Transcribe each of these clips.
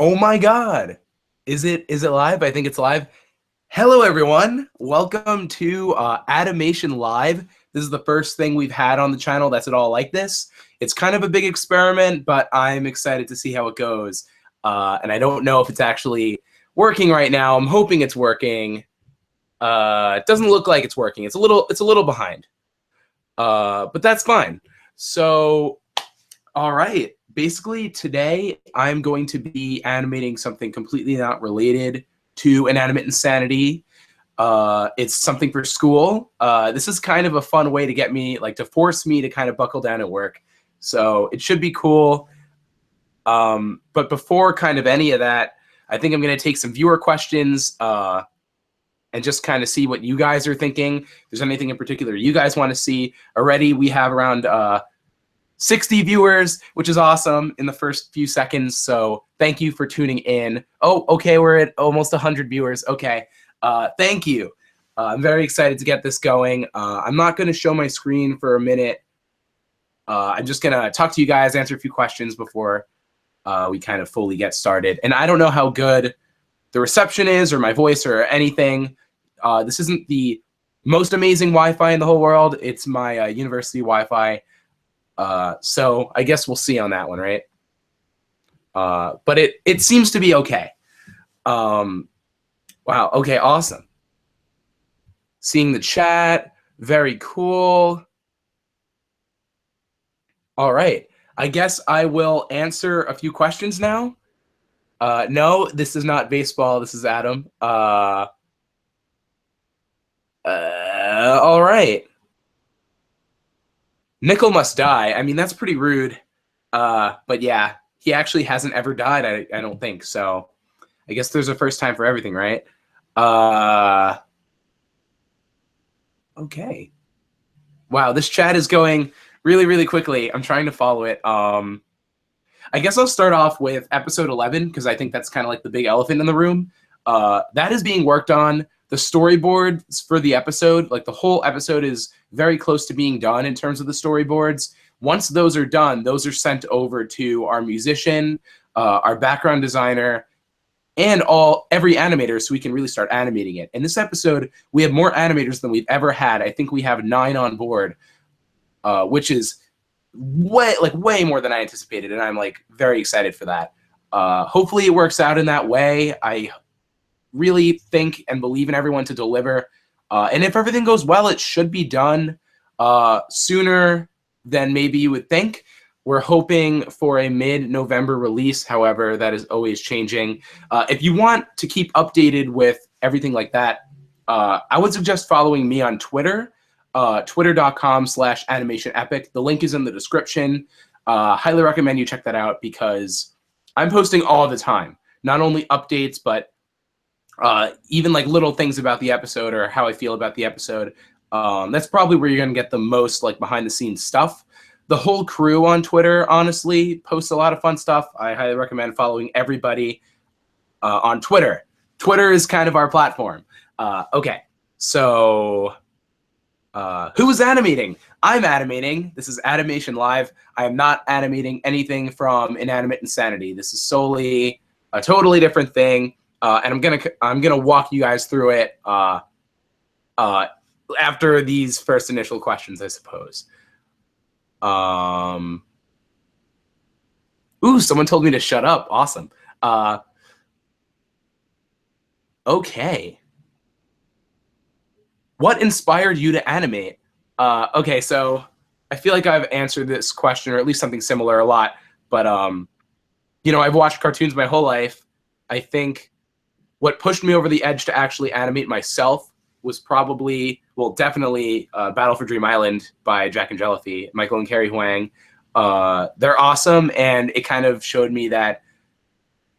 Oh my God. Is it live? I think it's live. Hello everyone. Welcome to Adamation Live. This is the first thing we've had on the channel that's at all like this. It's kind of a big experiment, but I'm excited to see how it goes. And I don't know if it's actually working right now. I'm hoping it's working. It doesn't look like it's working. It's a little behind. But that's fine. So, all right. Basically, today I'm going to be animating something completely not related to Inanimate Insanity. It's something for school. This is kind of a fun way to get me, like, to force me to kind of buckle down at work. So it should be cool. But before kind of any of that, I think I'm going to take some viewer questions and just kind of see what you guys are thinking. If there's anything in particular you guys want to see. Already we have around 60 viewers, which is awesome in the first few seconds. So thank you for tuning in. Oh, okay, we're at almost 100 viewers. Okay, thank you. I'm very excited to get this going. I'm not going to show my screen for a minute. I'm just going to talk to you guys, answer a few questions before we kind of fully get started. And I don't know how good the reception is or my voice or anything. This isn't the most amazing Wi-Fi in the whole world. It's my university Wi-Fi. So I guess we'll see on that one, right? But it seems to be okay. Wow, okay, awesome. Seeing the chat, very cool. All right, I guess I will answer a few questions now. No, this is not baseball, this is Adam. All right. Nickel must die. I mean, that's pretty rude. But yeah, he actually hasn't ever died, I don't think. So I guess there's a first time for everything, right? Okay. Wow, this chat is going really, really quickly. I'm trying to follow it. I guess I'll start off with episode 11, because I think that's kind of like the big elephant in the room. That is being worked on. The storyboards for the episode, like the whole episode is very close to being done in terms of the storyboards. Once those are done, those are sent over to our musician, our background designer, and every animator, so we can really start animating it. In this episode, we have more animators than we've ever had. I think we have 9 on board, which is way more than I anticipated, and I'm like very excited for that. Hopefully it works out in that way. I really think and believe in everyone to deliver. And if everything goes well, it should be done sooner than maybe you would think. We're hoping for a mid-November release. However, that is always changing. If you want to keep updated with everything like that, I would suggest following me on Twitter, twitter.com/animationepic. The link is in the description. Highly recommend you check that out because I'm posting all the time. Not only updates, but even like little things about the episode or how I feel about the episode. That's probably where you're going to get the most like behind the scenes stuff. The whole crew on Twitter, honestly, posts a lot of fun stuff. I highly recommend following everybody on Twitter. Twitter is kind of our platform. Okay, so who is animating? I'm animating. This is Adamation Live. I am not animating anything from Inanimate Insanity. This is solely a totally different thing. And I'm gonna walk you guys through it after these first initial questions, I suppose. Ooh, someone told me to shut up. Awesome. Okay. What inspired you to animate? Okay, so I feel like I've answered this question, or at least something similar, a lot. But you know, I've watched cartoons my whole life. I think what pushed me over the edge to actually animate myself was probably, well, definitely Battle for Dream Island by Jack and Jellyfy, Michael and Carrie Huang. They're awesome, and it kind of showed me that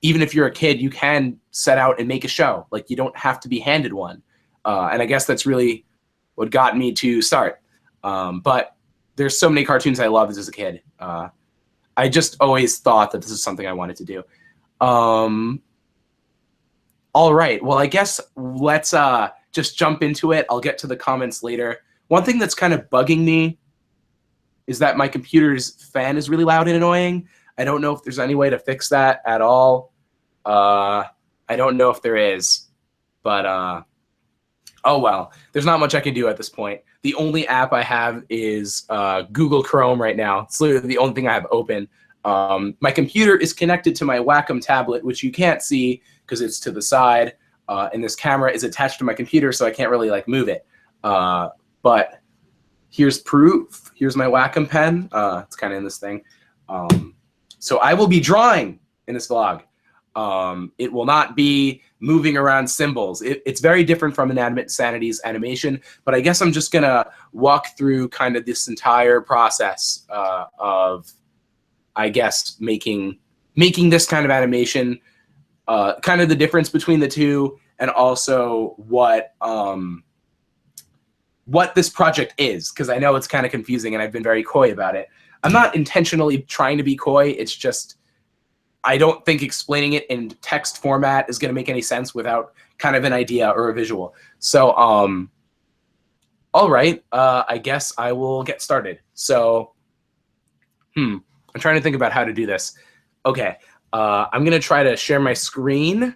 even if you're a kid, you can set out and make a show. Like, you don't have to be handed one. And I guess that's really what got me to start. But there's so many cartoons I loved as a kid. I just always thought that this is something I wanted to do. All right, well, I guess let's just jump into it. I'll get to the comments later. One thing that's kind of bugging me is that my computer's fan is really loud and annoying. I don't know if there's any way to fix that at all. I don't know if there is, but oh well. There's not much I can do at this point. The only app I have is Google Chrome right now. It's literally the only thing I have open. My computer is connected to my Wacom tablet, which you can't see because it's to the side, and this camera is attached to my computer, so I can't really like move it. But here's proof. Here's my Wacom pen. It's kind of in this thing. So I will be drawing in this vlog. It will not be moving around symbols. It's very different from Animate Sanity's animation, but I guess I'm just gonna walk through kind of this entire process of, I guess, making this kind of animation, kind of the difference between the two, and also what this project is, because I know it's kind of confusing and I've been very coy about it. I'm not intentionally trying to be coy. It's just I don't think explaining it in text format is going to make any sense without kind of an idea or a visual. So, all right, I guess I will get started. So, I'm trying to think about how to do this. Okay, I'm going to try to share my screen, and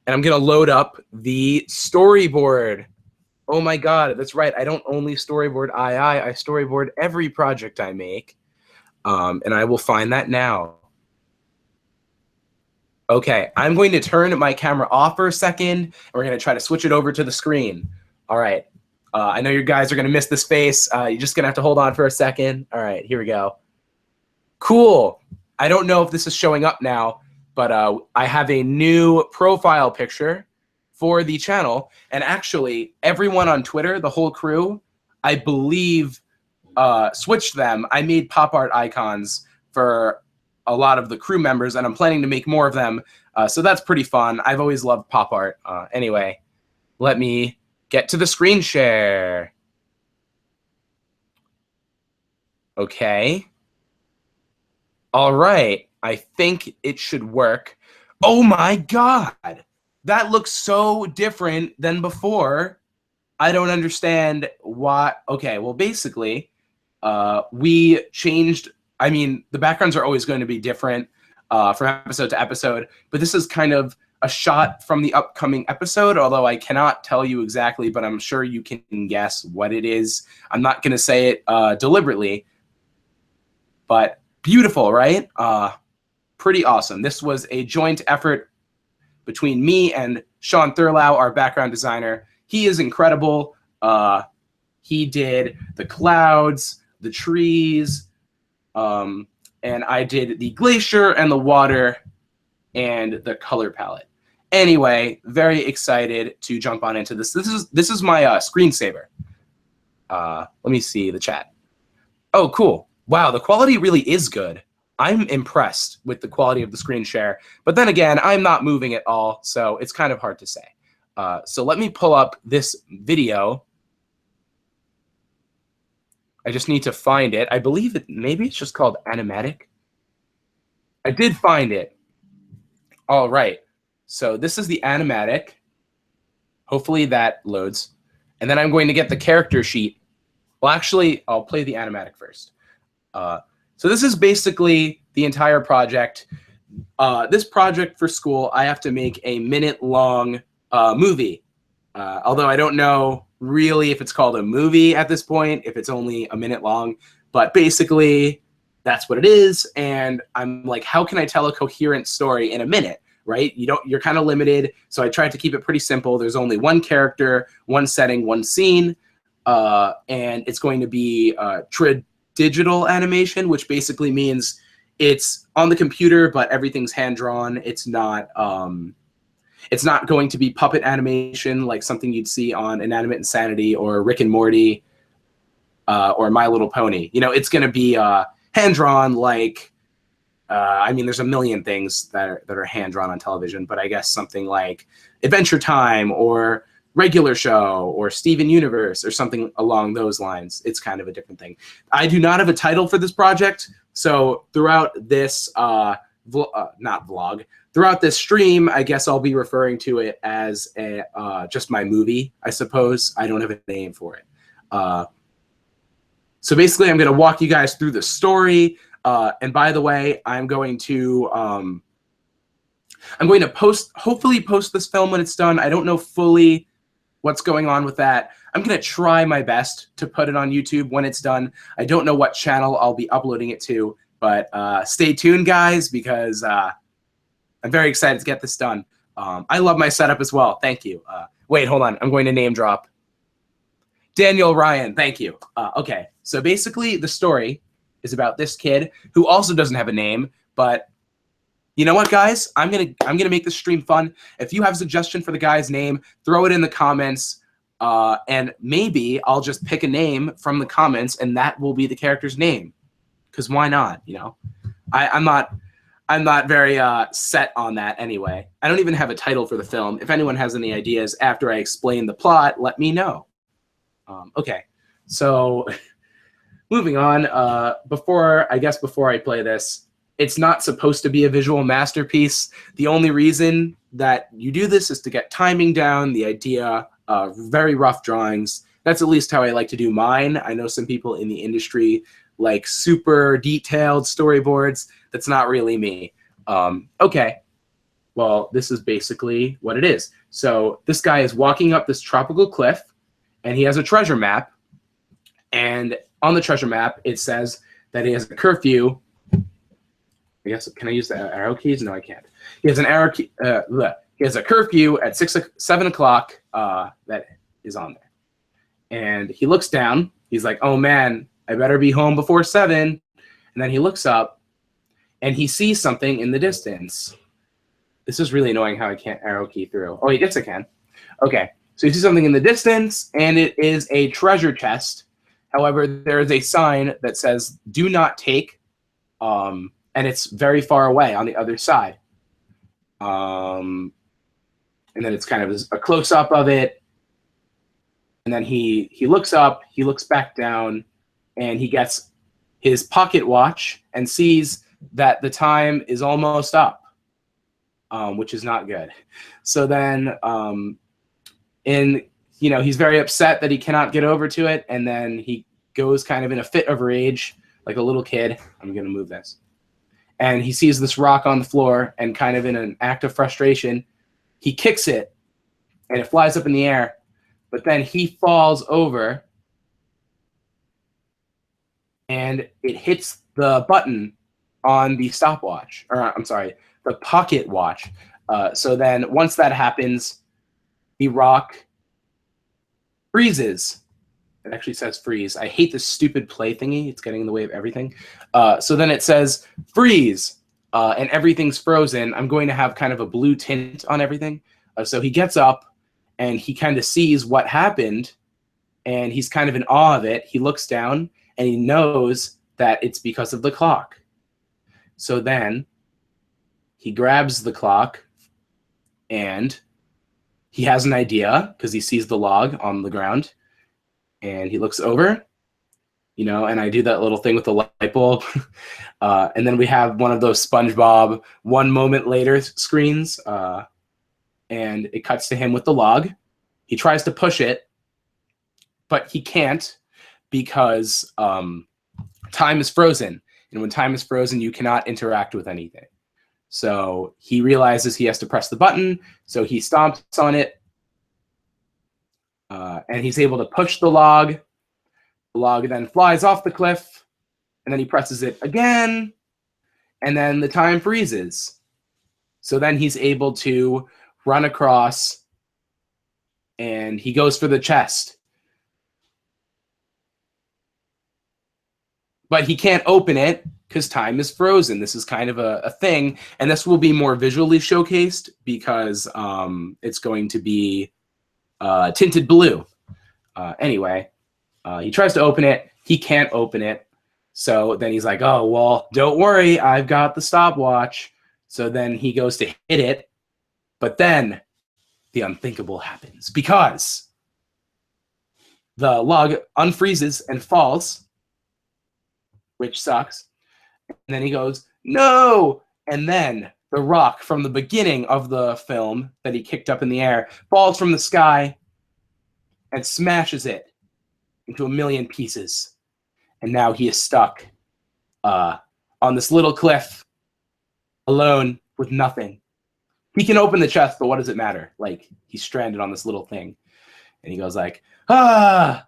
I'm going to load up the storyboard. Oh my God, that's right. I don't only storyboard I storyboard every project I make, and I will find that now. Okay, I'm going to turn my camera off for a second, and we're going to try to switch it over to the screen. All right. I know you guys are going to miss this face. You're just going to have to hold on for a second. All right, here we go. Cool. I don't know if this is showing up now, but I have a new profile picture for the channel. And actually, everyone on Twitter, the whole crew, I believe, switched them. I made pop art icons for a lot of the crew members, and I'm planning to make more of them. So that's pretty fun. I've always loved pop art. Anyway, let me get to the screen share. Okay. All right. I think it should work. Oh my God. That looks so different than before. I don't understand why. Okay, well, basically, we changed. I mean, the backgrounds are always going to be different from episode to episode, but this is kind of a shot from the upcoming episode, although I cannot tell you exactly, but I'm sure you can guess what it is. I'm not going to say it deliberately, but beautiful, right? Pretty awesome. This was a joint effort between me and Sean Thurlau, our background designer. He is incredible. He did the clouds, the trees, and I did the glacier and the water and the color palette. Anyway, very excited to jump on into this. This is my screensaver. Let me see the chat. Oh, cool. Wow, the quality really is good. I'm impressed with the quality of the screen share, but then again, I'm not moving at all, so it's kind of hard to say. So let me pull up this video. I just need to find it. I believe maybe it's just called Animatic. I did find it. All right. So this is the Animatic. Hopefully that loads. And then I'm going to get the character sheet. Well, actually, I'll play the Animatic first. So this is basically the entire project. This project for school, I have to make a minute-long movie. Although I don't know really if it's called a movie at this point, if it's only a minute long. But basically, that's what it is. And I'm like, how can I tell a coherent story in a minute, right? You're kind of limited. So I tried to keep it pretty simple. There's only one character, one setting, one scene. And it's going to be digital animation, which basically means it's on the computer, but everything's hand-drawn. It's not going to be puppet animation like something you'd see on Animate Insanity or Rick and Morty or My Little Pony. You know, it's going to be hand-drawn like, I mean, there's a million things that are hand-drawn on television, but I guess something like Adventure Time or Regular Show or Steven Universe or something along those lines. It's kind of a different thing. I do not have a title for this project, so throughout this throughout this stream, I guess I'll be referring to it as just my movie, I suppose. I don't have a name for it. So basically, I'm going to walk you guys through the story. And by the way, I'm going to I'm going to hopefully post this film when it's done. I don't know fully what's going on with that. I'm going to try my best to put it on YouTube when it's done. I don't know what channel I'll be uploading it to, but stay tuned, guys, because I'm very excited to get this done. I love my setup as well. Thank you. Wait, hold on. I'm going to name drop Daniel Ryan. Thank you. Okay, so basically the story is about this kid who also doesn't have a name, but you know what, guys? I'm gonna make this stream fun. If you have a suggestion for the guy's name, throw it in the comments, and maybe I'll just pick a name from the comments, and that will be the character's name. Because why not? You know, I'm not very set on that anyway. I don't even have a title for the film. If anyone has any ideas after I explain the plot, let me know. Okay, so moving on. Before I play this. It's not supposed to be a visual masterpiece. The only reason that you do this is to get timing down, the idea, very rough drawings. That's at least how I like to do mine. I know some people in the industry like super detailed storyboards. That's not really me. Okay, well, this is basically what it is. So this guy is walking up this tropical cliff, and he has a treasure map. And on the treasure map, it says that he has a curfew. I guess, can I use the arrow keys? No, I can't. He has an arrow key. He has a curfew at 7 o'clock that is on there. And he looks down. He's like, oh, man, I better be home before 7. And then he looks up, and he sees something in the distance. This is really annoying how I can't arrow key through. Oh, yes, I can. Okay, so he sees something in the distance, and it is a treasure chest. However, there is a sign that says, do not take, and it's very far away on the other side. And then it's kind of a close-up of it. And then he looks up, he looks back down, and he gets his pocket watch and sees that the time is almost up, which is not good. So then he's very upset that he cannot get over to it, and then he goes kind of in a fit of rage, like a little kid. I'm going to move this. And he sees this rock on the floor, and kind of in an act of frustration, he kicks it, and it flies up in the air. But then he falls over, and it hits the button on the stopwatch. Or, I'm sorry, the pocket watch. So then once that happens, the rock freezes. It actually says freeze. I hate this stupid play thingy. It's getting in the way of everything. So then it says freeze, and everything's frozen. I'm going to have kind of a blue tint on everything. So he gets up, and he kind of sees what happened, and he's kind of in awe of it. He looks down, and he knows that it's because of the clock. So then he grabs the clock, and he has an idea because he sees the log on the ground. And he looks over, and I do that little thing with the light bulb. And then we have one of those SpongeBob 1 moment later screens. And it cuts to him with the log. He tries to push it, but he can't because time is frozen. And when time is frozen, you cannot interact with anything. So he realizes he has to press the button. So he stomps on it. And he's able to push the log. The log then flies off the cliff, and then he presses it again, and then the time freezes. So then he's able to run across, and he goes for the chest. But he can't open it because time is frozen. This is kind of a thing, and this will be more visually showcased because it's going to be tinted blue. Anyway, he tries to open it. He can't open it. So then he's like, oh, well, don't worry. I've got the stopwatch. So then he goes to hit it. But then the unthinkable happens because the log unfreezes and falls, which sucks. And then he goes, no! And then the rock from the beginning of the film that he kicked up in the air falls from the sky and smashes it into a million pieces. And now he is stuck on this little cliff, alone with nothing. He can open the chest, but what does it matter? Like, he's stranded on this little thing. And he goes like, ah!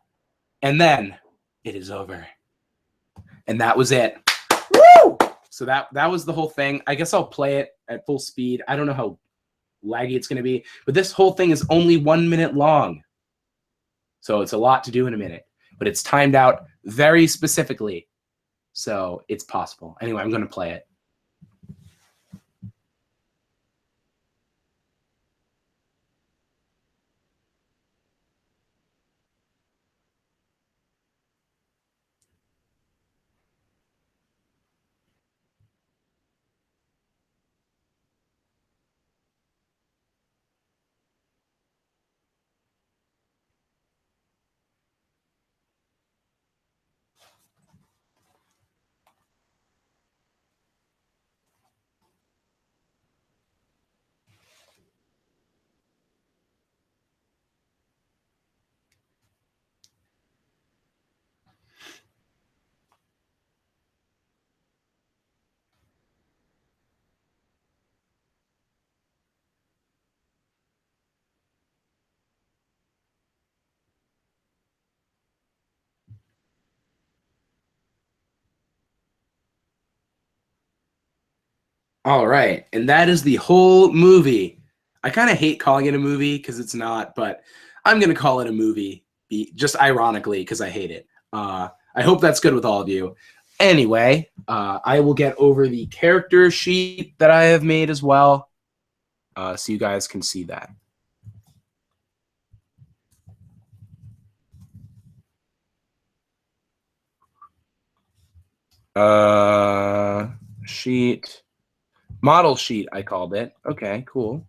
And then it is over. And that was it. Woo! So that was the whole thing. I guess I'll play it at full speed. I don't know how laggy it's going to be, but this whole thing is only 1 minute long. So it's a lot to do in a minute, but it's timed out very specifically. So it's possible. Anyway, I'm going to play it. All right, and that is the whole movie. I kind of hate calling it a movie because it's not, but I'm going to call it a movie, just ironically, because I hate it. I hope that's good with all of you. Anyway, I will get over the character sheet that I have made as well, so you guys can see that. Sheet. Model sheet, I called it. Okay, cool.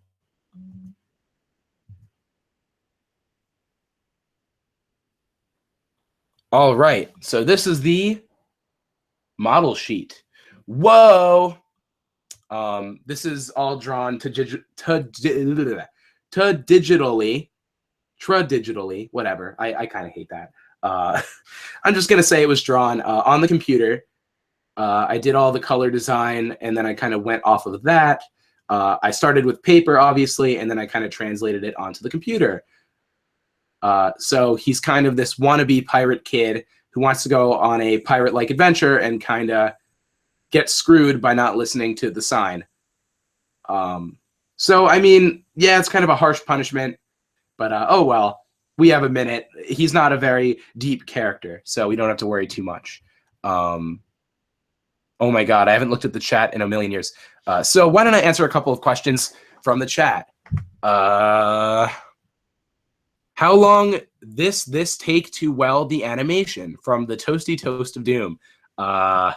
All right, so this is the model sheet. Whoa! This is all drawn to digitally, whatever. I kind of hate that. I'm just going to say it was drawn on the computer. I did all the color design, and then I kind of went off of that. I started with paper, obviously, and then I kind of translated it onto the computer. So he's kind of this wannabe pirate kid who wants to go on a pirate-like adventure and kind of get screwed by not listening to the sign. So, I mean, yeah, it's kind of a harsh punishment, but oh well. We have a minute. He's not a very deep character, so we don't have to worry too much. Oh my God, I haven't looked at the chat in a million years. So why don't I answer a couple of questions from the chat? How long this take to weld the animation from the Toasty Toast of Doom? I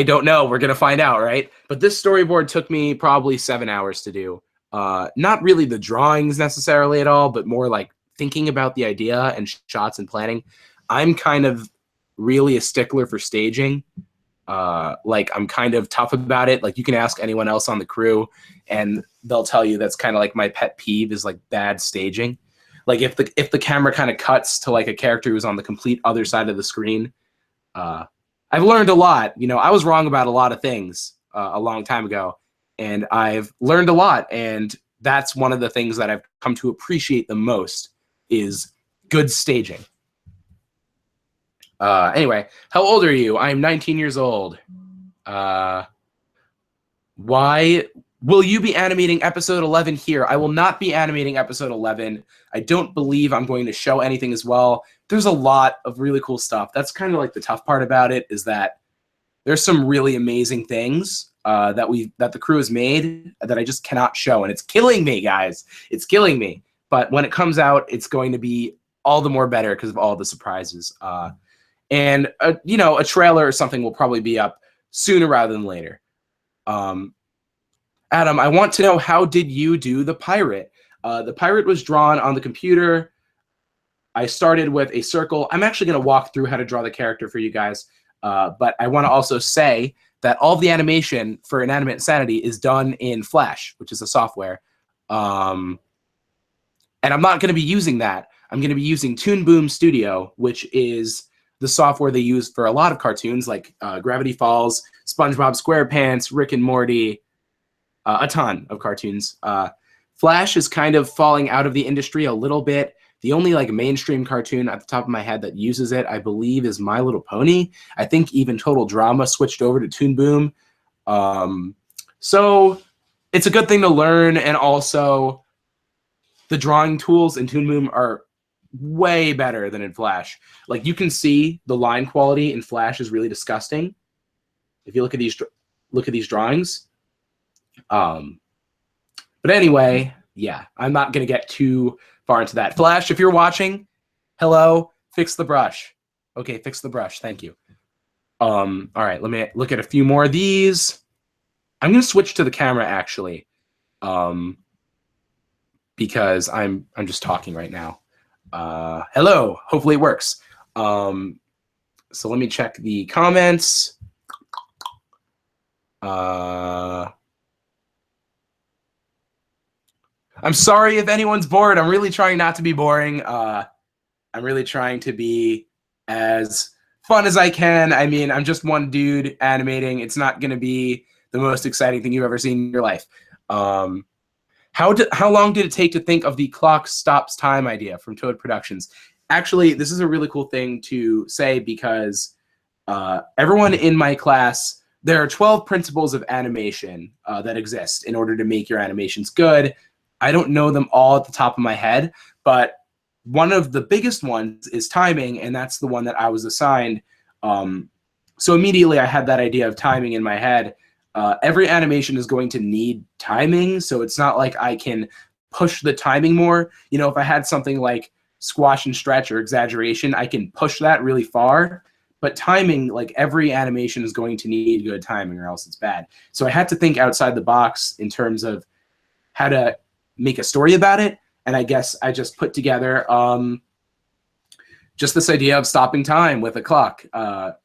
don't know. We're going to find out, right? But this storyboard took me probably 7 hours to do. Not really the drawings necessarily at all, but more like thinking about the idea and shots and planning. I'm kind of really a stickler for staging. Like, I'm kind of tough about it. Like, you can ask anyone else on the crew, and they'll tell you that's kind of like my pet peeve is like bad staging. Like, if the camera kind of cuts to like a character who's on the complete other side of the screen, I've learned a lot. You know, I was wrong about a lot of things a long time ago, and I've learned a lot. And that's one of the things that I've come to appreciate the most is good staging. Anyway, how old are you? I'm 19 years old. Why will you be animating episode 11 here? I will not be animating episode 11. I don't believe I'm going to show anything as well. There's a lot of really cool stuff. That's kind of like the tough part about it, is that there's some really amazing things that the crew has made that I just cannot show, and it's killing me, guys. It's killing me. But when it comes out, it's going to be all the more better because of all the surprises. And you know, a trailer or something will probably be up sooner rather than later. Adam, I want to know, how did you do the pirate? The pirate was drawn on the computer. I started with a circle. I'm actually going to walk through how to draw the character for you guys. But I want to also say that all of the animation for Animate Insanity is done in Flash, which is a software. And I'm not going to be using that. I'm going to be using Toon Boom Studio, which is the software they use for a lot of cartoons like Gravity Falls, SpongeBob SquarePants, Rick and Morty, a ton of cartoons. Flash is kind of falling out of the industry a little bit. The only like mainstream cartoon at the top of my head that uses it, I believe, is My Little Pony. I think even Total Drama switched over to Toon Boom. So it's a good thing to learn, and also the drawing tools in Toon Boom are way better than in Flash. Like, you can see the line quality in Flash is really disgusting. If you look at these drawings. But anyway, yeah, I'm not gonna get too far into that. Flash, if you're watching, hello, fix the brush. Okay, fix the brush. Thank you. All right, let me look at a few more of these. I'm gonna switch to the camera actually, because I'm just talking right now. Hello, hopefully it works. So let me check the comments. I'm sorry if anyone's bored. I'm really trying not to be boring. I'm really trying to be as fun as I can. I mean, I'm just one dude animating. It's not going to be the most exciting thing you've ever seen in your life. How long did it take to think of the clock stops time idea from Toad Productions? Actually, this is a really cool thing to say because everyone in my class, there are 12 principles of animation that exist in order to make your animations good. I don't know them all at the top of my head, but one of the biggest ones is timing, and that's the one that I was assigned. So immediately I had that idea of timing in my head. Every animation is going to need timing, so it's not like I can push the timing more. You know, if I had something like squash and stretch or exaggeration, I can push that really far. But timing, like every animation is going to need good timing or else it's bad. So I had to think outside the box in terms of how to make a story about it. And I guess I just put together just this idea of stopping time with a clock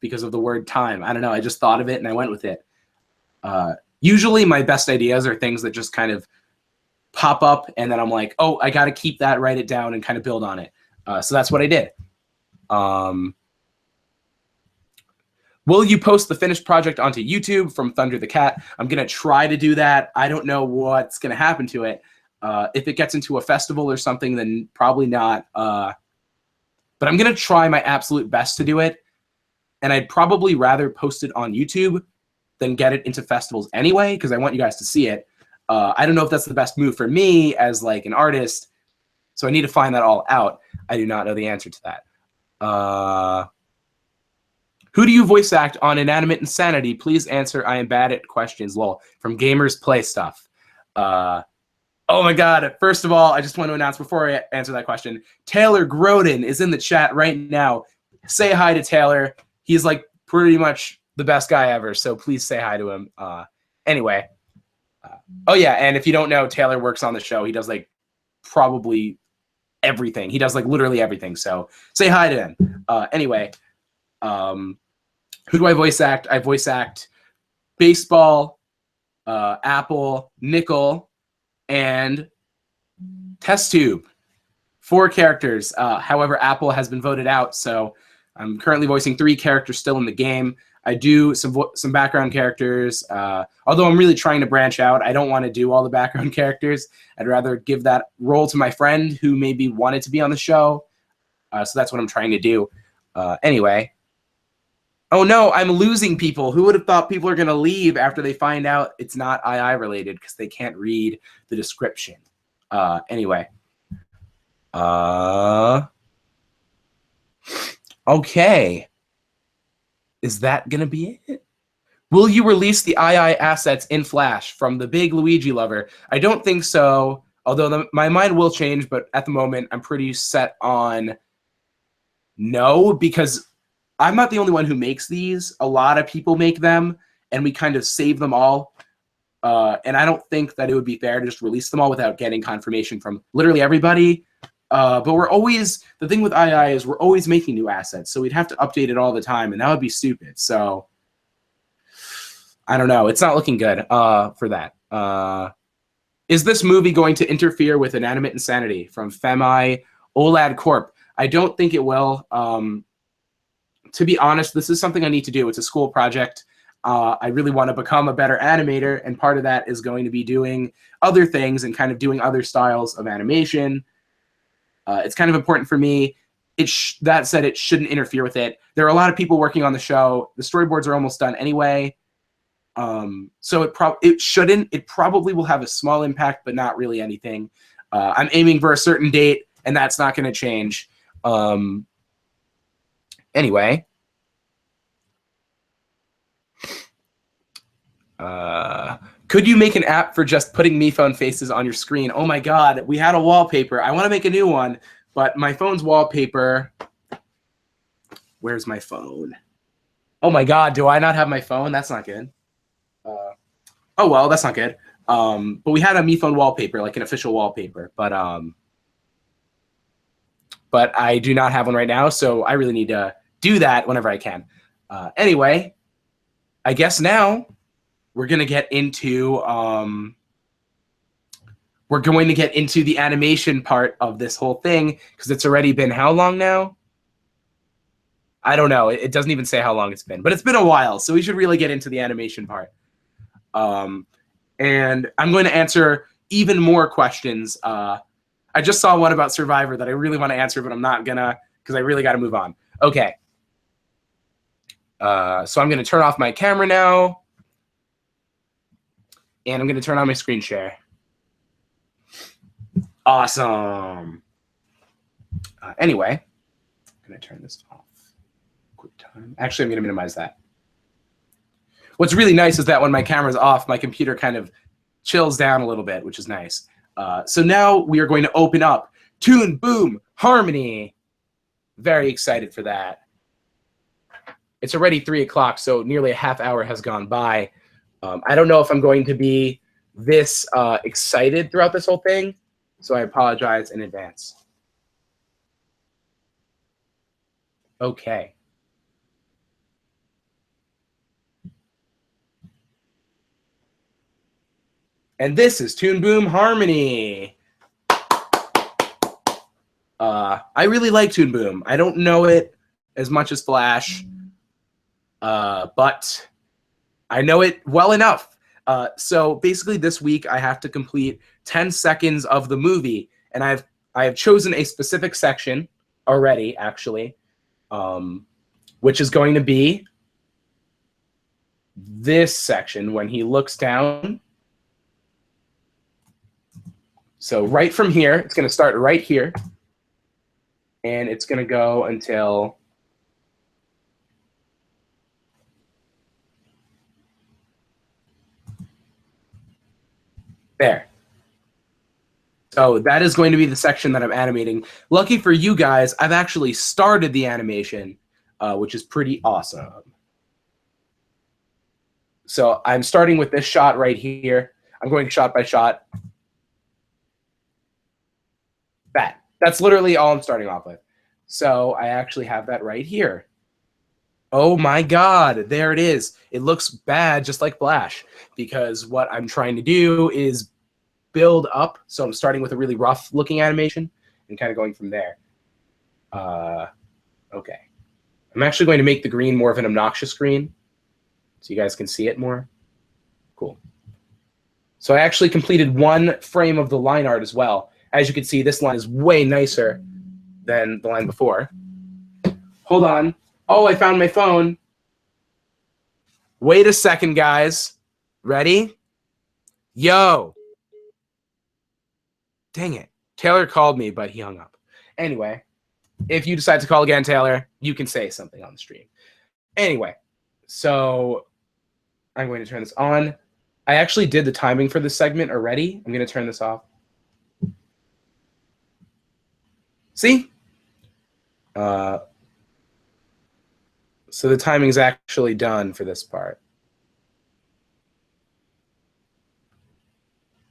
because of the word time. I don't know. I just thought of it and I went with it. Usually my best ideas are things that just kind of pop up and then I'm like, oh, I got to keep that, write it down and kind of build on it. So that's what I did. Will you post the finished project onto YouTube from Thunder the Cat? I'm going to try to do that. I don't know what's going to happen to it. If it gets into a festival or something, then probably not. But I'm going to try my absolute best to do it. And I'd probably rather post it on YouTube than get it into festivals anyway, because I want you guys to see it. I don't know if that's the best move for me as like an artist. So I need to find that all out. I do not know the answer to that. Who do you voice act on Inanimate Insanity? Please answer. I am bad at questions. Lol. From Gamers Play Stuff. Oh my God. First of all, I just want to announce before I answer that question, Taylor Groden is in the chat right now. Say hi to Taylor. He's like pretty much the best guy ever. So please say hi to him. Anyway. Oh yeah. And if you don't know, Taylor works on the show. He does like probably everything. He does like literally everything. So say hi to him. Anyway. Who do I voice act? I voice act Baseball, Apple, Nickel, and Test Tube. 4 characters. However, Apple has been voted out, so I'm currently voicing 3 characters still in the game. I do some background characters, although I'm really trying to branch out. I don't want to do all the background characters. I'd rather give that role to my friend who maybe wanted to be on the show. So that's what I'm trying to do. Anyway. Oh no, I'm losing people. Who would have thought people are going to leave after they find out it's not II related because they can't read the description. Anyway. Okay. Is that going to be it? Will you release the II assets in Flash from the big Luigi lover? I don't think so, although my mind will change, but at the moment I'm pretty set on no, because I'm not the only one who makes these. A lot of people make them, and we kind of save them all. And I don't think that it would be fair to just release them all without getting confirmation from literally everybody. But we're always, the thing with II is we're always making new assets, so we'd have to update it all the time, and that would be stupid. So I don't know. It's not looking good for that. Is this movie going to interfere with Inanimate Insanity from Femi Olad Corp? I don't think it will. To be honest, this is something I need to do. It's a school project. I really want to become a better animator, and part of that is going to be doing other things and kind of doing other styles of animation. It's kind of important for me. That said, it shouldn't interfere with it. There are a lot of people working on the show. The storyboards are almost done anyway. So it shouldn't. It probably will have a small impact, but not really anything. I'm aiming for a certain date, and that's not going to change. Anyway. Could you make an app for just putting me phone faces on your screen? Oh my God, we had a wallpaper. I want to make a new one, but my phone's wallpaper. Where's my phone? Oh my God, do I not have my phone? That's not good. Oh well, that's not good. But we had a Me Phone wallpaper, like an official wallpaper, but I do not have one right now, so I really need to do that whenever I can. Anyway, I guess now we're gonna get into the animation part of this whole thing, because it's already been how long now? I don't know. It doesn't even say how long it's been, but it's been a while, so we should really get into the animation part. And I'm going to answer even more questions. I just saw one about Survivor that I really want to answer, but I'm not gonna, because I really got to move on. Okay. So I'm going to turn off my camera now. And I'm going to turn on my screen share. Awesome. Anyway, I'm going to turn this off. Quick time. Actually, I'm going to minimize that. What's really nice is that when my camera's off, my computer kind of chills down a little bit, which is nice. So now we are going to open up Toon Boom Harmony. Very excited for that. It's already 3 o'clock, so nearly a half hour has gone by. I don't know if I'm going to be this excited throughout this whole thing, so I apologize in advance. Okay. And this is Toon Boom Harmony. I really like Toon Boom. I don't know it as much as Flash, but I know it well enough. So basically this week I have to complete 10 seconds of the movie, and I have chosen a specific section already, actually, which is going to be this section when he looks down. So right from here, it's going to start right here, and it's going to go until there. So that is going to be the section that I'm animating. Lucky for you guys, I've actually started the animation, which is pretty awesome. So I'm starting with this shot right here. I'm going shot by shot. That's literally all I'm starting off with. So I actually have that right here. Oh my God, there it is. It looks bad, just like Flash, because what I'm trying to do is build up. So I'm starting with a really rough looking animation and kind of going from there. Okay. I'm actually going to make the green more of an obnoxious green so you guys can see it more. Cool. So I actually completed one frame of the line art as well. As you can see, this line is way nicer than the line before. Hold on. Oh, I found my phone. Wait a second, guys. Ready? Yo. Dang it. Taylor called me, but he hung up. Anyway, if you decide to call again, Taylor, you can say something on the stream. Anyway, so I'm going to turn this on. I actually did the timing for this segment already. I'm going to turn this off. See? So the timing is actually done for this part.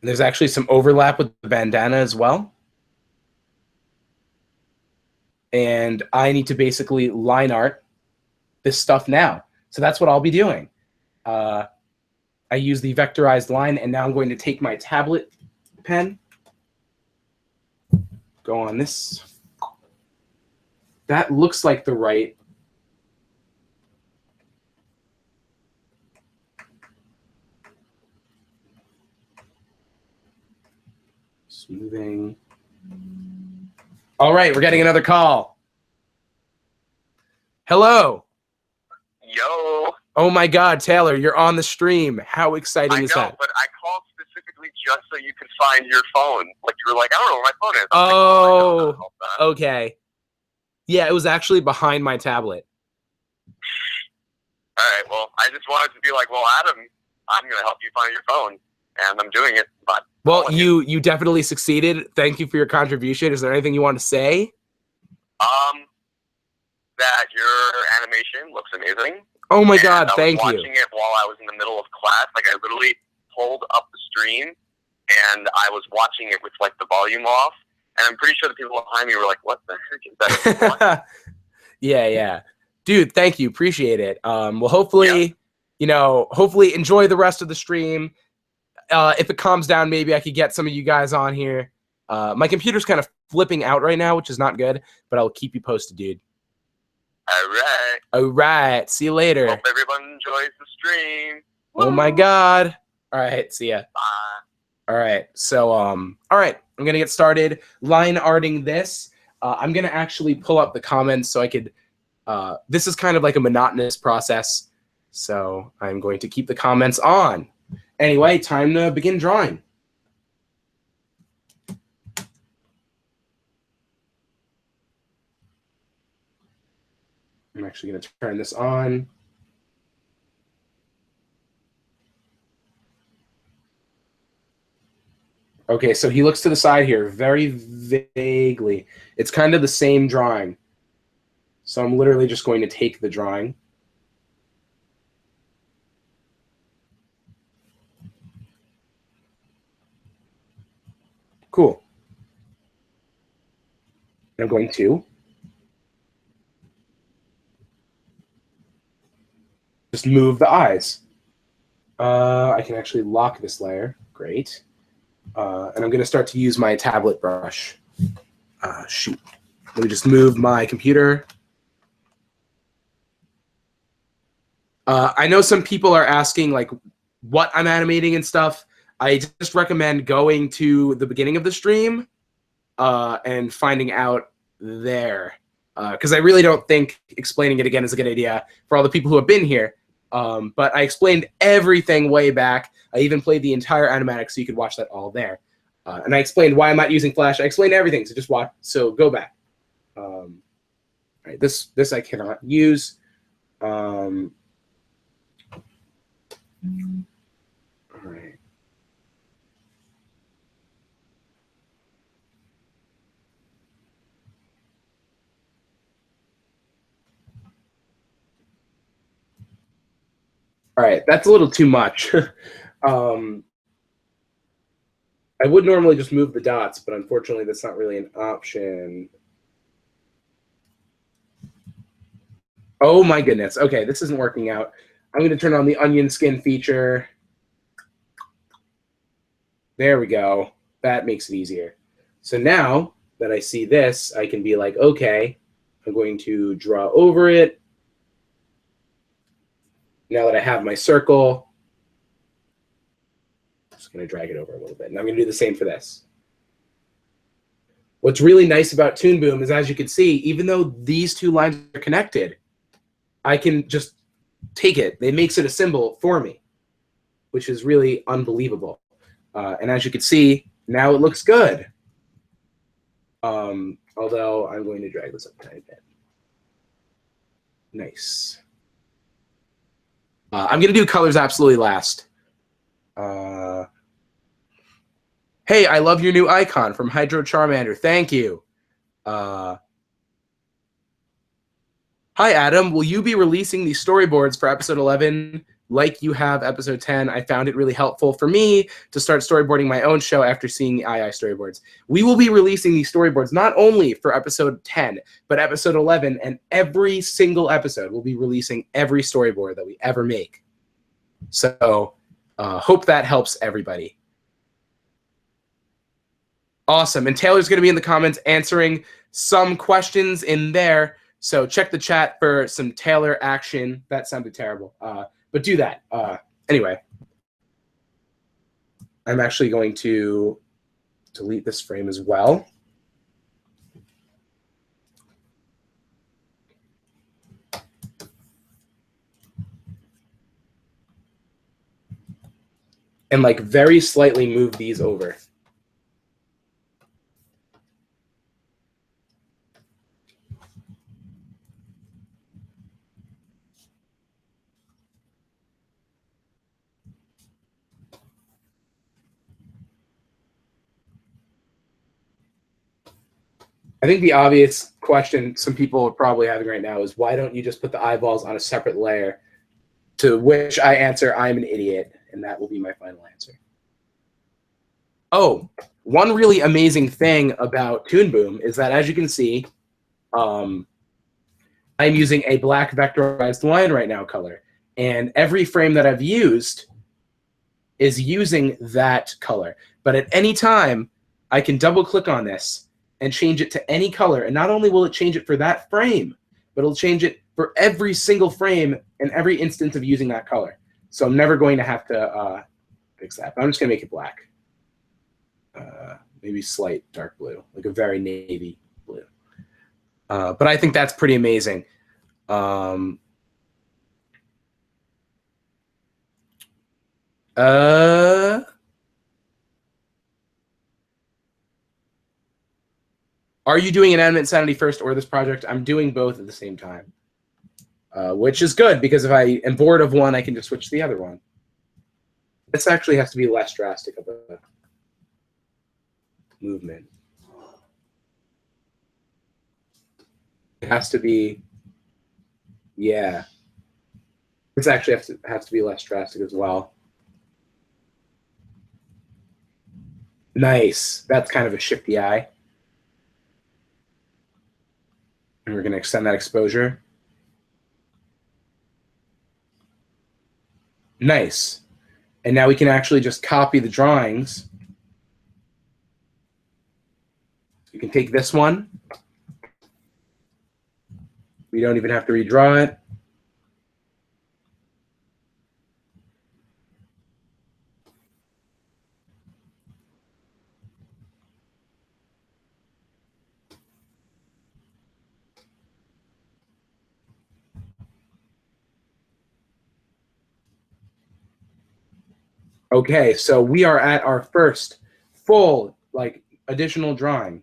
And there's actually some overlap with the bandana as well. And I need to basically line art this stuff now. So that's what I'll be doing. I use the vectorized line, and now I'm going to take my tablet pen, go on this. That looks like the right. Smoothing. All right, we're getting another call. Hello. Yo. Oh my God, Taylor, you're on the stream. How exciting is that? I know, but I called specifically just so you could find your phone. Like, you were like, I don't know where my phone is. Oh, okay. Yeah, it was actually behind my tablet. All right, well, I just wanted to be like, well, Adam, I'm going to help you find your phone, and I'm doing it. But well, you definitely succeeded. Thank you for your contribution. Is there anything you want to say? That your animation looks amazing. Oh my God, thank you. I was watching it while I was in the middle of class. Like, I literally pulled up the stream, and I was watching it with, like, the volume off. And I'm pretty sure the people behind me were like, what the heck is that? Yeah. Dude, thank you. Appreciate it. Well, hopefully, hopefully enjoy the rest of the stream. If it calms down, maybe I could get some of you guys on here. My computer's kind of flipping out right now, which is not good, but I'll keep you posted, dude. All right. See you later. Hope everyone enjoys the stream. Oh my God. All right. See ya. Bye. All right. So, all right. I'm going to get started line arting this. I'm going to actually pull up the comments so I could, this is kind of like a monotonous process. So I'm going to keep the comments on. Anyway, time to begin drawing. I'm actually going to turn this on. Okay, so he looks to the side here very vaguely. It's kind of the same drawing. So I'm literally just going to take the drawing. Cool. I'm going to just move the eyes. I can actually lock this layer. Great. And I'm going to start to use my tablet brush. Shoot. Let me just move my computer. I know some people are asking like what I'm animating and stuff. I just recommend going to the beginning of the stream and finding out there. Because I really don't think explaining it again is a good idea for all the people who have been here. But I explained everything way back. I even played the entire animatic so you could watch that all there. And I explained why I'm not using Flash. I explained everything, so just watch. So go back. All right, this I cannot use. All right. All right, that's a little too much. I would normally just move the dots, but unfortunately that's not really an option. Oh my goodness. Okay, this isn't working out. I'm going to turn on the onion skin feature. There we go. That makes it easier. So now that I see this, I can be like, okay, I'm going to draw over it. Now that I have my circle, I'm just going to drag it over a little bit. And I'm going to do the same for this. What's really nice about Toon Boom is, as you can see, even though these two lines are connected, I can just take it. It makes it a symbol for me, which is really unbelievable. And as you can see, now it looks good. Although I'm going to drag this up a tiny bit. Nice. I'm going to do colors absolutely last. Hey, I love your new icon from Hydro Charmander. Thank you. Hi, Adam. Will you be releasing these storyboards for episode 11 like you have episode 10? I found it really helpful for me to start storyboarding my own show after seeing the II storyboards. We will be releasing these storyboards not only for episode 10, but episode 11, and every single episode we'll be releasing every storyboard that we ever make. So hope that helps everybody. Awesome. And Taylor's going to be in the comments answering some questions in there. So check the chat for some Taylor action. That sounded terrible. But do that. Anyway, I'm actually going to delete this frame as well. And like very slightly move these over. I think the obvious question some people are probably having right now is why don't you just put the eyeballs on a separate layer? To which I answer, I'm an idiot, and that will be my final answer. Oh, one really amazing thing about Toon Boom is that, as you can see, I'm using a black vectorized line right now color, and every frame that I've used is using that color. But at any time, I can double click on this and change it to any color, and not only will it change it for that frame, but it'll change it for every single frame and every instance of using that color. So I'm never going to have to fix that. But I'm just going to make it black. Maybe slight dark blue, like a very navy blue. But I think that's pretty amazing. Are you doing an Animate Insanity first or this project? I'm doing both at the same time, which is good because if I am bored of one, I can just switch to the other one. This actually has to be less drastic of a movement. It has to be, yeah. This actually has to be less drastic as well. Nice. That's kind of a shifty eye. And we're going to extend that exposure. Nice. And now we can actually just copy the drawings. You can take this one. We don't even have to redraw it. Okay, so we are at our first full, like, additional drawing.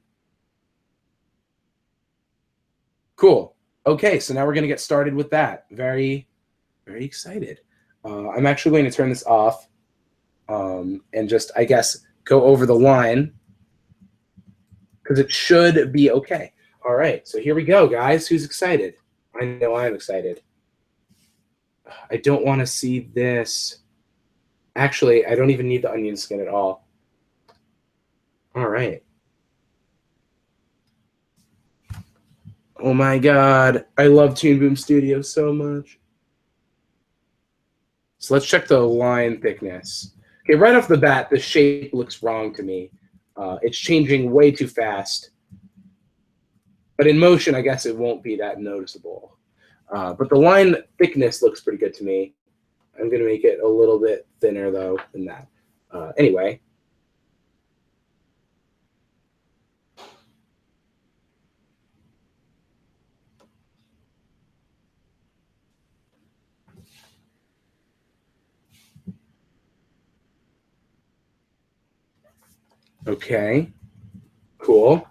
Cool. Okay, so now we're going to get started with that. Very, very excited. I'm actually going to turn this off and just, I guess, go over the line because it should be okay. All right, so here we go, guys. Who's excited? I know I'm excited. I don't want to see this. Actually, I don't even need the onion skin at all. All right. Oh my God, I love Toon Boom Studio so much. So let's check the line thickness. Okay, right off the bat, the shape looks wrong to me. It's changing way too fast. But in motion, I guess it won't be that noticeable. But the line thickness looks pretty good to me. I'm going to make it a little bit thinner, though, than that. Anyway. Okay. Cool.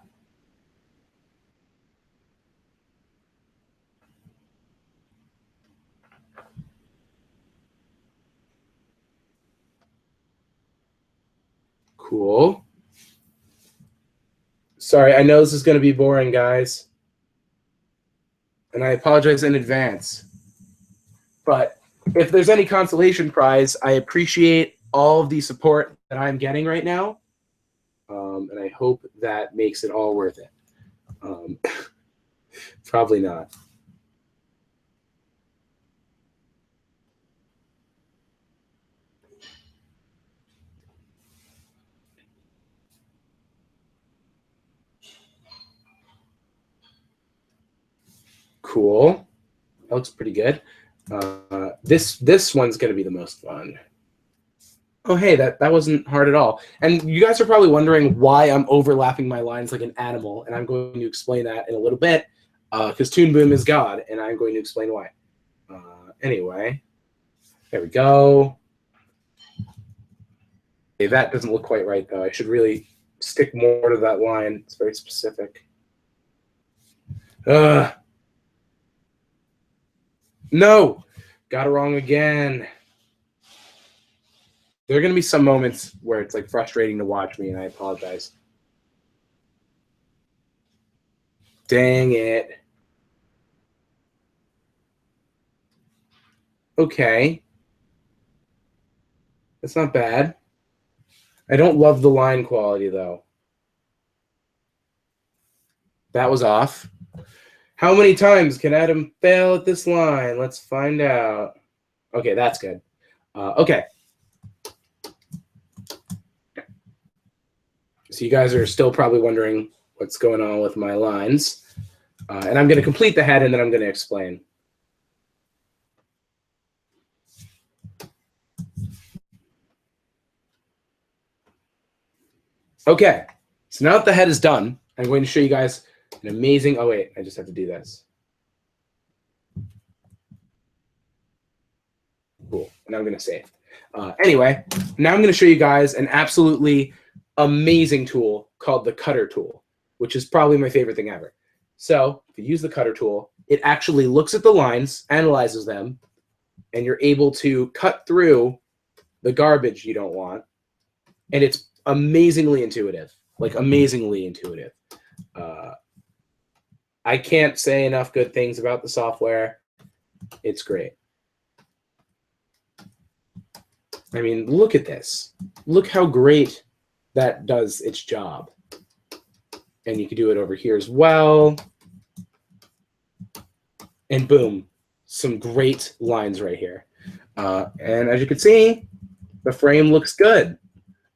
Cool. Sorry, I know this is going to be boring, guys. And I apologize in advance. But if there's any consolation prize, I appreciate all of the support that I'm getting right now. And I hope that makes it all worth it. Probably not. Cool. That looks pretty good. This one's going to be the most fun. Oh, hey, that wasn't hard at all. And you guys are probably wondering why I'm overlapping my lines like an animal, and I'm going to explain that in a little bit, because Toon Boom is God, and I'm going to explain why. Anyway, there we go. Okay, that doesn't look quite right, though. I should really stick more to that line. It's very specific. No! Got it wrong again. There are going to be some moments where it's like frustrating to watch me, and I apologize. Dang it. Okay. That's not bad. I don't love the line quality, though. That was off. How many times can Adam fail at this line? Let's find out. Okay, that's good. Okay. So you guys are still probably wondering what's going on with my lines. And I'm going to complete the head, and then I'm going to explain. Okay, so now that the head is done, I'm going to show you guys an amazing, oh wait, I just have to do this. Cool, and I'm gonna save. Anyway, now I'm gonna show you guys an absolutely amazing tool called the cutter tool, which is probably my favorite thing ever. So if you use the cutter tool, it actually looks at the lines, analyzes them, and you're able to cut through the garbage you don't want. And it's amazingly intuitive, like amazingly intuitive. I can't say enough good things about the software. It's great. I mean, look at this. Look how great that does its job. And you can do it over here as well. And boom, some great lines right here. And as you can see, the frame looks good.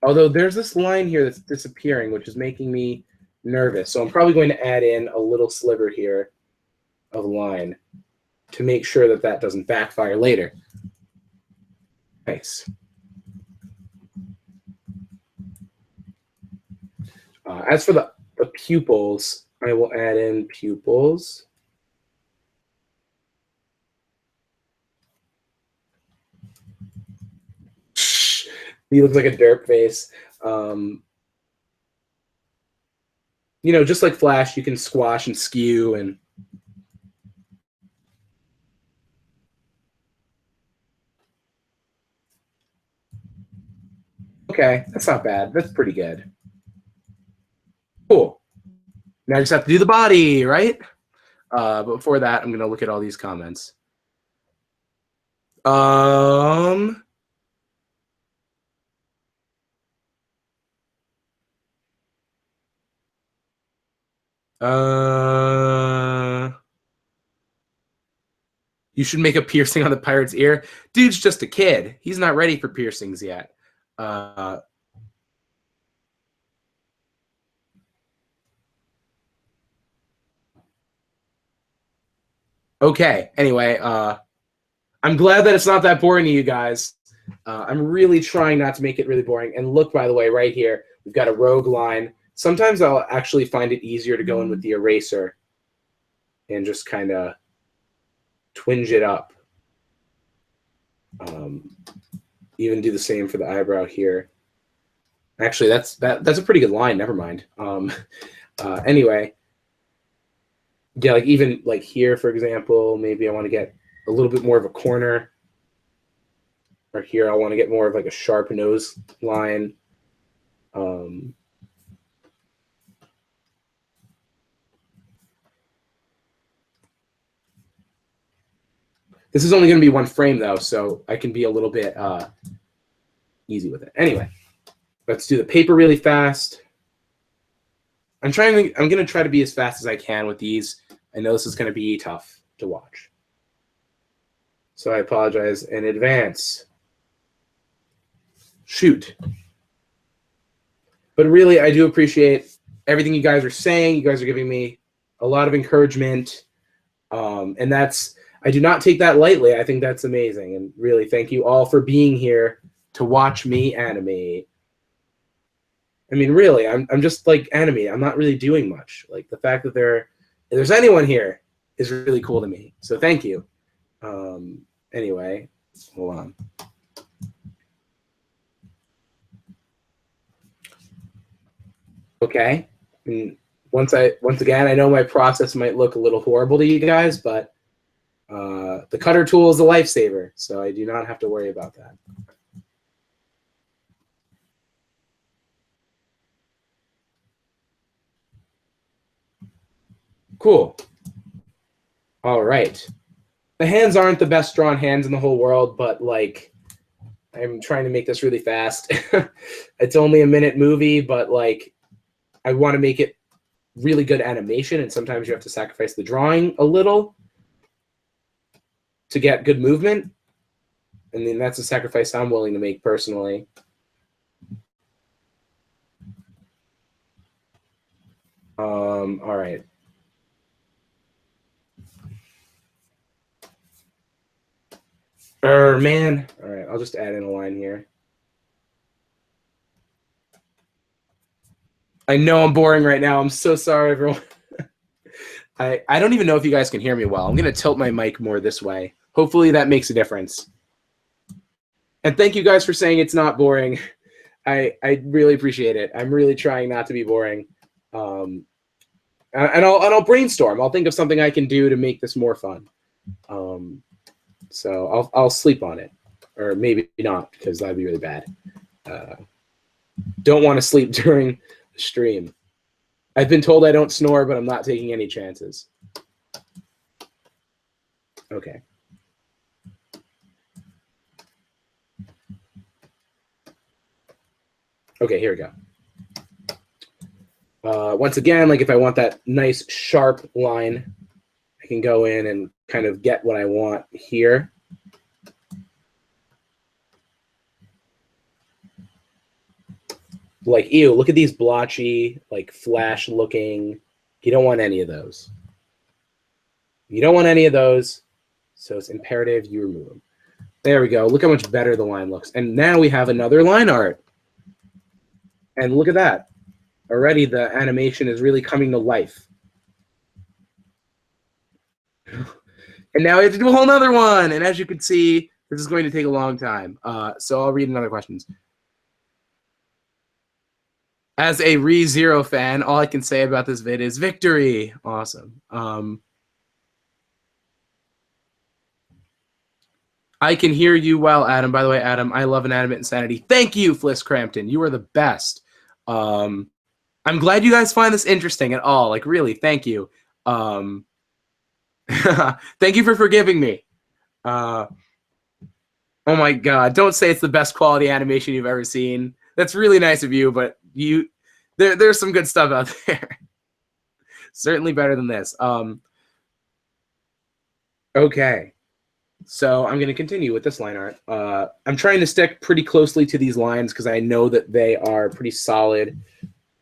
Although there's this line here that's disappearing, which is making me nervous. So I'm probably going to add in a little sliver here of line to make sure that that doesn't backfire later. Nice. As for the pupils, I will add in pupils. He looks like a derp face. You know, just like Flash, you can squash and skew and okay, that's not bad. That's pretty good. Cool. Now I just have to do the body, right? But before that, I'm going to look at all these comments. You should make a piercing on the pirate's ear. Dude's just a kid. He's not ready for piercings yet. Okay, anyway, I'm glad that it's not that boring to you guys. I'm really trying not to make it really boring. And look, by the way, right here, we've got a rogue line. Sometimes I'll actually find it easier to go in with the eraser and just kind of twinge it up. Even do the same for the eyebrow here. Actually, that's a pretty good line. Never mind. Anyway, yeah, like even like here, for example, maybe I want to get a little bit more of a corner. Or here, I want to get more of like a sharp nose line. This is only going to be one frame, though, so I can be a little bit easy with it. Anyway, let's do the paper really fast. I'm going to try to be as fast as I can with these. I know this is going to be tough to watch. So I apologize in advance. Shoot. But really, I do appreciate everything you guys are saying. You guys are giving me a lot of encouragement. And I do not take that lightly. I think that's amazing. And really, thank you all for being here to watch me animate. I mean, really, I'm just like animate. I'm not really doing much. Like the fact that if there's anyone here is really cool to me. So thank you. Anyway, hold on. Okay. And once again, I know my process might look a little horrible to you guys, but the cutter tool is a lifesaver, so I do not have to worry about that. Cool. All right. The hands aren't the best drawn hands in the whole world, but like I'm trying to make this really fast. It's only a minute movie, but like I want to make it really good animation, and sometimes you have to sacrifice the drawing a little to get good movement. And then that's a sacrifice I'm willing to make personally. All right. Man. All right, I'll just add in a line here. I know I'm boring right now. I'm so sorry, everyone. I don't even know if you guys can hear me well. I'm going to tilt my mic more this way. Hopefully that makes a difference. And thank you guys for saying it's not boring. I really appreciate it. I'm really trying not to be boring. And I'll brainstorm. I'll think of something I can do to make this more fun. So I'll sleep on it, or maybe not, because that'd be really bad. Don't want to sleep during the stream. I've been told I don't snore, but I'm not taking any chances. Okay. Okay, here we go. Once again, like if I want that nice sharp line, I can go in and kind of get what I want here. Like, ew, look at these blotchy, like flash looking. You don't want any of those. You don't want any of those. So it's imperative you remove them. There we go. Look how much better the line looks. And now we have another line art. And look at that. Already the animation is really coming to life. And now we have to do a whole nother one. And as you can see, this is going to take a long time. So I'll read another questions. As a ReZero fan, all I can say about this vid is victory. Awesome. I can hear you well, Adam. By the way, Adam, I love an Animate Insanity. Thank you, Fliss Crampton. You are the best. I'm glad you guys find this interesting at all. Like, really, thank you. Thank you for forgiving me. Oh my God, don't say it's the best quality animation you've ever seen. That's really nice of you, but there's some good stuff out there. Certainly better than this. Okay. So I'm going to continue with this line art. I'm trying to stick pretty closely to these lines because I know that they are pretty solid.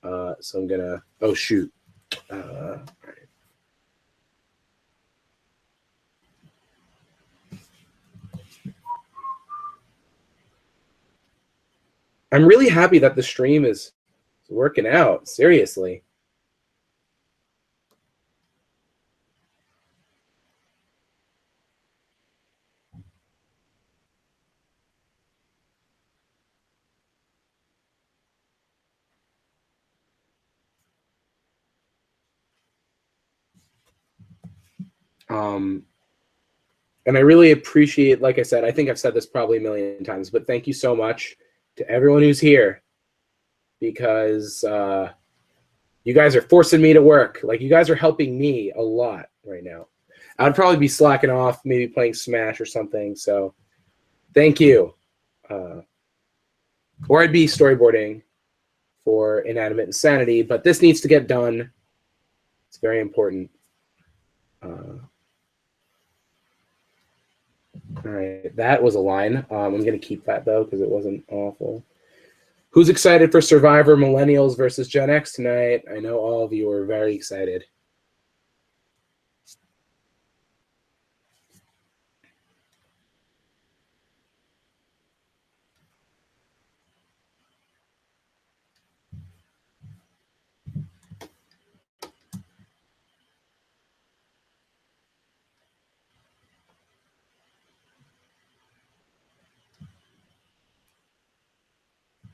So I'm going to, oh, shoot. All right. I'm really happy that the stream is working out, seriously. And I really appreciate, like I said, I think I've said this probably a million times, but thank you so much to everyone who's here, because you guys are forcing me to work. Like, you guys are helping me a lot right now. I'd probably be slacking off, maybe playing Smash or something. So thank you. Or I'd be storyboarding for Inanimate Insanity, but this needs to get done. It's very important. All right, that was a line. I'm going to keep that, though, because it wasn't awful. Who's excited for Survivor Millennials versus Gen X tonight? I know all of you are very excited.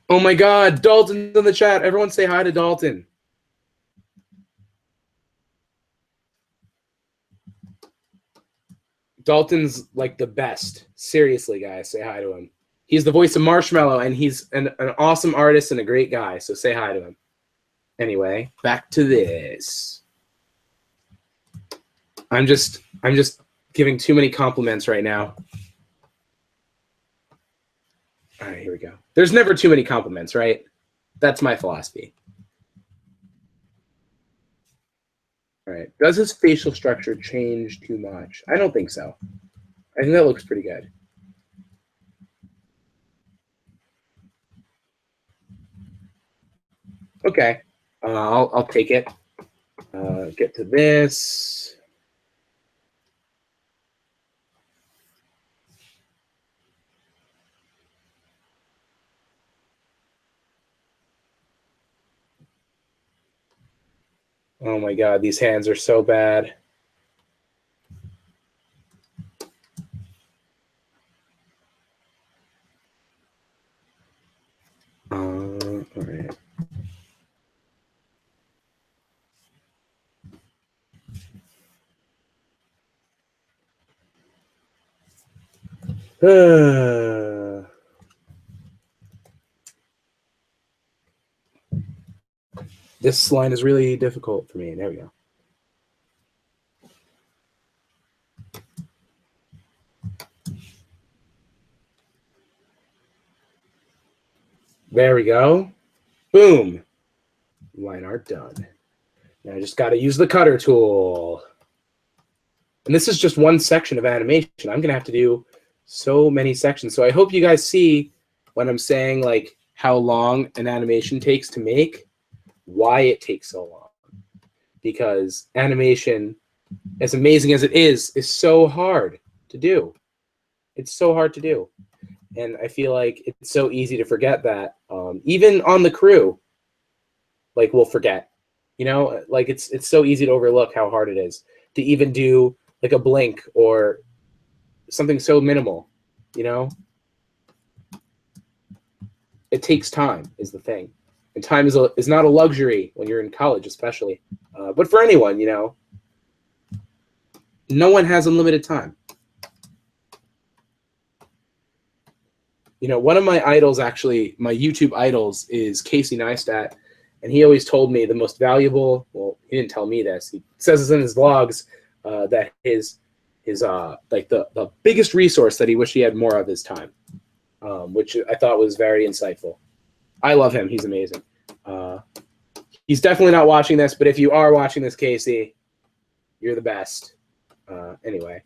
Oh my God, Dalton's in the chat. Everyone say hi to Dalton. Dalton's like the best. Seriously, guys, say hi to him. He's the voice of Marshmallow, and he's an awesome artist and a great guy, so say hi to him. Anyway, back to this. I'm just giving too many compliments right now. All right, here we go. There's never too many compliments, right? That's my philosophy. All right. Does his facial structure change too much? I don't think so. I think that looks pretty good. Okay. I'll take it. Get to this. Oh my God, these hands are so bad. All right. This line is really difficult for me. There we go. There we go. Boom. Line art done. Now I just got to use the cutter tool. And this is just one section of animation. I'm going to have to do so many sections. So I hope you guys see when I'm saying like how long an animation takes to make, why it takes so long. Because animation, as amazing as it is so hard to do. It's so hard to do. And I feel like it's so easy to forget that. Even on the crew, like we'll forget. You know, like it's so easy to overlook how hard it is to even do like a blink or something so minimal, you know? It takes time is the thing. And time is not a luxury when you're in college, especially. But for anyone, you know, no one has unlimited time. You know, one of my idols, actually, my YouTube idols is Casey Neistat. And he always told me the most valuable, well, he didn't tell me this. He says this in his vlogs, that his like the biggest resource that he wished he had more of his time, which I thought was very insightful. I love him. He's amazing. He's definitely not watching this, but if you are watching this, Casey, you're the best. Anyway.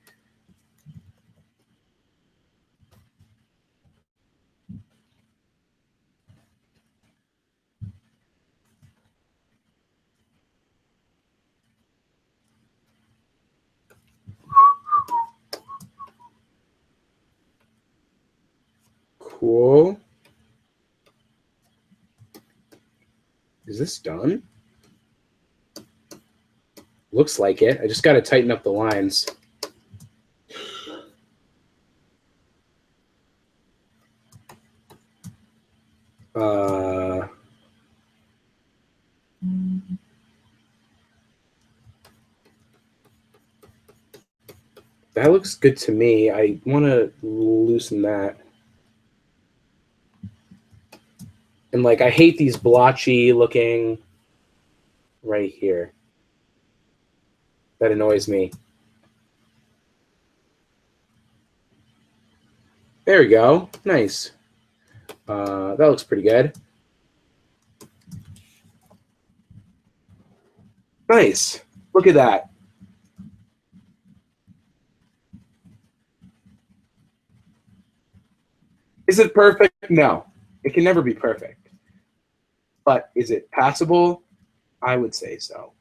Cool. Is this done? Looks like it. I just got to tighten up the lines. That looks good to me. I want to loosen that. And like, I hate these blotchy looking right here. That annoys me. There we go. Nice. That looks pretty good. Nice. Look at that. Is it perfect? No. It can never be perfect. But is it passable? I would say so.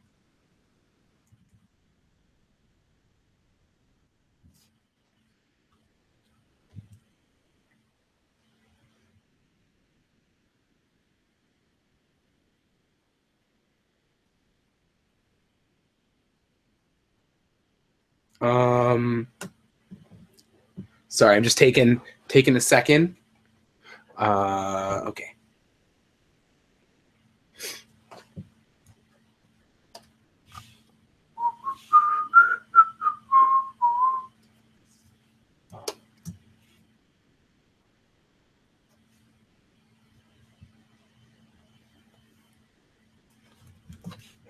Sorry, I'm just taking a second. Okay.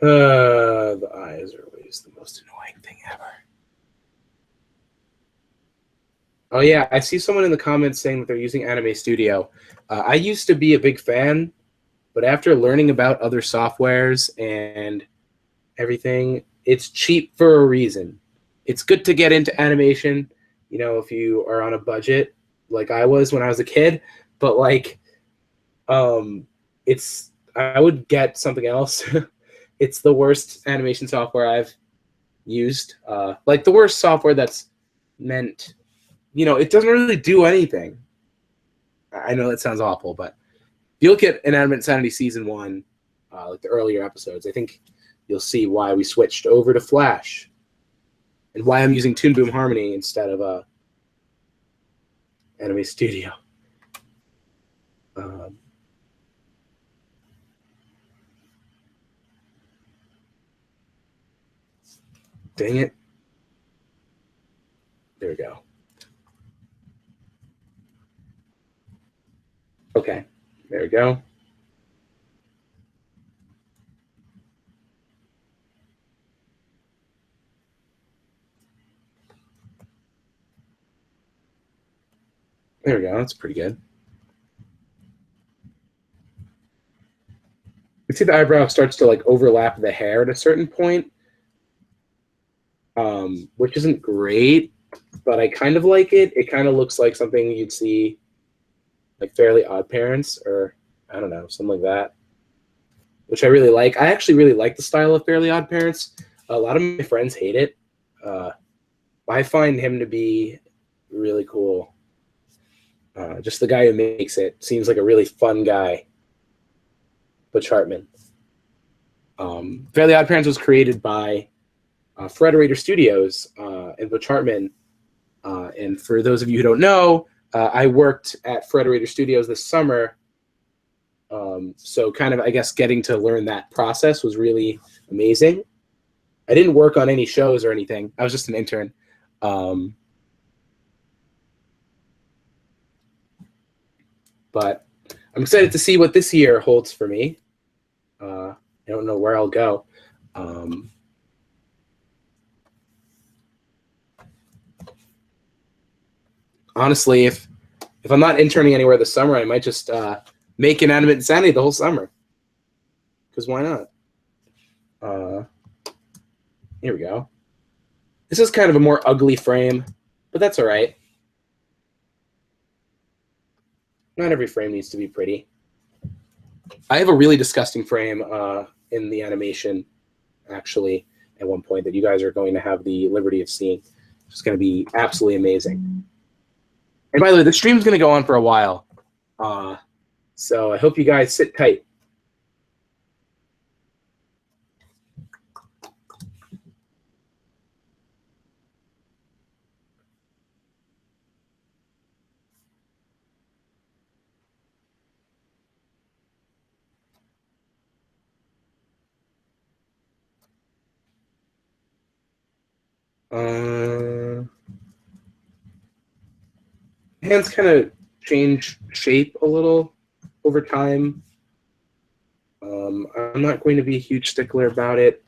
The eyes are always the most annoying thing ever. Oh yeah, I see someone in the comments saying that they're using Anime Studio. I used to be a big fan, but after learning about other softwares and everything, it's cheap for a reason. It's good to get into animation, if you are on a budget, like I was when I was a kid. But like, it's I would get something else. It's the worst animation software I've used. Like the worst software that's meant, it doesn't really do anything. I know that sounds awful, but if you look at Animate Insanity Season 1, like the earlier episodes, I think you'll see why we switched over to Flash and why I'm using Toon Boom Harmony instead of Anime Studio. Dang it. There we go. Okay, there we go. There we go. That's pretty good. You see the eyebrow starts to like overlap the hair at a certain point, which isn't great, but I kind of like it. It kind of looks like something you'd see like Fairly Odd Parents, or I don't know, something like that, which I really like. I actually really like the style of Fairly Odd Parents. A lot of my friends hate it. I find him to be really cool. Just the guy who makes it seems like a really fun guy. Butch Hartman. Fairly Odd Parents was created by Frederator Studios and Butch Hartman. And for those of you who don't know, I worked at Frederator Studios this summer. So kind of, I guess, getting to learn that process was really amazing. I didn't work on any shows or anything. I was just an intern. But I'm excited to see what this year holds for me. I don't know where I'll go. Honestly, if I'm not interning anywhere this summer, I might just make an Animate Insanity the whole summer. Because why not? Here we go. This is kind of a more ugly frame, but that's all right. Not every frame needs to be pretty. I have a really disgusting frame in the animation, actually, at one point that you guys are going to have the liberty of seeing. It's going to be absolutely amazing. And by the way, the stream's going to go on for a while. So I hope you guys sit tight. Hands kind of change shape a little over time. I'm not going to be a huge stickler about it.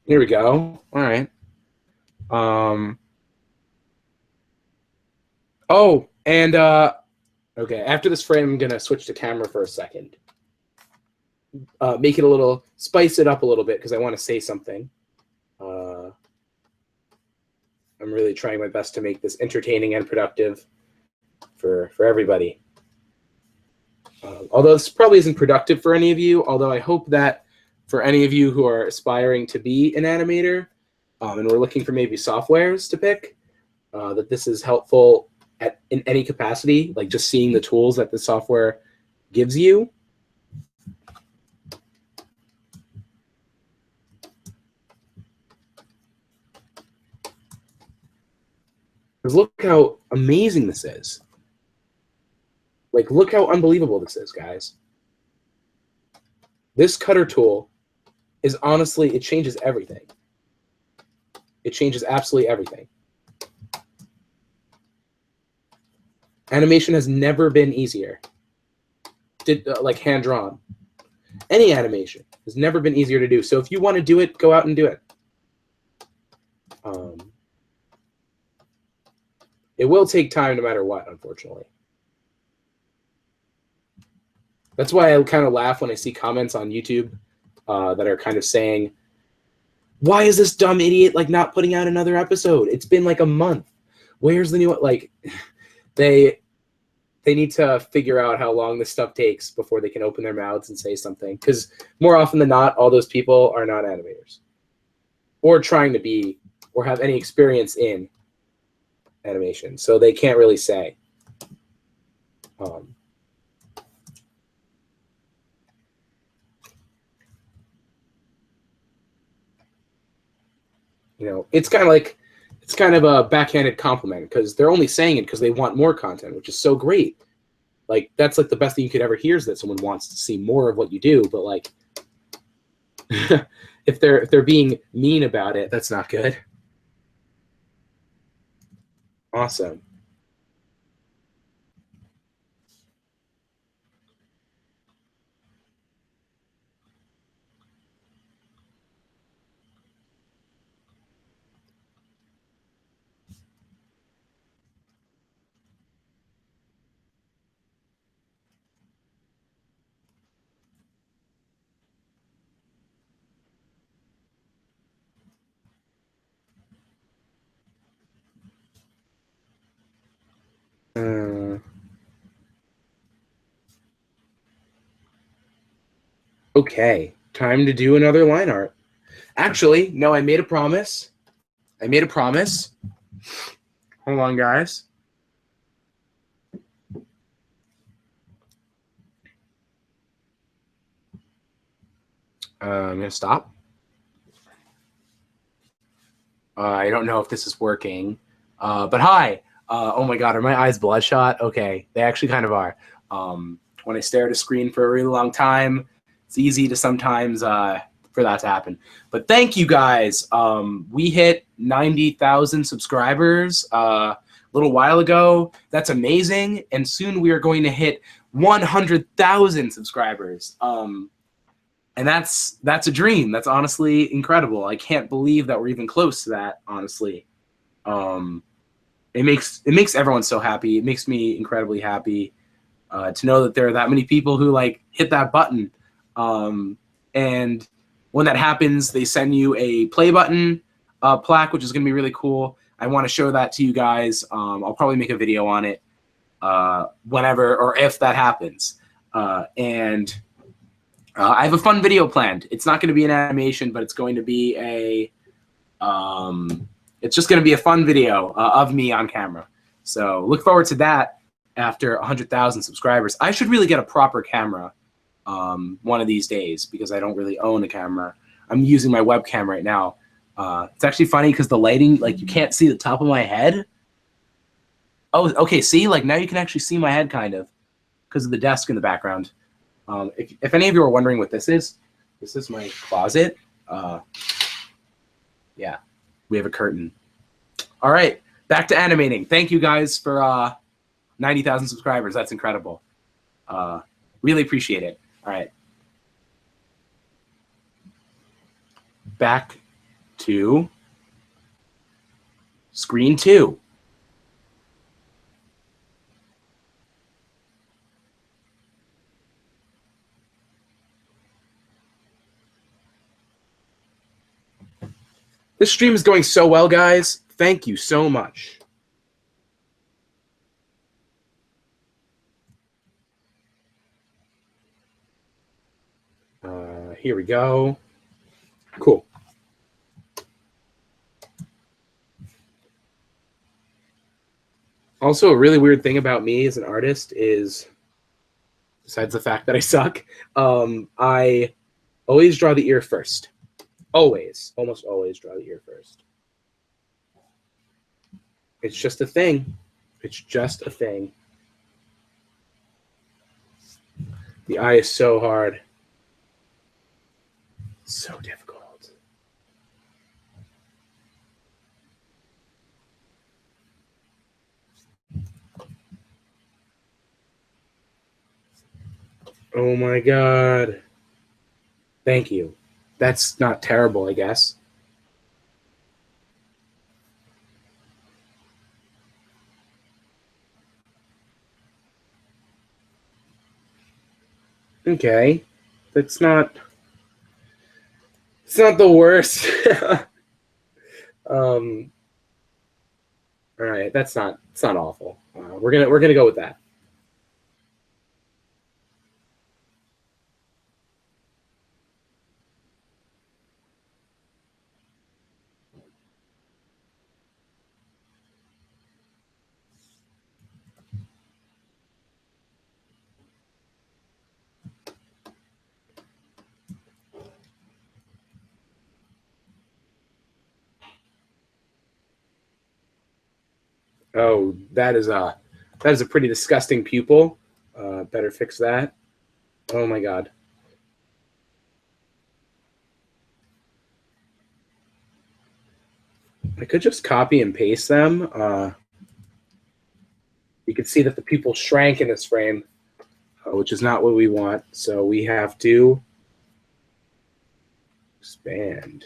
Here we go. All right. Oh, and okay, after this frame, I'm gonna switch to camera for a second. Make it a little, spice it up a little bit because I want to say something. I'm really trying my best to make this entertaining and productive for everybody. Although this probably isn't productive for any of you, although I hope that for any of you who are aspiring to be an animator and we're looking for maybe softwares to pick, that this is helpful in any capacity, like just seeing the tools that the software gives you. Because look how amazing this is. Like, look how unbelievable this is, guys. This cutter tool is honestly, it changes everything. It changes absolutely everything. Animation has never been easier. Like hand-drawn. Any animation has never been easier to do. So if you want to do it, go out and do it. It will take time no matter what, unfortunately. That's why I kind of laugh when I see comments on YouTube that are kind of saying, why is this dumb idiot like not putting out another episode? It's been like a month. Where's the new one? Like, they need to figure out how long this stuff takes before they can open their mouths and say something. Because more often than not, all those people are not animators or trying to be or have any experience in animation. So they can't really say. You know, it's kind of a backhanded compliment because they're only saying it because they want more content, which is so great. Like, that's like the best thing you could ever hear is that someone wants to see more of what you do. But like, if they're being mean about it, that's not good. Awesome. Okay, time to do another line art. Actually, no, I made a promise. Hold on, guys. I'm going to stop. I don't know if this is working, but hi. Oh my God, are my eyes bloodshot? Okay, they actually kind of are. When I stare at a screen for a really long time, it's easy to sometimes for that to happen. But thank you guys. We hit 90,000 subscribers a little while ago. That's amazing. And soon we are going to hit 100,000 subscribers. And that's a dream. That's honestly incredible. I can't believe that we're even close to that, honestly. It makes everyone so happy. It makes me incredibly happy to know that there are that many people who like hit that button. And when that happens, they send you a play button plaque, which is going to be really cool. I want to show that to you guys. I'll probably make a video on it whenever or if that happens. And I have a fun video planned. It's not going to be an animation, but it's going to be a it's just going to be a fun video of me on camera. So look forward to that after 100,000 subscribers. I should really get a proper camera one of these days because I don't really own a camera. I'm using my webcam right now. It's actually funny because the lighting, like, you can't see the top of my head. Oh, okay, see? Like, now you can actually see my head kind of because of the desk in the background. If any of you are wondering what this is my closet. Yeah, we have a curtain. All right, back to animating. Thank you guys for 90,000 subscribers. That's incredible. Really appreciate it. All right. Back to screen 2. This stream is going so well, guys. Thank you so much. Here we go. Cool. Also, a really weird thing about me as an artist is, besides the fact that I suck, I always draw the ear first. Always. Almost always draw the ear first. It's just a thing. It's just a thing. The eye is so hard. So difficult. Oh my god. Thank you. That's not terrible, I guess. Okay. That's not... It's not the worst. All right, that's not... It's not awful. We're gonna go with that. Oh, that is a pretty disgusting pupil. Better fix that. Oh my god. I could just copy and paste them. You can see that the pupil shrank in this frame, which is not what we want. So we have to expand.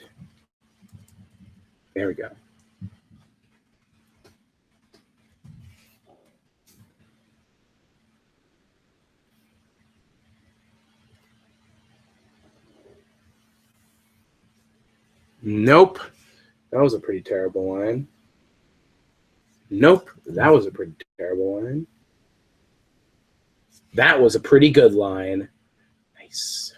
There we go. Nope. That was a pretty terrible line. Nope. That was a pretty terrible line. That was a pretty good line. Nice.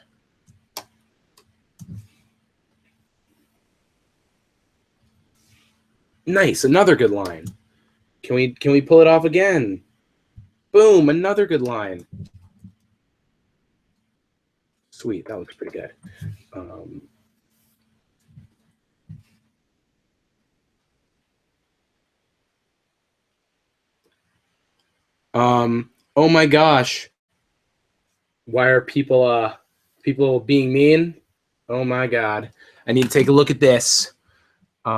Nice. Another good line. Can we pull it off again? Boom. Another good line. Sweet. That looks pretty good. Oh my gosh. Why are people being mean? Oh my god. I need to take a look at this. You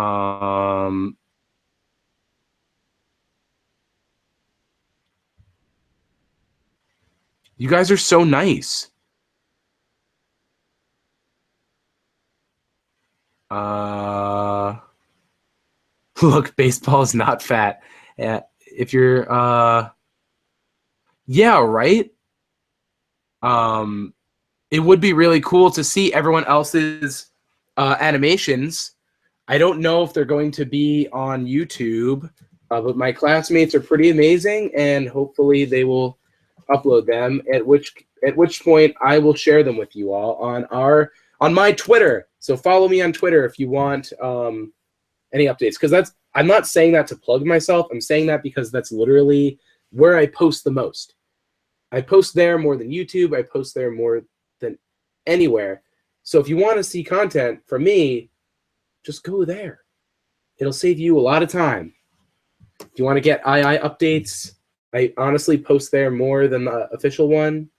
guys are so nice. Look, baseball is not fat. If you're yeah, right? It would be really cool to see everyone else's animations. I don't know if they're going to be on YouTube, but my classmates are pretty amazing, and hopefully they will upload them. At which point I will share them with you all on my Twitter. So follow me on Twitter if you want any updates. Because I'm not saying that to plug myself. I'm saying that because that's literally where I post the most. I post there more than YouTube. I post there more than anywhere. So if you want to see content from me, just go there. It'll save you a lot of time. If you want to get II updates, I honestly post there more than the official one.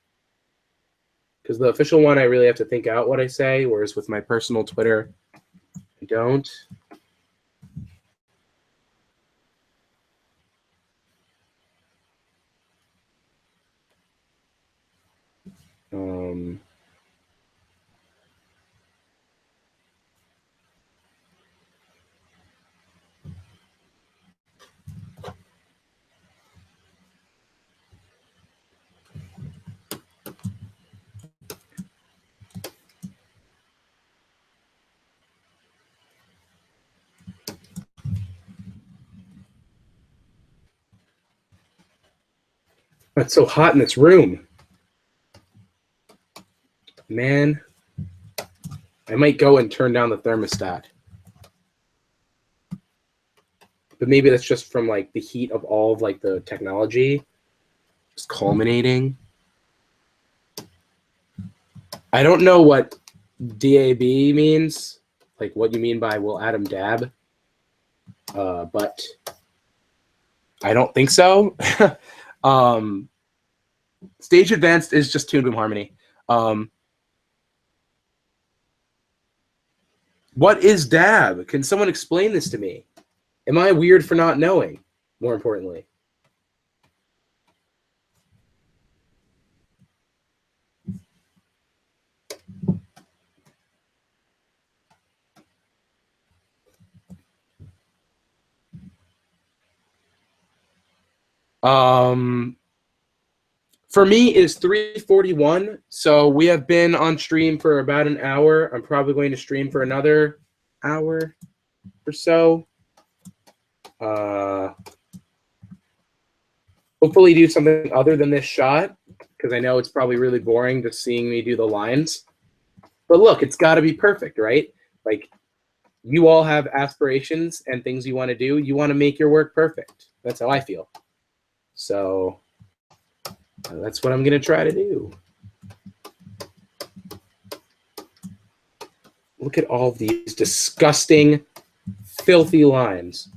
Because the official one, I really have to think out what I say, whereas with my personal Twitter, I don't. It's so hot in this room. Man, I might go and turn down the thermostat. But maybe that's just from like the heat of all of like the technology just culminating. I don't know what DAB means, like what you mean by will Adam dab, but I don't think so. Stage Advanced is just Tune Boom Harmony. What is dab? Can someone explain this to me? Am I weird for not knowing? More importantly. For me, it's 3:41. So we have been on stream for about an hour. I'm probably going to stream for another hour or so. Hopefully do something other than this shot, because I know it's probably really boring just seeing me do the lines. But look, it's got to be perfect, right? Like, you all have aspirations and things you want to do. You want to make your work perfect. That's how I feel. So that's what I'm going to try to do. Look at all of these disgusting, filthy lines.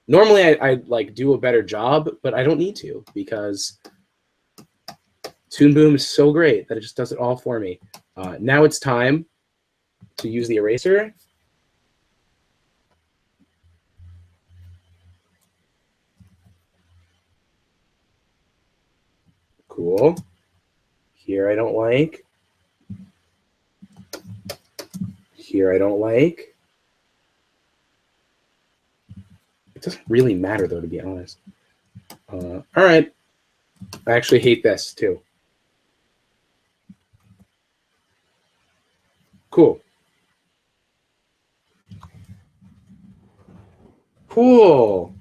Normally, I like do a better job, but I don't need to, because Toon Boom is so great that it just does it all for me. Now it's time to use the eraser. Cool. Here I don't like. Here I don't like. It doesn't really matter, though, to be honest. All right. I actually hate this, too. Cool. Cool.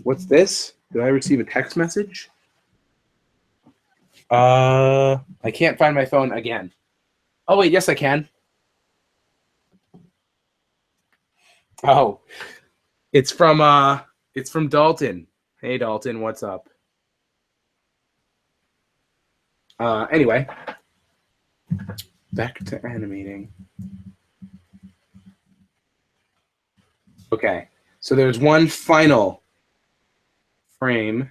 What's this? Did I receive a text message? I can't find my phone again. Oh, wait, yes, I can. Oh, it's from Dalton. Hey, Dalton, what's up? Anyway, back to animating. Okay, so there's one final frame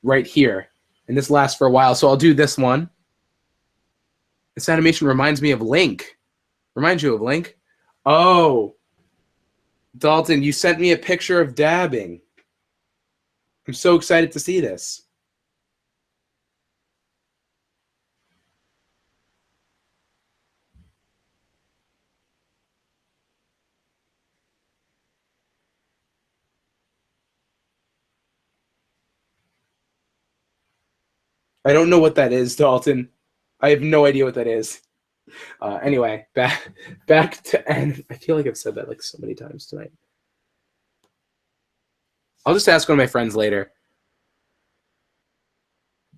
right here, and this lasts for a while, so I'll do this one. This animation reminds me of Link. Reminds you of Link? Oh, Dalton, you sent me a picture of dabbing. I'm so excited to see this. I don't know what that is, Dalton. I have no idea what that is. Anyway, back to N. I feel like I've said that like so many times tonight. I'll just ask one of my friends later.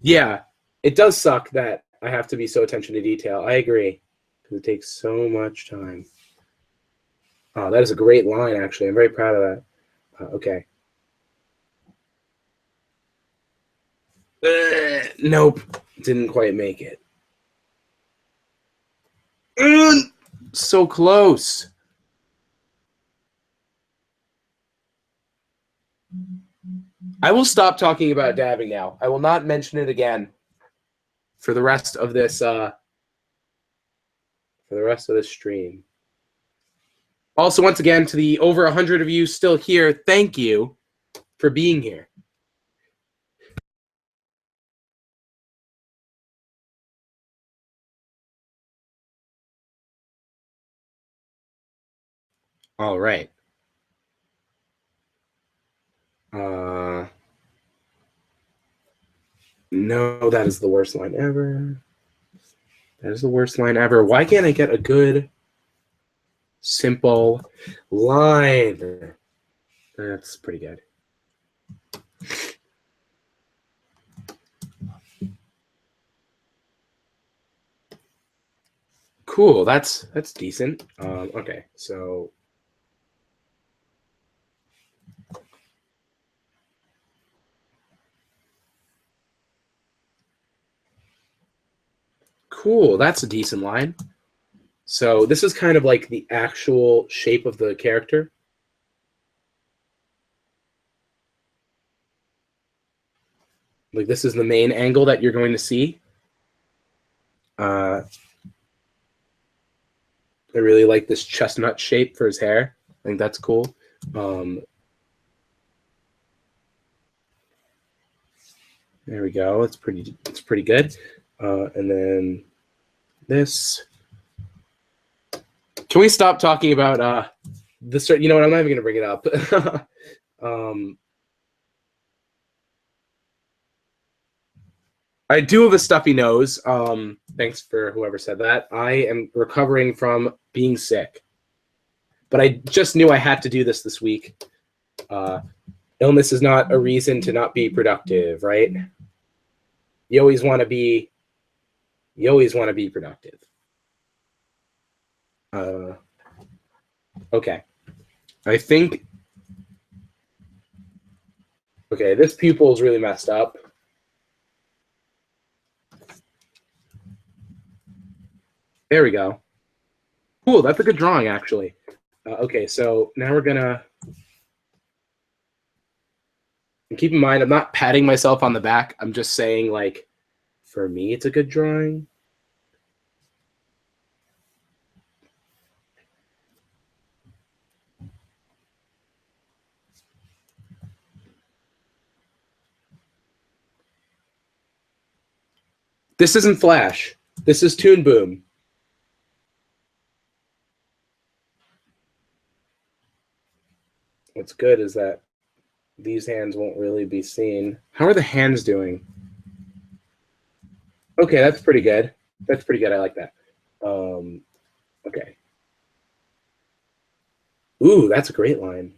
Yeah, it does suck that I have to be so attention to detail. I agree, because it takes so much time. Oh, that is a great line, actually. I'm very proud of that. Okay. Nope, didn't quite make it. So close. I will stop talking about dabbing now. I will not mention it again for the rest of this stream. Also, once again, to the over 100 of you still here, thank you for being here. All right. No, that is the worst line ever. That is the worst line ever. Why can't I get a good, simple line? That's pretty good. Cool. That's decent. Okay, so cool. That's a decent line. So this is kind of like the actual shape of the character. Like this is the main angle that you're going to see. I really like this chestnut shape for his hair. I think that's cool. There we go. It's pretty good. And then this. Can we stop talking about this? You know what? I'm not even going to bring it up. I do have a stuffy nose. Thanks for whoever said that. I am recovering from being sick, but I just knew I had to do this week. Illness is not a reason to not be productive, right? You always want to be productive. Okay. I think, okay, this pupil is really messed up. There we go. Cool, that's a good drawing, actually. Okay, so now we're gonna, and keep in mind, I'm not patting myself on the back. I'm just saying, like, for me, it's a good drawing. This isn't Flash. This is Toon Boom. What's good is that these hands won't really be seen. How are the hands doing? Okay, that's pretty good. That's pretty good. I like that. Okay. Ooh, that's a great line.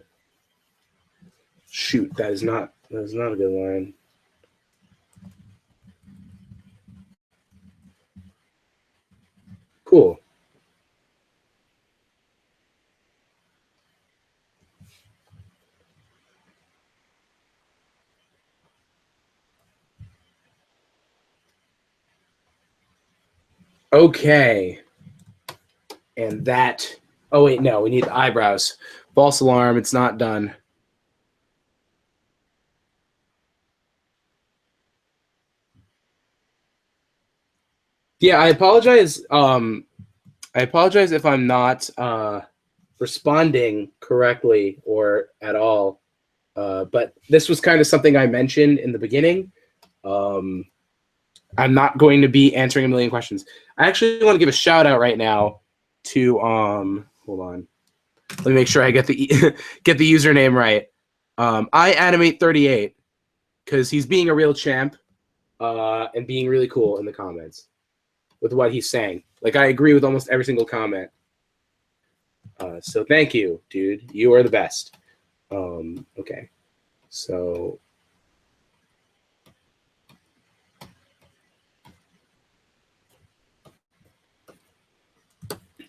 Shoot, that is not a good line. Cool. Okay. And that, oh wait, no, we need the eyebrows. False alarm, it's not done. Yeah, I apologize. I apologize if I'm not responding correctly or at all. But this was kind of something I mentioned in the beginning. I'm not going to be answering a million questions. I actually want to give a shout out right now to hold on. Let me make sure I get the get the username right. I Animate 38 because he's being a real champ and being really cool in the comments with what he's saying. Like I agree with almost every single comment. So thank you, dude. You are the best. Okay, so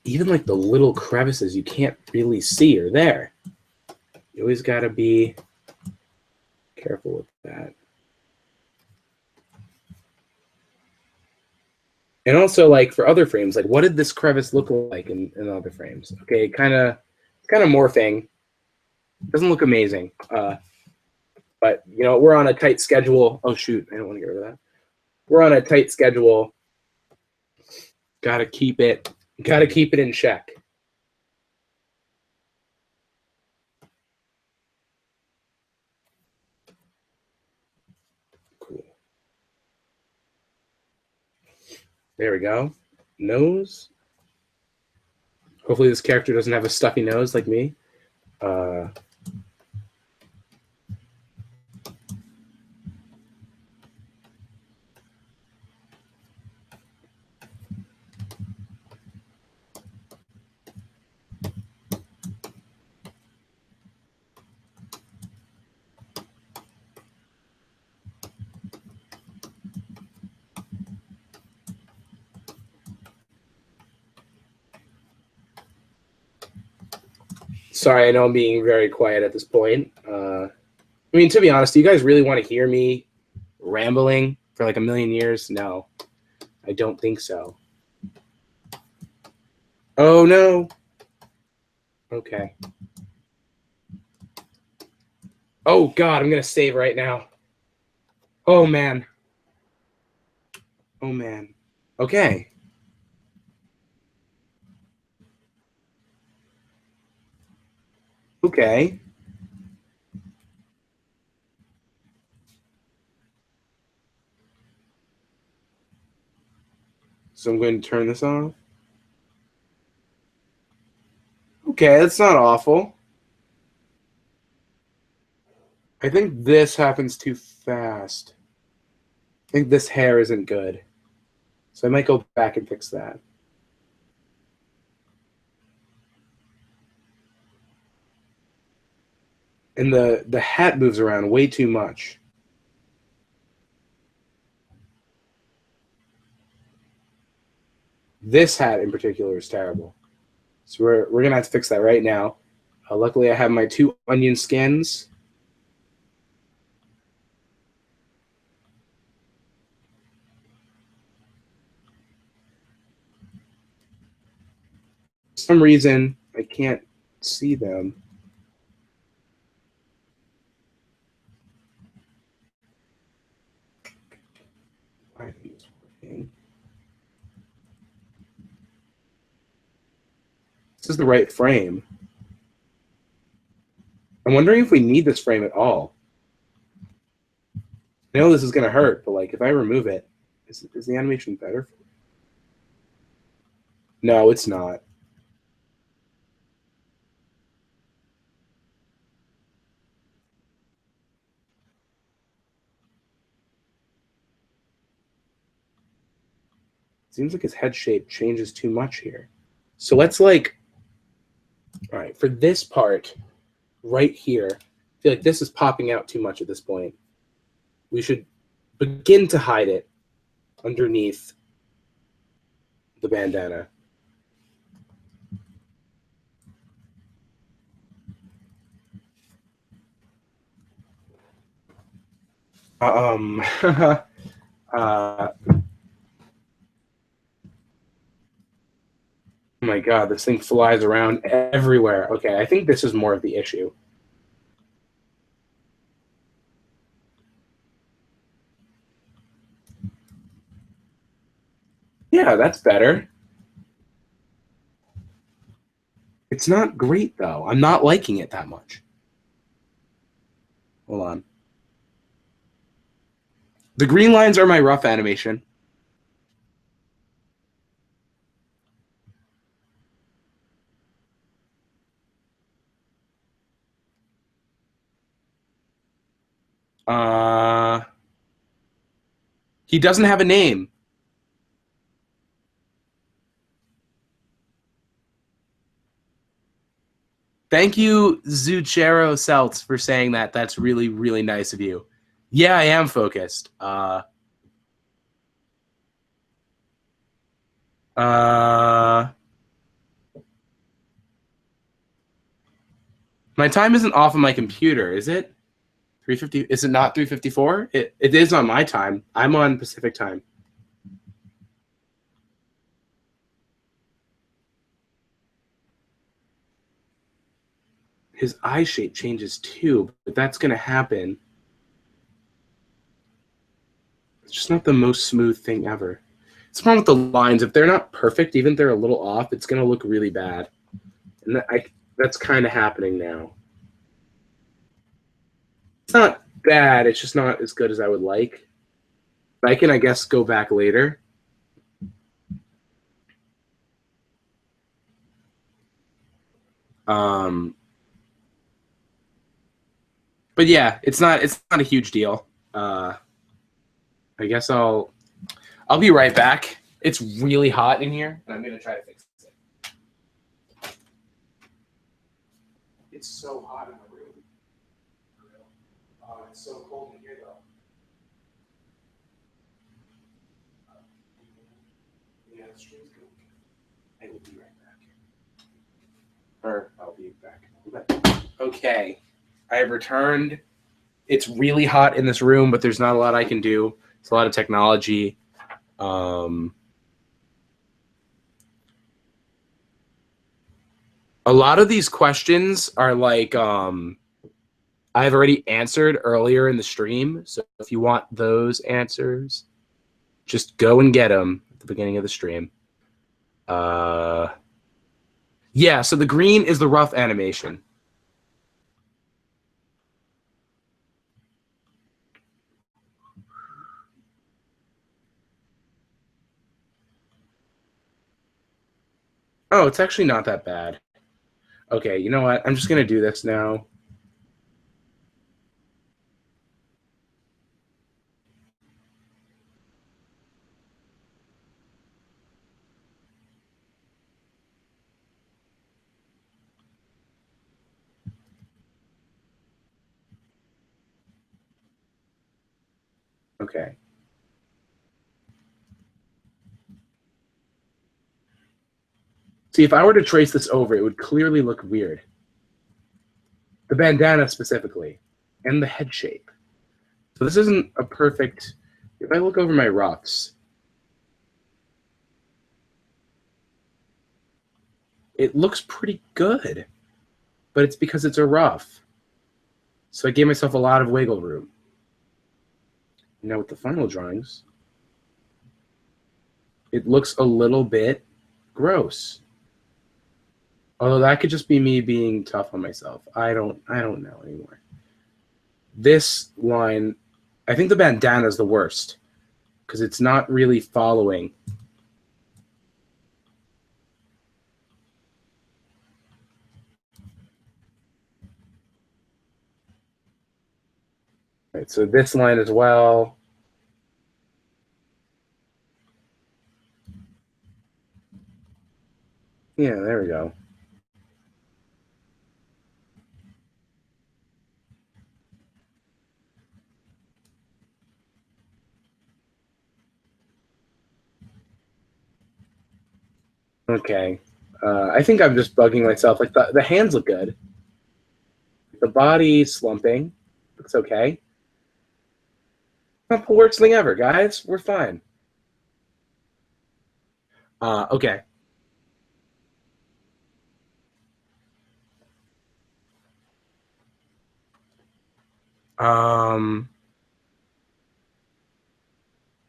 even like the little crevices you can't really see are there. You always got to be careful with that. And also, like for other frames, like what did this crevice look like in other frames? Okay, kind of morphing. Doesn't look amazing. But you know, we're on a tight schedule. Oh shoot, I don't want to get rid of that. We're on a tight schedule. Gotta keep it in check. Cool. There we go. Nose. Hopefully this character doesn't have a stuffy nose like me. Sorry, I know I'm being very quiet at this point. I mean, to be honest, do you guys really want to hear me rambling for like a million years? No, I don't think so. Oh, no. Okay. Oh, God, I'm going to save right now. Oh man. Oh man. Okay. Okay. So I'm going to turn this off. Okay, that's not awful. I think this happens too fast. I think this hair isn't good. So I might go back and fix that. And the hat moves around way too much. This hat in particular is terrible. So we're gonna have to fix that right now. Luckily, I have my 2 onion skins. For some reason, I can't see them. Why isn't this working? This is the right frame. I'm wondering if we need this frame at all. I know this is gonna hurt, but like if I remove it, is the animation better? No, it's not. Seems like his head shape changes too much here. So let's like, all right, for this part right here, I feel like this is popping out too much at this point. We should begin to hide it underneath the bandana. Oh my god, this thing flies around everywhere. Okay, I think this is more of the issue. Yeah, that's better. It's not great though. I'm not liking it that much. Hold on. The green lines are my rough animation. Uh, he doesn't have a name. Thank you, Zuchero Seltz, for saying that. That's really, really nice of you. Yeah, I am focused. My time isn't off on my computer, is it? 350? Is it not 3:54? It is on my time. I'm on Pacific time. His eye shape changes too, but that's gonna happen. It's just not the most smooth thing ever. It's the problem with the lines. If they're not perfect, even if they're a little off, it's gonna look really bad. And that's kind of happening now. It's not bad. It's just not as good as I would like. I can, I guess, go back later. But yeah, it's not a huge deal. I guess I'll be right back. It's really hot in here, and I'm gonna try to fix it. It's so hot in the room. It's so cold in here, though. Yeah, the stream's going. I will be right back. Or I'll be back. Okay, I have returned. It's really hot in this room, but there's not a lot I can do. It's a lot of technology. A lot of these questions are like I've already answered earlier in the stream, so if you want those answers, just go and get them at the beginning of the stream. Yeah, so the green is the rough animation. Oh, it's actually not that bad. Okay, you know what? I'm just going to do this now. Okay. See, if I were to trace this over, it would clearly look weird. The bandana specifically, and the head shape. So this isn't a perfect... If I look over my roughs, it looks pretty good, but it's because it's a rough. So I gave myself a lot of wiggle room. Now with the final drawings, it looks a little bit gross. Although that could just be me being tough on myself. I don't know anymore. This line, I think the bandana is the worst because it's not really following. Right, so this line as well. Yeah, there we go. Okay. I think I'm just bugging myself. Like the hands look good. The body slumping looks okay. Not the worst thing ever, guys. We're fine. Okay. I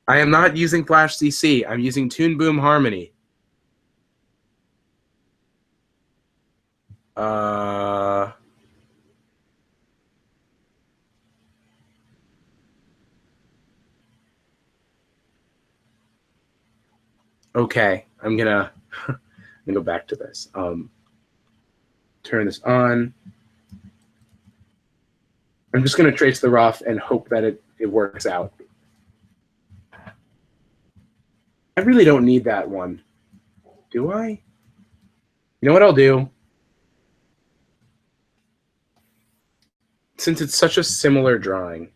am not using Flash CC. I'm using Toon Boom Harmony. Okay, I'm gonna go back to this. Turn this on. I'm just gonna trace the rough and hope that it works out. I really don't need that one. Do I? You know what I'll do? Since it's such a similar drawing.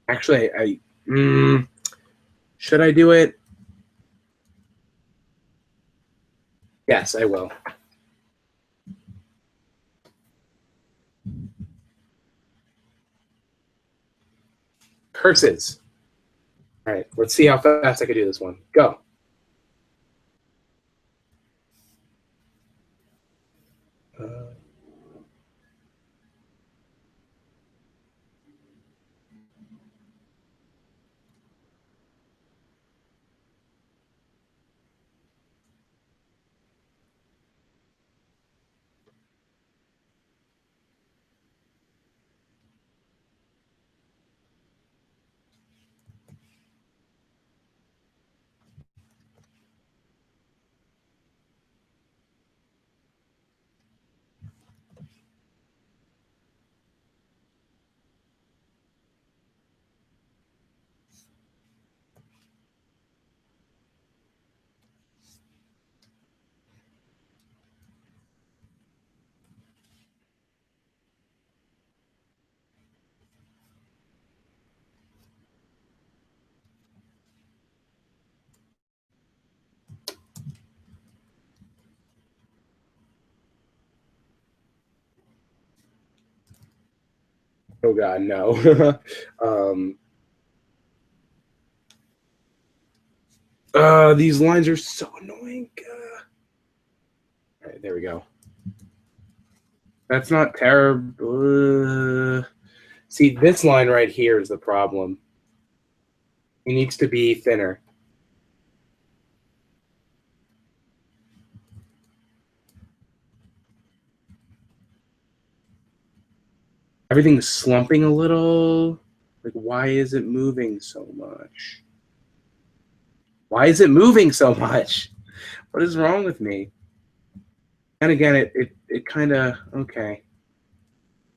Actually, should I do it? Yes, I will. Curses. All right, let's see how fast I can do this one. Go. Oh God, no. These lines are so annoying. All right, there we go. That's not terrible. See, this line right here is the problem. It needs to be thinner. Everything's slumping a little. Like, why is it moving so much? Why is it moving so much? What is wrong with me? And again, it kind of, okay.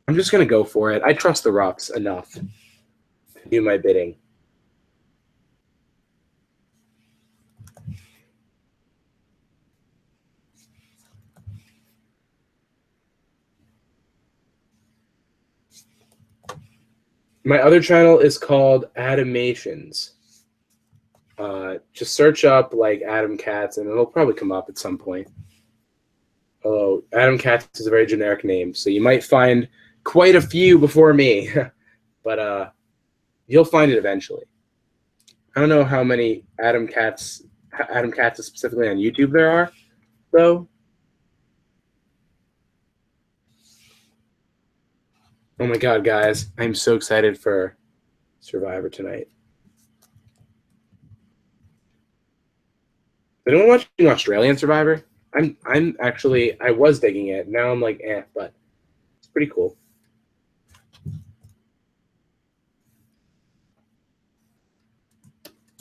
I'm just going to go for it. I trust the roughs enough to do my bidding. My other channel is called Adamations. Just search up like Adam Katz, and it'll probably come up at some point. Although Adam Katz is a very generic name, so you might find quite a few before me, but you'll find it eventually. I don't know how many Adam Katz specifically on YouTube there are, though. Oh my god, guys, I'm so excited for Survivor tonight. Is anyone watching Australian Survivor? I'm actually, I was digging it. Now I'm like, but it's pretty cool.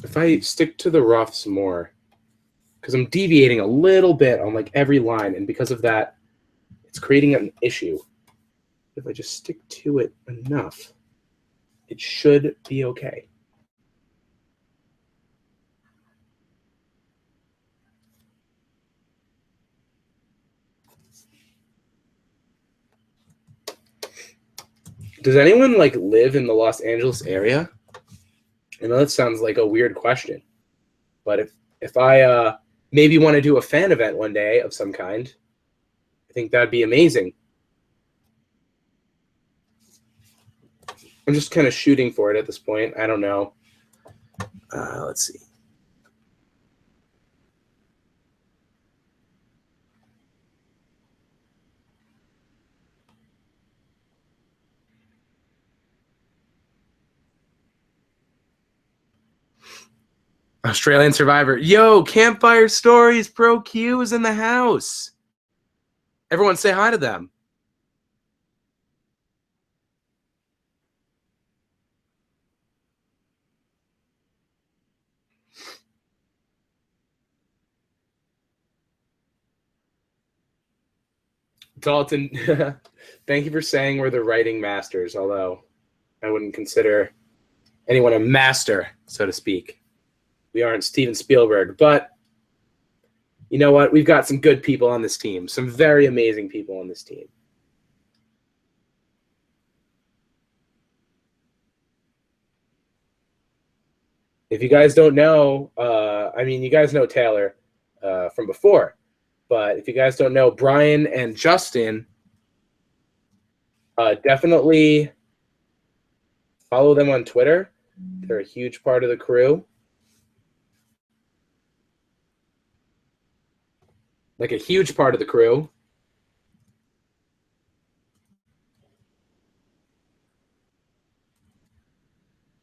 If I stick to the roughs more, because I'm deviating a little bit on like every line, and because of that, it's creating an issue. If I just stick to it enough, it should be okay. Does anyone like live in the Los Angeles area? I know that sounds like a weird question, but if I maybe want to do a fan event one day of some kind, I think that'd be amazing. I'm just kind of shooting for it at this point. I don't know. Let's see. Australian Survivor. Yo, Campfire Stories Pro Q is in the house. Everyone say hi to them. Dalton, thank you for saying we're the writing masters, although I wouldn't consider anyone a master, so to speak. We aren't Steven Spielberg, but you know what? We've got some good people on this team, some very amazing people on this team. If you guys don't know, I mean, you guys know Taylor from before, but if you guys don't know, Brian and Justin, definitely follow them on Twitter. They're a huge part of the crew. Like a huge part of the crew.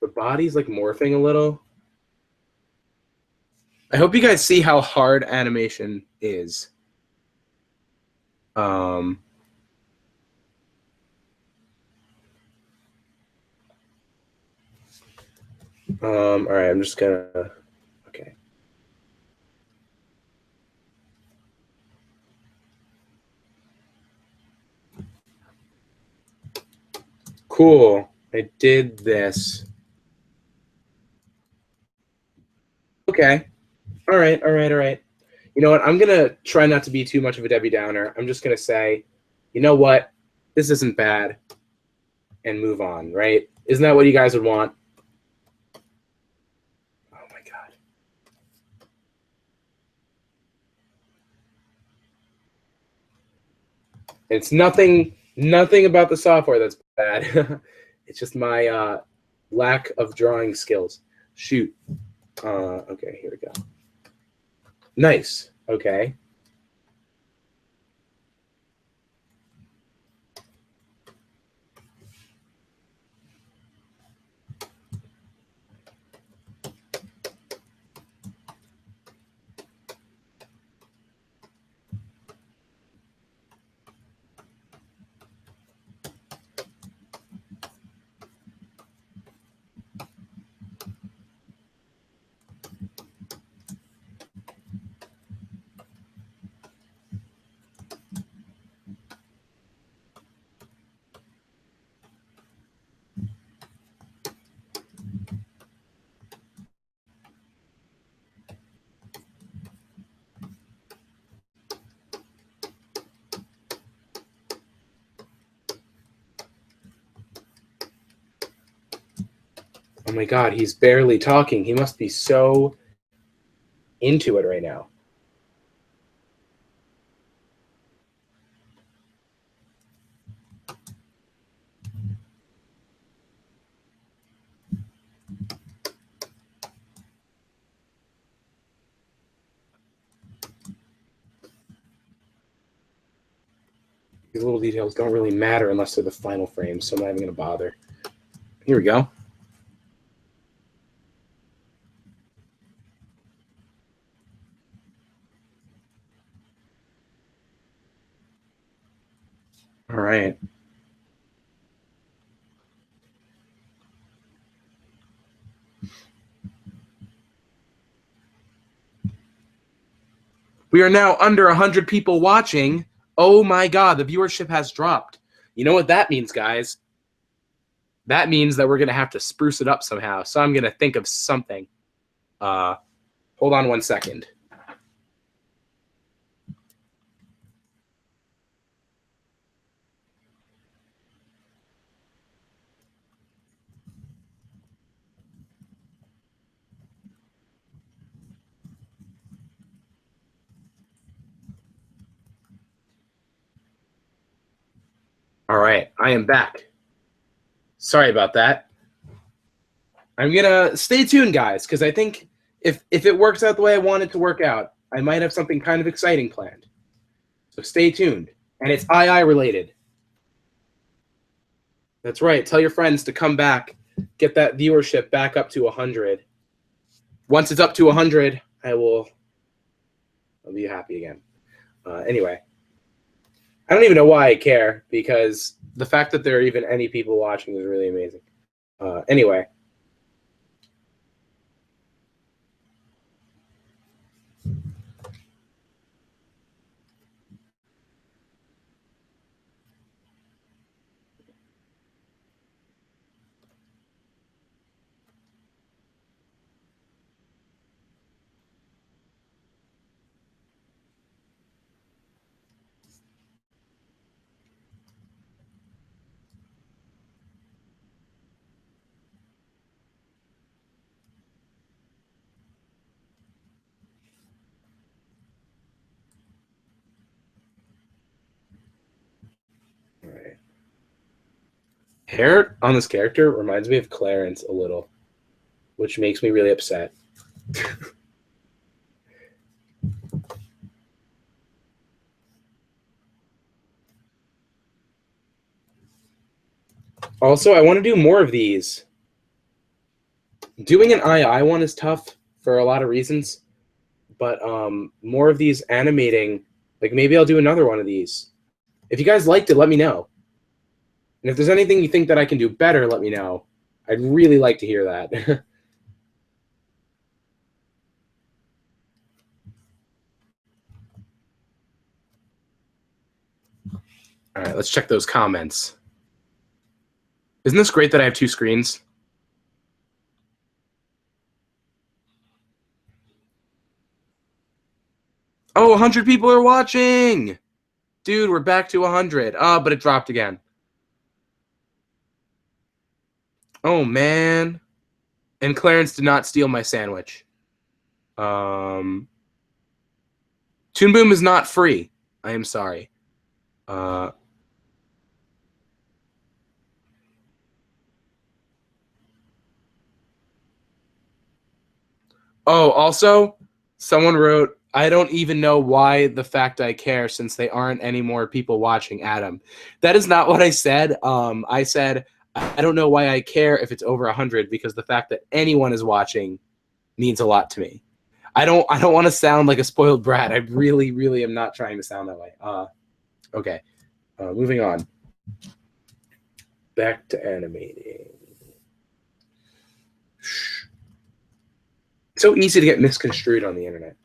The body's like morphing a little. I hope you guys see how hard animation is. All right, I'm just gonna, okay. Cool, I did this. Okay, all right. You know what, I'm gonna try not to be too much of a Debbie Downer. I'm just gonna say, you know what, this isn't bad, and move on, right? Isn't that what you guys would want? Oh my God. It's nothing about the software that's bad. It's just my lack of drawing skills. Shoot. Okay, here we go. Nice. Okay. Oh my god, he's barely talking. He must be so into it right now. These little details don't really matter unless they're the final frame, so I'm not even going to bother. Here we go. All right. We are now under 100 people watching. Oh my god, the viewership has dropped. You know what that means, guys? That means that we're going to have to spruce it up somehow. So I'm going to think of something. Hold on 1 second. All right, I am back. Sorry about that. I'm going to stay tuned, guys, because I think if it works out the way I want it to work out, I might have something kind of exciting planned. So stay tuned. And it's II related. That's right. Tell your friends to come back. Get that viewership back up to 100. Once it's up to 100, I'll be happy again. Anyway, I don't even know why I care, because the fact that there are even any people watching is really amazing. Anyway. All right. Hair on this character reminds me of Clarence a little, which makes me really upset. Also, I want to do more of these. Doing an II one is tough for a lot of reasons, but more of these animating, like maybe I'll do another one of these. If you guys liked it, let me know. And if there's anything you think that I can do better, let me know. I'd really like to hear that. All right, let's check those comments. Isn't this great that I have 2 screens? Oh, 100 people are watching! Dude, we're back to 100. But it dropped again. Oh, man. And Clarence did not steal my sandwich. Toon Boom is not free. I am sorry. Oh, also, someone wrote, I don't even know why the fact I care, since they aren't any more people watching. Adam, that is not what I said. I said I don't know why I care if it's over 100, because the fact that anyone is watching means a lot to me. I don't want to sound like a spoiled brat. I really, really am not trying to sound that way. Okay. Moving on. Back to animating. So easy to get misconstrued on the internet.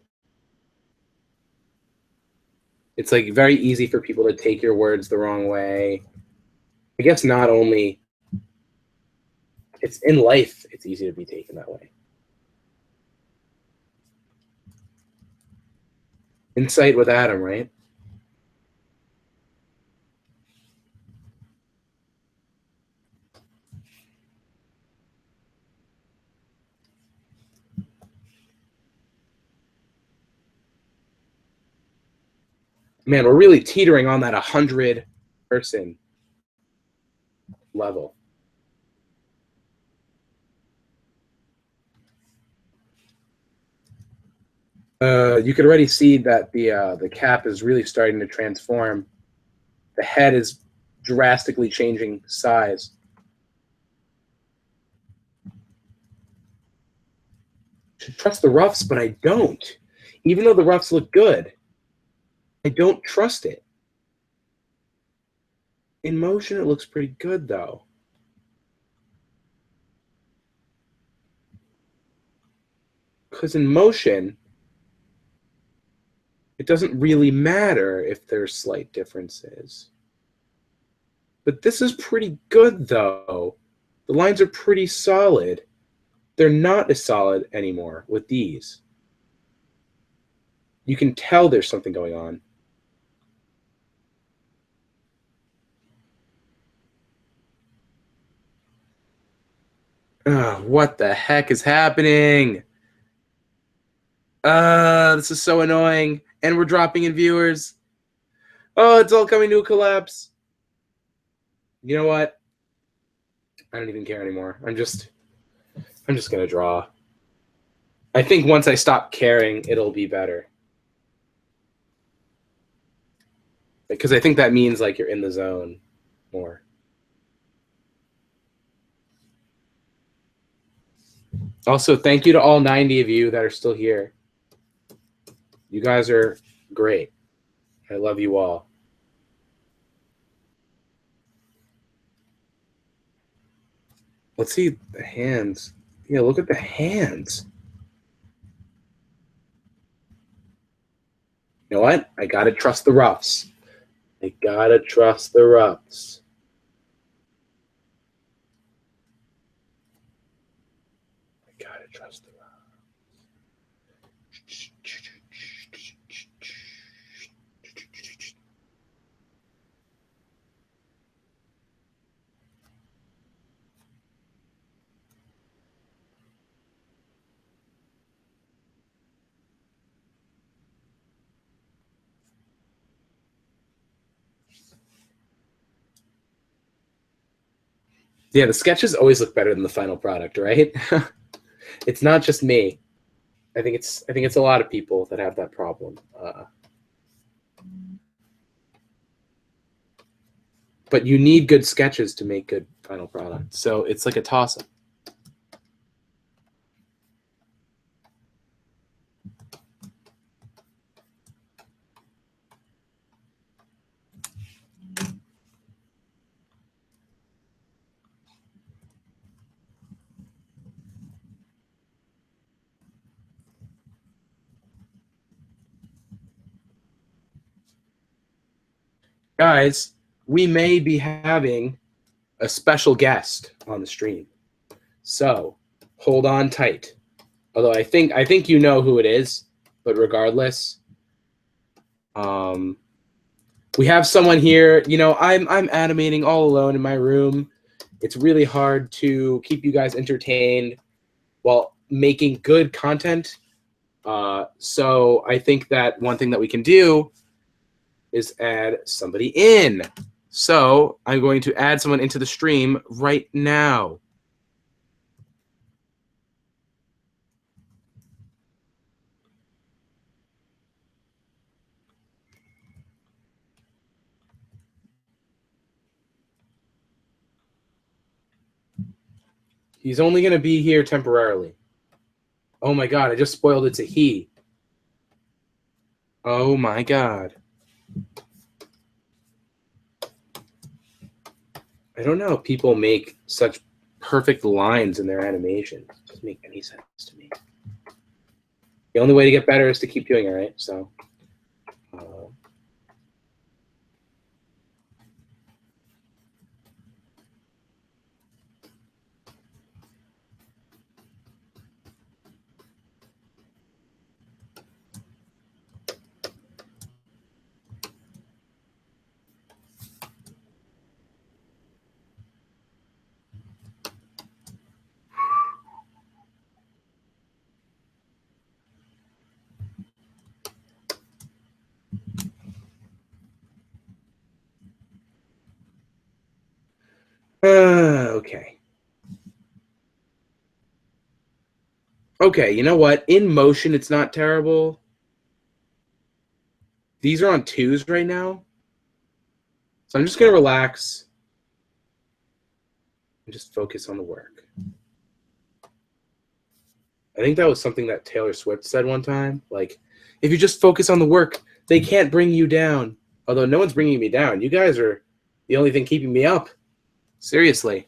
It's like very easy for people to take your words the wrong way. I guess not only it's in life, it's easy to be taken that way. Insight with Adam, right? Man, we're really teetering on that 100-person level. You could already see that the cap is really starting to transform. The head is drastically changing size. Should trust the roughs, but I don't. Even though the roughs look good, I don't trust it. In motion, it looks pretty good, though. Because in motion, it doesn't really matter if there's slight differences. But this is pretty good, though. The lines are pretty solid. They're not as solid anymore with these. You can tell there's something going on. What the heck is happening? This is so annoying. And we're dropping in viewers. Oh, it's all coming to a collapse. You know what? I don't even care anymore. I'm just gonna draw. I think once I stop caring, it'll be better. Because I think that means like you're in the zone more. Also, thank you to all 90 of you that are still here. You guys are great. I love you all. Let's see the hands. Yeah, look at the hands. You know what? I gotta trust the roughs. I gotta trust the roughs. I gotta trust the roughs. Yeah, the sketches always look better than the final product, right? It's not just me. I think it's a lot of people that have that problem. But you need good sketches to make good final product. So it's like a toss-up. Guys, we may be having a special guest on the stream. So hold on tight. Although I think you know who it is, but regardless, we have someone here. You know, I'm animating all alone in my room. It's really hard to keep you guys entertained while making good content. So I think that one thing that we can do is add somebody in. So I'm going to add someone into the stream right now. He's only going to be here temporarily. Oh my god, I just spoiled it to he. Oh my god. I don't know how people make such perfect lines in their animations. It doesn't make any sense to me. The only way to get better is to keep doing it, right? So, okay. Okay, you know what? In motion, it's not terrible. These are on 2s right now. So I'm just going to relax and just focus on the work. I think that was something that Taylor Swift said one time. Like, if you just focus on the work, they can't bring you down. Although no one's bringing me down. You guys are the only thing keeping me up. Seriously.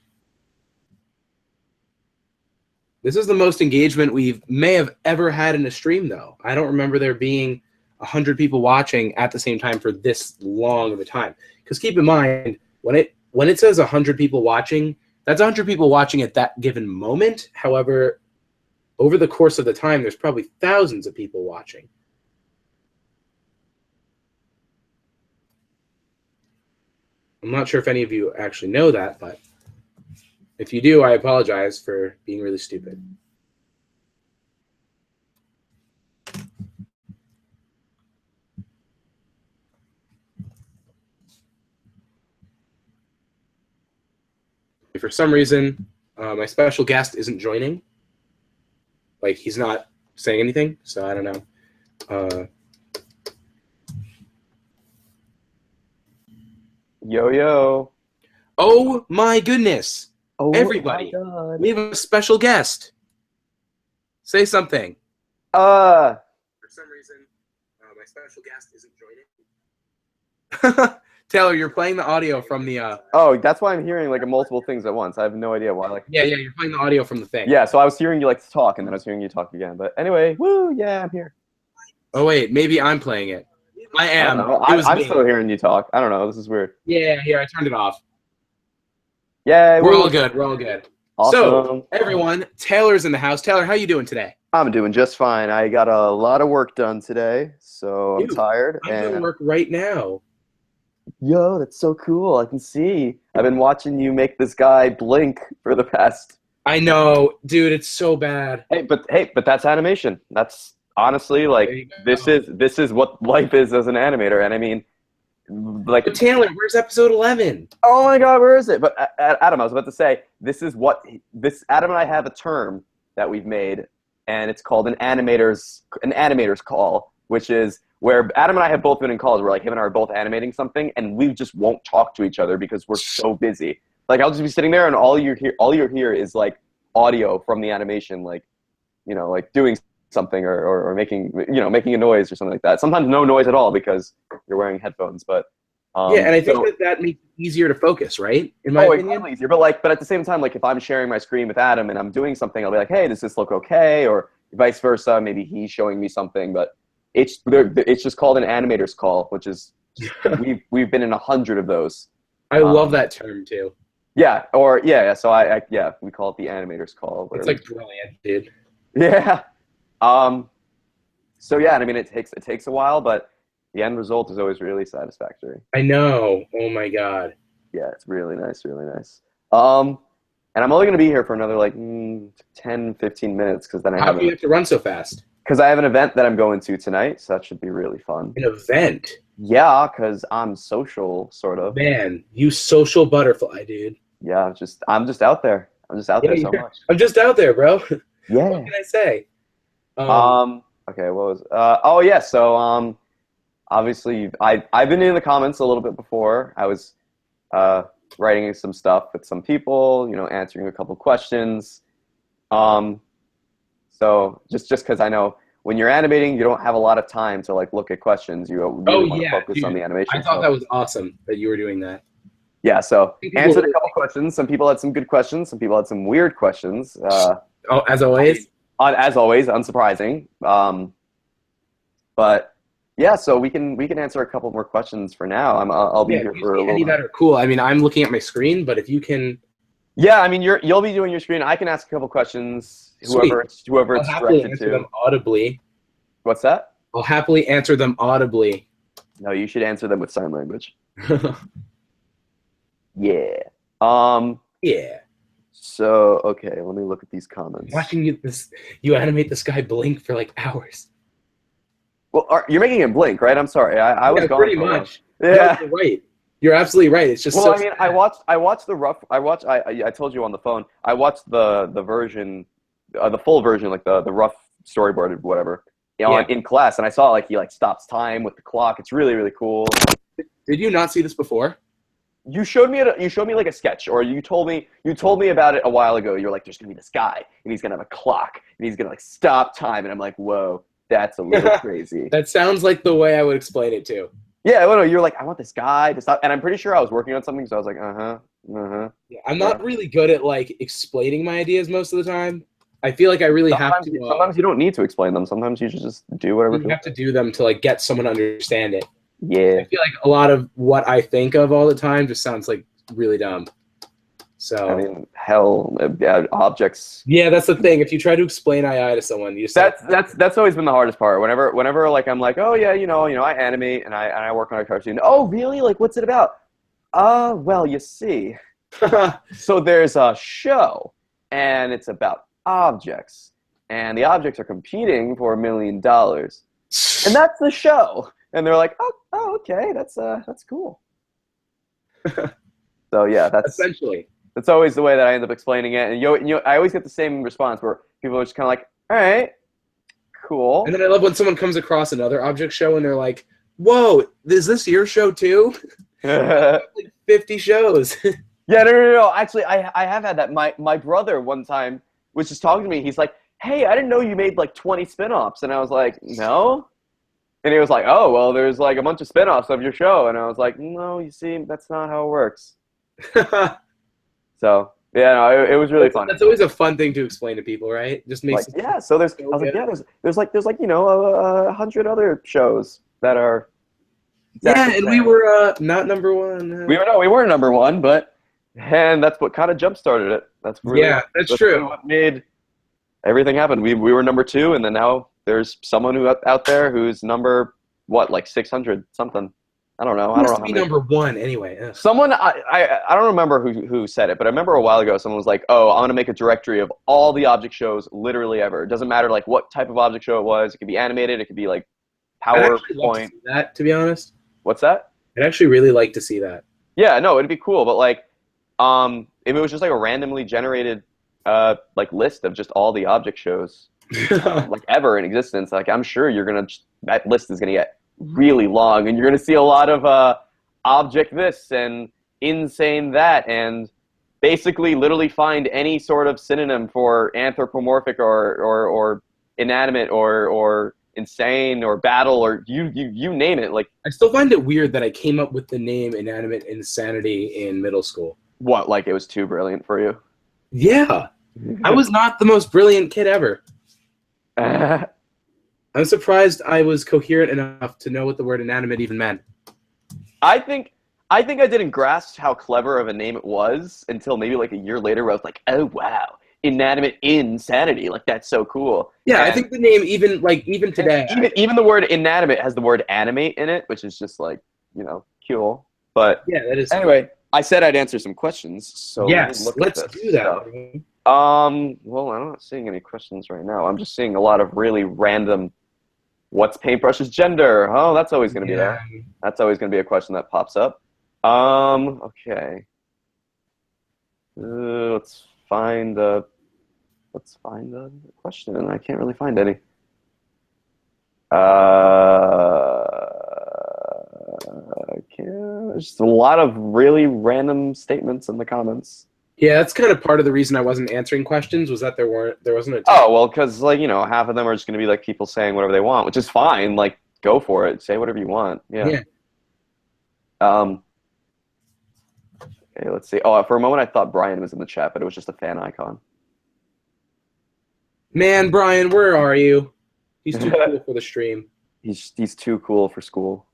This is the most engagement we may have ever had in a stream, though. I don't remember there being 100 people watching at the same time for this long of a time. Because keep in mind, when it says 100 people watching, that's 100 people watching at that given moment. However, over the course of the time, there's probably thousands of people watching. I'm not sure if any of you actually know that, but if you do, I apologize for being really stupid. For some reason, my special guest isn't joining. Like, he's not saying anything, so I don't know. Yo. Oh my goodness. Oh, everybody, my God. we have a special guest. Say something. For some reason, my special guest isn't joining. Taylor, you're playing the audio from the... Oh, that's why I'm hearing like multiple things at once. I have no idea why. Like. Yeah, you're playing the audio from the thing. Yeah, so I was hearing you like talk, and then I was hearing you talk again. But anyway, woo, yeah, I'm here. Oh, wait, maybe I'm playing it. I am. I'm still hearing you talk. I don't know. This is weird. Yeah, here, I turned it off. Yeah, We're all good. We're all good. Awesome. So, everyone, Taylor's in the house. Taylor, how you doing today? I'm doing just fine. I got a lot of work done today, so I'm tired. I'm doing work right now. Yo, that's so cool. I can see. I've been watching you make this guy blink for the past... I know. Dude, it's so bad. Hey, but that's animation. That's honestly like this is what life is as an animator. And I mean, like, but Taylor, where's episode 11? Oh my God, where is it? But Adam, I was about to say, Adam and I have a term that we've made, and it's called an animator's call, which is where Adam and I have both been in calls where like him and I are both animating something, and we just won't talk to each other because we're so busy. Like, I'll just be sitting there, and all you hear is like audio from the animation, like, you know, like doing something or making, you know, making a noise or something like that. Sometimes no noise at all because you're wearing headphones. But yeah, and I think that makes it easier to focus, right? In my opinion, it's easier. But at the same time, like if I'm sharing my screen with Adam and I'm doing something, I'll be like, hey, does this look okay? Or vice versa. Maybe he's showing me something, but it's just called an animator's call, which is we've been in 100 of those. I love that term too. Yeah, so we call it the animator's call. It's like brilliant, dude. Yeah. So yeah, I mean, it takes a while, but the end result is always really satisfactory. I know. Oh my God. Yeah, it's really nice, really nice. And I'm only going to be here for another like 10, 15 minutes because then How do you have to run so fast? Because I have an event that I'm going to tonight, so that should be really fun. An event? Yeah, because I'm social, sort of. Man, you social butterfly, dude. Yeah, I'm just out there. I'm just out there so much. I'm just out there, bro. Yeah. What can I say? Okay, what was? Oh yeah. So obviously I've been in the comments a little bit before. I was writing some stuff with some people, you know, answering a couple questions, So just because I know when you're animating, you don't have a lot of time to like look at questions. You Oh really want to yeah, focus on dude. the animation. I thought So that was awesome that you were doing that. yeah, so People answered a really couple questions. Some people had some good questions. Some people had some weird questions. oh, as always. As always, unsurprising. But yeah, so we can answer a couple more questions for now. I'll be Yeah, if here you for a see little any bit. that are cool. I mean, I'm looking at my screen, but if you can, Yeah, I mean you'll be doing your screen. I can ask a couple questions. sweet. Whoever I'll it's happily directed answer them to. audibly. What's that? I'll happily answer them audibly. No, you should answer them with sign language. Yeah. Um. Yeah. So okay, let me look at these comments. Watching you animate this guy blink for like hours. Well, you're making him blink, right? I'm sorry. I was Yeah, gone pretty for a while. much. No, Yeah. you're right. You're absolutely right. It's just Well, so I mean, sad. I watched the rough. I told you on the phone. I watched the version, the full version, like the rough storyboard or whatever, Yeah. in class, and I saw like he like stops time with the clock. It's really really cool. Did you not see this before? You showed me like a sketch, or you told me about it a while ago. You're like, there's gonna be this guy, and he's gonna have a clock, and he's gonna like stop time, and I'm like, whoa, that's a little crazy. That sounds like the way I would explain it too. Yeah, well, no, you're like, I want this guy to stop, and I'm pretty sure I was working on something, so I was like, Yeah, I'm yeah. not really good at like explaining my ideas most of the time. I feel like I really have to. Sometimes you don't need to explain them. Sometimes you should just do whatever. You have to do them to like get someone to understand it. Yeah. I feel like a lot of what I think of all the time just sounds like really dumb. So I mean, hell, yeah, objects. yeah, that's the thing. If you try to explain II to someone, you just That's always been the hardest part. Whenever like I'm like, oh yeah, I animate and I work on a cartoon. Oh really? Like what's it about? Well, you see, so there's a show, and it's about objects, and the objects are competing for $1 million, and that's the show. And they're like, oh, okay, that's cool. So yeah, essentially. that's always the way that I end up explaining it. And I always get the same response where people are just kind of like, all right, cool. And then I love when someone comes across another object show and they're like, "Whoa, is this your show too?" Like 50 shows. Yeah, no. Actually, I have had that. My brother one time was just talking to me. He's like, hey, I didn't know you made like 20 spin-offs. And I was like, no. And he was like, oh, well, there's like a bunch of spin-offs of your show. And I was like, no, you see, that's not how it works. So, yeah, no, it was really fun. That's always a fun thing to explain to people, right? Just makes Like, yeah, so there's, I was like, yeah, there's like 100 other shows that are. Yeah, and we were not number one. We were number one, and that's what kind of jump started it. That's true. Really what made everything happen. We were number two, and then now there's someone out there who's number like 600 something. I don't know. I don't know. Be number one anyway. Ugh. Someone I don't remember who said it, but I remember a while ago someone was like, "Oh, I'm gonna make a directory of all the object shows literally ever. It doesn't matter like what type of object show it was. It could be animated. It could be like PowerPoint." That, to be honest. What's that? I'd actually really like to see that. Yeah, no, it'd be cool, but like, if it was just like a randomly generated like list of just all the object shows like ever in existence, like I'm sure that list is gonna get really long, and you're gonna see a lot of object this and insane that, and basically literally find any sort of synonym for anthropomorphic or inanimate or insane or battle or you name it. Like, I still find it weird that I came up with the name Inanimate Insanity in middle school. What, like it was too brilliant for you? Yeah. I was not the most brilliant kid ever. I'm surprised I was coherent enough to know what the word inanimate even meant. I think I didn't grasp how clever of a name it was until maybe like a year later where I was like, oh wow, inanimate insanity, like that's so cool. Yeah, I think the name even today, even the word inanimate has the word animate in it, which is just like, cool. But yeah, that is anyway. I said I'd answer some questions, so yes, let's do that. So, well, I'm not seeing any questions right now. I'm just seeing a lot of really random. What's Paintbrush's gender? Oh, that's always going to be there. That's always going to be a question that pops up. Okay. Let's find a question, and I can't really find any. There's a lot of really random statements in the comments. Yeah, that's kind of part of the reason I wasn't answering questions was that there wasn't a Oh, well, because, like, half of them are just going to be, like, people saying whatever they want, which is fine. Like, go for it. Say whatever you want. Yeah. Yeah. Okay, let's see. Oh, for a moment I thought Brian was in the chat, but it was just a fan icon. Man, Brian, where are you? He's too cool for the stream. He's too cool for school.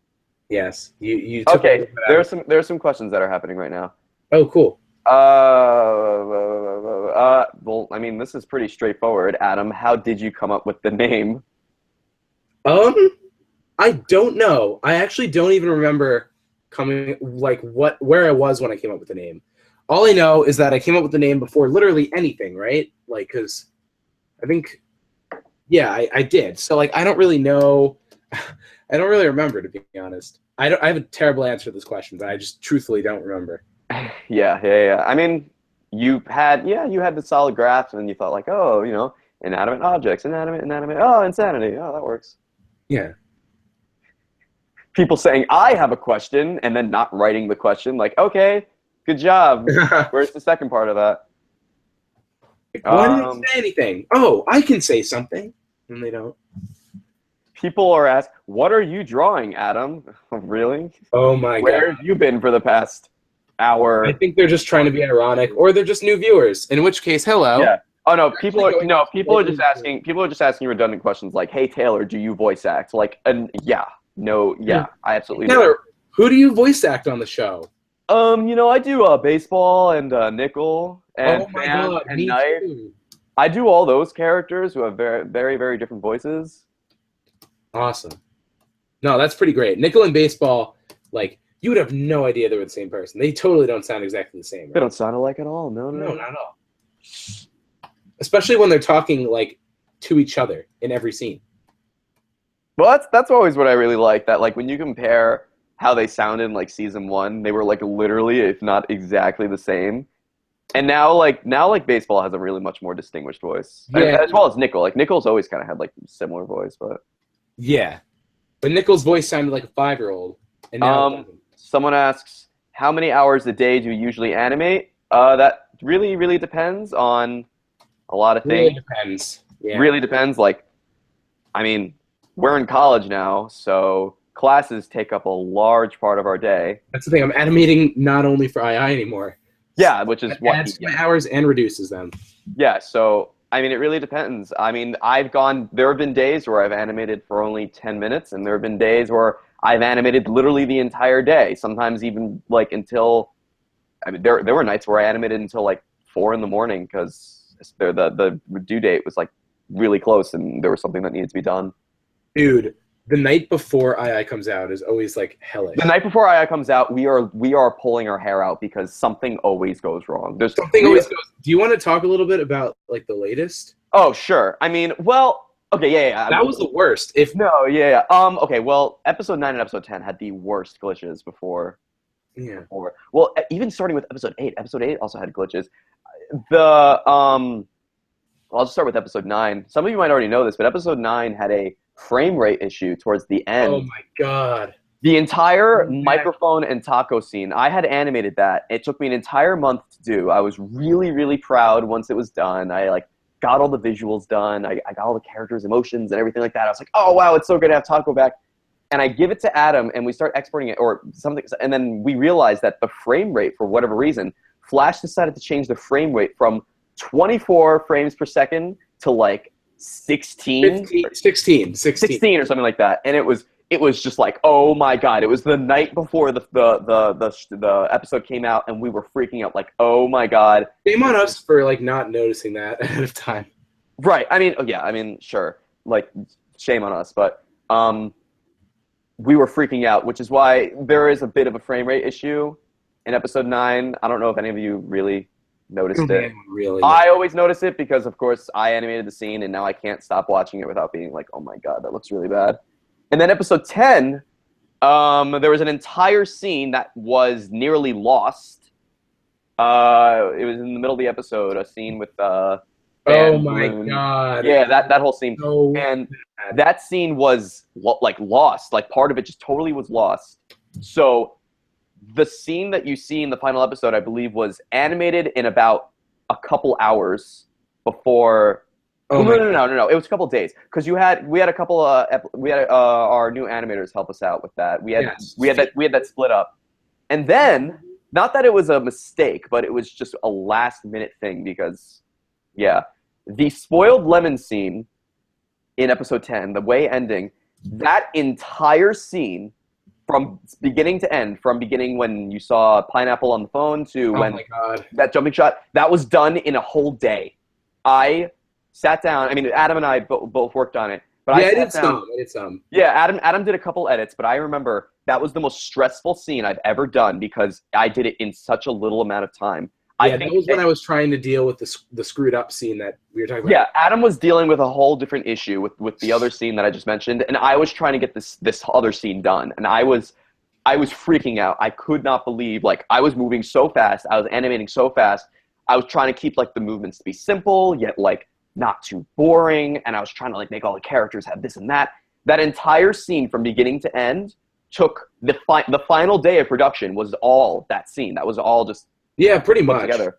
Yes. You took Okay, there's some questions that are happening right now. Oh, cool. Well, I mean, this is pretty straightforward. Adam, how did you come up with the name? I don't know. I actually don't even remember where I was when I came up with the name. All I know is that I came up with the name before literally anything, right? Like, because I think, yeah, I did. So, like, I don't really know. I don't really remember, to be honest. I have a terrible answer to this question, but I just truthfully don't remember. Yeah. I mean, you had the solid graph, and then you thought, like, oh, inanimate objects, inanimate, oh, insanity. Oh, that works. Yeah. People saying, I have a question, and then not writing the question, like, okay, good job. Where's the second part of that? Why didn't they say anything? Oh, I can say something. And they don't. People are asked, what are you drawing, Adam? Really? Oh, my God. Where have you been for the past hour? I think they're just trying to be ironic, or they're just new viewers, in which case, hello. Yeah. Oh, no, people are just asking redundant questions like, hey, Taylor, do you voice act? Like, yeah. No, yeah, I absolutely Taylor, do. who do you voice act on the show? I do baseball and nickel and oh my fan God, and me knife. too. I do all those characters who have very, very, very different voices. Awesome. No, that's pretty great. Nickel and baseball, like, you would have no idea they were the same person. They totally don't sound exactly the same. Right? They don't sound alike at all. No, not at all. Especially when they're talking, like, to each other in every scene. Well, that's always what I really like. That, like, when you compare how they sounded in, like, season 1, they were, like, literally, if not exactly the same. And now baseball has a really much more distinguished voice. Yeah. As well as Nickel. Like, Nickel's always kind of had, like, similar voice, but... Yeah. But Nickel's voice sounded like a 5-year-old. And now it doesn't. Someone asks, how many hours a day do you usually animate? That really, really depends on a lot of things. Really depends. Yeah. Really depends. Like, I mean, we're in college now, so classes take up a large part of our day. That's the thing. I'm animating not only for II anymore. Yeah, which is what adds my hours and reduces them. Yeah, so I mean, it really depends. I mean, there have been days where I've animated for only 10 minutes, and there have been days where I've animated literally the entire day. Sometimes even like until, I mean, there were nights where I animated until like 4 in the morning because the due date was like really close, and there was something that needed to be done. Dude, the night before II comes out is always like hellish. The night before II comes out, we are pulling our hair out because something always goes wrong. Something always goes. Do you want to talk a little bit about like the latest? Oh, sure. I mean, well, okay, yeah. That was the worst. Okay, well, episode 9 and episode 10 had the worst glitches before. Yeah. Well, even starting with episode 8. Episode 8 also had glitches. I'll just start with episode 9. Some of you might already know this, but episode 9 had a frame rate issue towards the end. Oh my God. The entire microphone and taco scene, I had animated that. It took me an entire month to do. I was really, really proud once it was done. I like got all the visuals done. I got all the characters' emotions and everything like that. I was like, oh wow, it's so good to have taco back. And I give it to Adam, and we start exporting it or something, and then we realize that the frame rate, for whatever reason, Flash decided to change the frame rate from 24 frames per second to like 16 or something like that. And it was just like, oh my God, it was the night before the episode came out, and we were freaking out like, oh my God. Shame on us for like not noticing that ahead of time. Right. I mean, sure. Like, shame on us, but we were freaking out, which is why there is a bit of a frame rate issue in episode 9. I don't know if any of you really noticed it. Really? I always notice it because, of course, I animated the scene, and now I can't stop watching it without being like, oh my God, that looks really bad. And then episode 10, there was an entire scene that was nearly lost. It was in the middle of the episode, a scene with oh my God. Yeah, that whole scene. So and bad. that scene was like lost. Like part of it just totally was lost. So the scene that you see in the final episode, I believe, was animated in about a couple hours before. Oh No. It was a couple days because we had a couple our new animators help us out with that. We had that split up, and then not that it was a mistake, but it was just a last minute thing because the spoiled lemon scene in episode 10, the way ending, that entire scene from beginning to end, from beginning when you saw Pineapple on the phone to when that jumping shot, that was done in a whole day. I sat down. I mean, Adam and I both worked on it. But I did some. Yeah, Adam did a couple edits, but I remember that was the most stressful scene I've ever done because I did it in such a little amount of time. Yeah, that was when I was trying to deal with the screwed up scene that we were talking about. Yeah, Adam was dealing with a whole different issue with the other scene that I just mentioned, and I was trying to get this other scene done, and I was freaking out. I could not believe, like, I was moving so fast, I was animating so fast, I was trying to keep, like, the movements to be simple, yet, like, not too boring, and I was trying to, like, make all the characters have this and that. That entire scene from beginning to end took the final day of production was all that scene. That was all just pretty much together.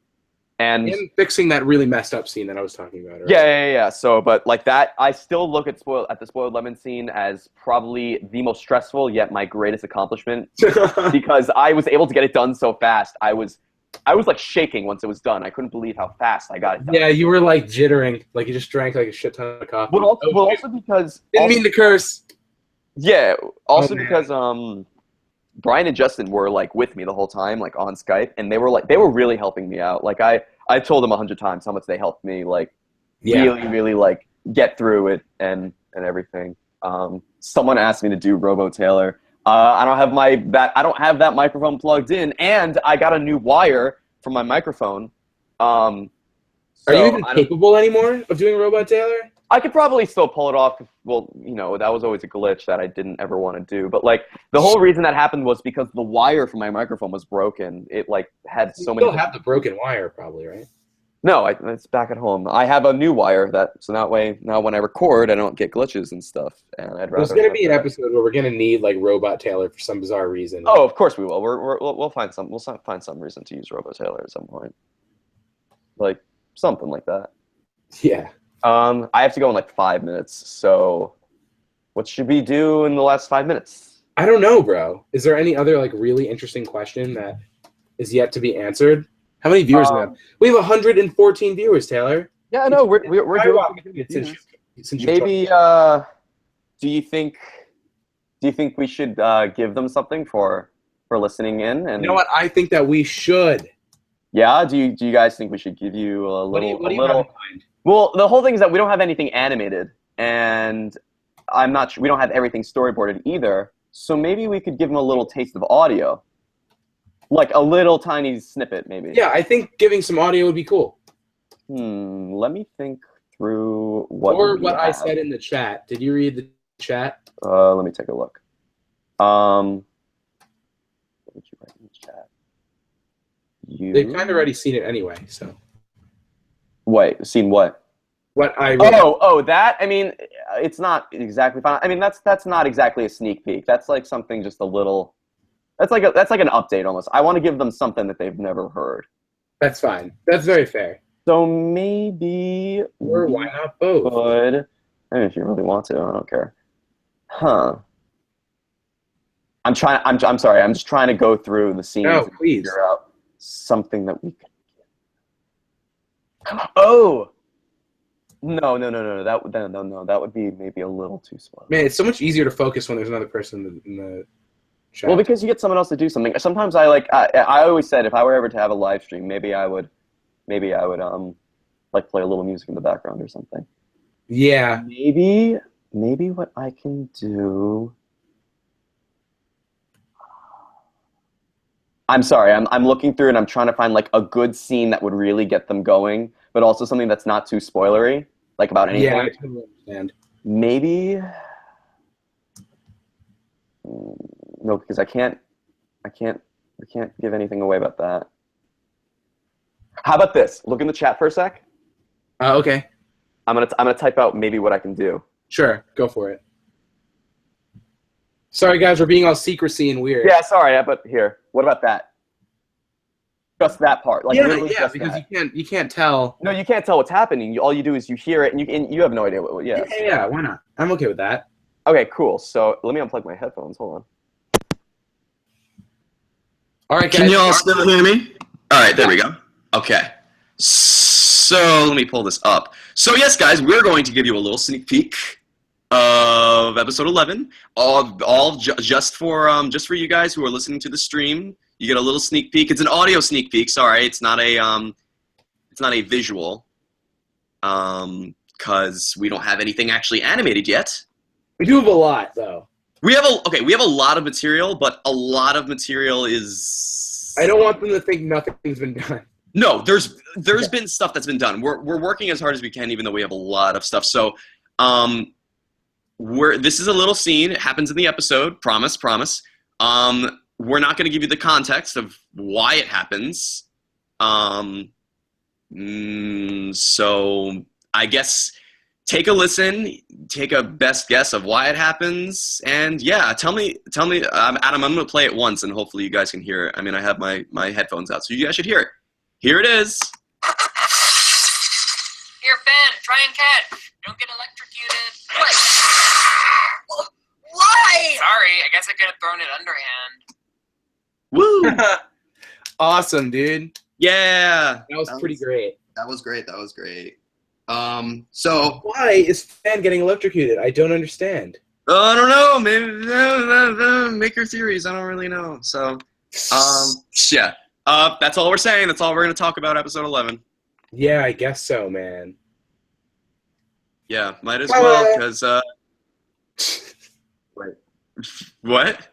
And fixing that really messed up scene that I was talking about earlier. Yeah. So, but like that, I still look at the spoiled lemon scene as probably the most stressful yet my greatest accomplishment because I was able to get it done so fast. I was like shaking once it was done. I couldn't believe how fast I got it done. Yeah, you were like jittering, like you just drank like a shit ton of coffee. Well, also because didn't mean to curse. Yeah, also because Brian and Justin were like with me the whole time, like on Skype, and they were really helping me out. Like I told them 100 times how much they helped me, like really like get through it and everything. Someone asked me to do Robo Taylor. I don't have that microphone plugged in, and I got a new wire for my microphone. Are you even capable anymore of doing Robo Taylor? I could probably still pull it off. Well, that was always a glitch that I didn't ever want to do. But like the whole reason that happened was because the wire for my microphone was broken. It like had so many. You still have the broken wire, probably, right? No, it's back at home. I have a new wire so that way now when I record, I don't get glitches and stuff. And I'd rather. There's gonna be an episode where we're gonna need like Robot Taylor for some bizarre reason. Oh, of course we will. We'll find some. We'll find some reason to use Robo Taylor at some point. Like something like that. Yeah. I have to go in like 5 minutes, so what should we do in the last 5 minutes? I don't know, bro. Is there any other like really interesting question that is yet to be answered? How many viewers do we have? We have 114 viewers, Taylor. Yeah, I know. We're doing since maybe. Do you think we should give them something for listening in? And you know what? I think that we should. Yeah. Do you guys think we should give you a little? What do you have in mind? Well, the whole thing is that we don't have anything animated, and I'm not sure we don't have everything storyboarded either. So maybe we could give them a little taste of audio, like a little tiny snippet, maybe. Yeah, I think giving some audio would be cool. Let me think through what. Or what I said in the chat. Did you read the chat? Let me take a look. What did you write in the chat? They've kind of already seen it anyway, so. Wait, seen what? What I wrote. Oh, that. I mean, it's not exactly fun. I mean, that's not exactly a sneak peek. That's like something just a little. That's like an update almost. I want to give them something that they've never heard. That's fine. That's very fair. So maybe. Or why not both? Good. I mean, if you really want to, I don't care. Huh. I'm sorry. I'm just trying to go through the scenes and figure out something that we can. Oh. No. That would be maybe a little too spoiled. Man, it's so much easier to focus when there's another person in the chat. Well, because you get someone else to do something. Sometimes I always said if I were ever to have a live stream, maybe I would like play a little music in the background or something. Yeah. Maybe what I can do. I'm sorry. I'm looking through and I'm trying to find like a good scene that would really get them going, but also something that's not too spoilery, like about anything. Yeah, I totally understand. Maybe. No, because I can't give anything away about that. How about this? Look in the chat for a sec. Okay. I'm gonna type out maybe what I can do. Sure, go for it. Sorry, guys, we're being all secrecy and weird. Yeah, sorry, but here. What about that? Just that part. Like, literally yeah, just because that. you can't tell. No, you can't tell what's happening. All you do is you hear it, and you have no idea what. Yeah. Yeah, why not? I'm okay with that. Okay, cool. So let me unplug my headphones. Hold on. All right, guys. Can you all still hear me? All right, there we go. Okay. So let me pull this up. So yes, guys, we're going to give you a little sneak peek of episode 11. Just for you guys who are listening to the stream. You get a little sneak peek. It's an audio sneak peek. Sorry, it's not a visual. Because we don't have anything actually animated yet. We do have a lot, though. We have a lot of material, but a lot of material is. I don't want them to think nothing's been done. No, there's been stuff that's been done. We're working as hard as we can, even though we have a lot of stuff. So, this is a little scene. It happens in the episode. Promise. We're not going to give you the context of why it happens. So I guess take a listen, take a best guess of why it happens, and yeah, tell me, Adam. I'm going to play it once, and hopefully you guys can hear it. I mean, I have my headphones out, so you guys should hear it. Here it is. Here, Ben, try and catch. Don't get electrocuted. What? Why? Sorry, I guess I could have thrown it underhand. Woo! Awesome, dude. Yeah. That was pretty great. That was great. So Why is Fan getting electrocuted? I don't understand. I don't know. Maybe make your theories. I don't really know. So, yeah. That's all we're saying. That's all we're going to talk about. Episode 11. Yeah, I guess so, man. Yeah, might as well because. Wait. What?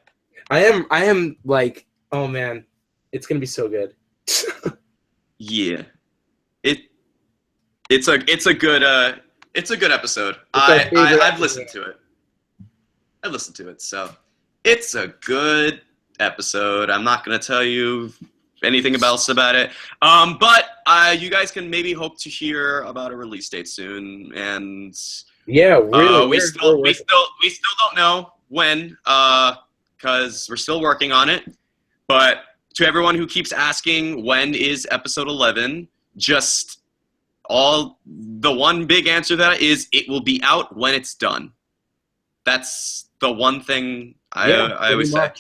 I am like, oh man, it's gonna be so good. Yeah, it's a good episode. I've listened to it. So it's a good episode. I'm not gonna tell you anything else about it. But you guys can maybe hope to hear about a release date soon, and yeah, really. We still don't know when, because we're still working on it. But to everyone who keeps asking when is episode 11, just the one big answer to that is it will be out when it's done. That's the one thing I always say.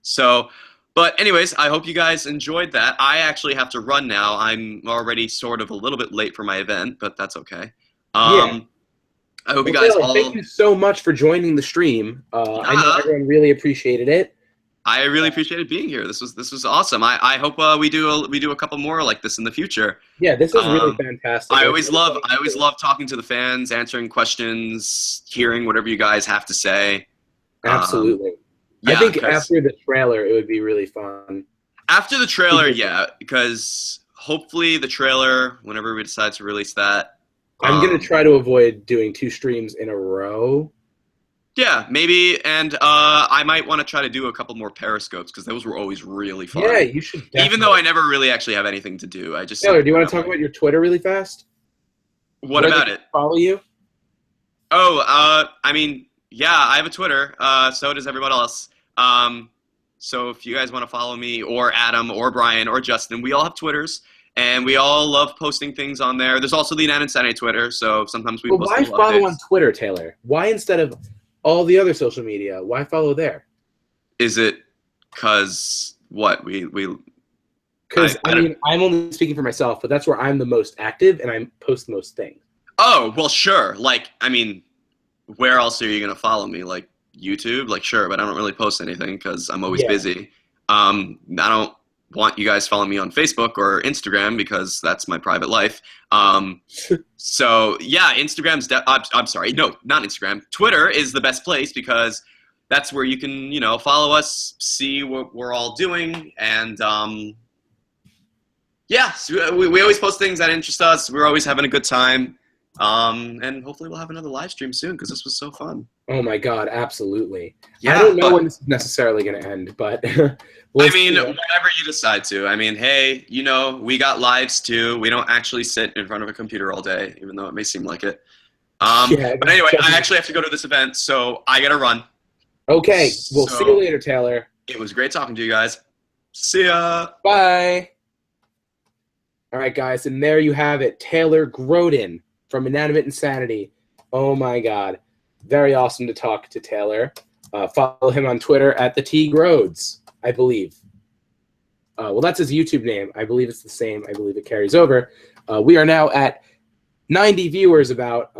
So, but anyways, I hope you guys enjoyed that. I actually have to run now. I'm already sort of a little bit late for my event, but that's okay. I hope you guys all. Thank you so much for joining the stream. I know everyone really appreciated it. I really appreciated being here. This was awesome. I hope we do a couple more like this in the future. Yeah, this was really fantastic. I always love talking to the fans, answering questions, hearing whatever you guys have to say. Absolutely. Yeah, I think after the trailer, it would be really fun. After the trailer, yeah, because hopefully the trailer, whenever we decide to release that. I'm going to try to avoid doing 2 streams in a row. Yeah, maybe, and I might want to try to do a couple more Periscopes, because those were always really fun. Yeah, you should definitely. Even though I never really actually have anything to do. I just. Taylor, do you want to talk about your Twitter really fast? What about it? Follow you? Oh, I mean, yeah, I have a Twitter. So does everyone else. So if you guys want to follow me, or Adam, or Brian, or Justin, we all have Twitters. And we all love posting things on there. There's also the Animate Twitter, so sometimes we post why follow updates on Twitter, Taylor? Why instead of all the other social media? Why follow there? Is it because what? Because, I mean, I'm only speaking for myself, but that's where I'm the most active, and I post the most things. Oh, well, sure. Like, I mean, where else are you going to follow me? Like, YouTube? Like, sure, but I don't really post anything because I'm always busy. I don't want you guys following me on Facebook or Instagram because that's my private life. So yeah, I'm sorry, no, not Instagram. Twitter is the best place because that's where you can, follow us, see what we're all doing, and yeah, so we always post things that interest us. We're always having a good time, and hopefully we'll have another live stream soon because this was so fun. Oh my God, absolutely. Yeah, I don't know when this is necessarily going to end, but whenever you decide to. I mean, hey, we got lives too. We don't actually sit in front of a computer all day, even though it may seem like it. But anyway, I actually have to go to this event, so I got to run. Okay, we'll see you later, Taylor. It was great talking to you guys. See ya. Bye. All right, guys, and there you have it. Taylor Grodin from Inanimate Insanity. Oh, my God. Very awesome to talk to Taylor. Follow him on Twitter at the T Grodes, I believe. Well, that's his YouTube name. I believe it's the same. I believe it carries over. We are now at 90 viewers about,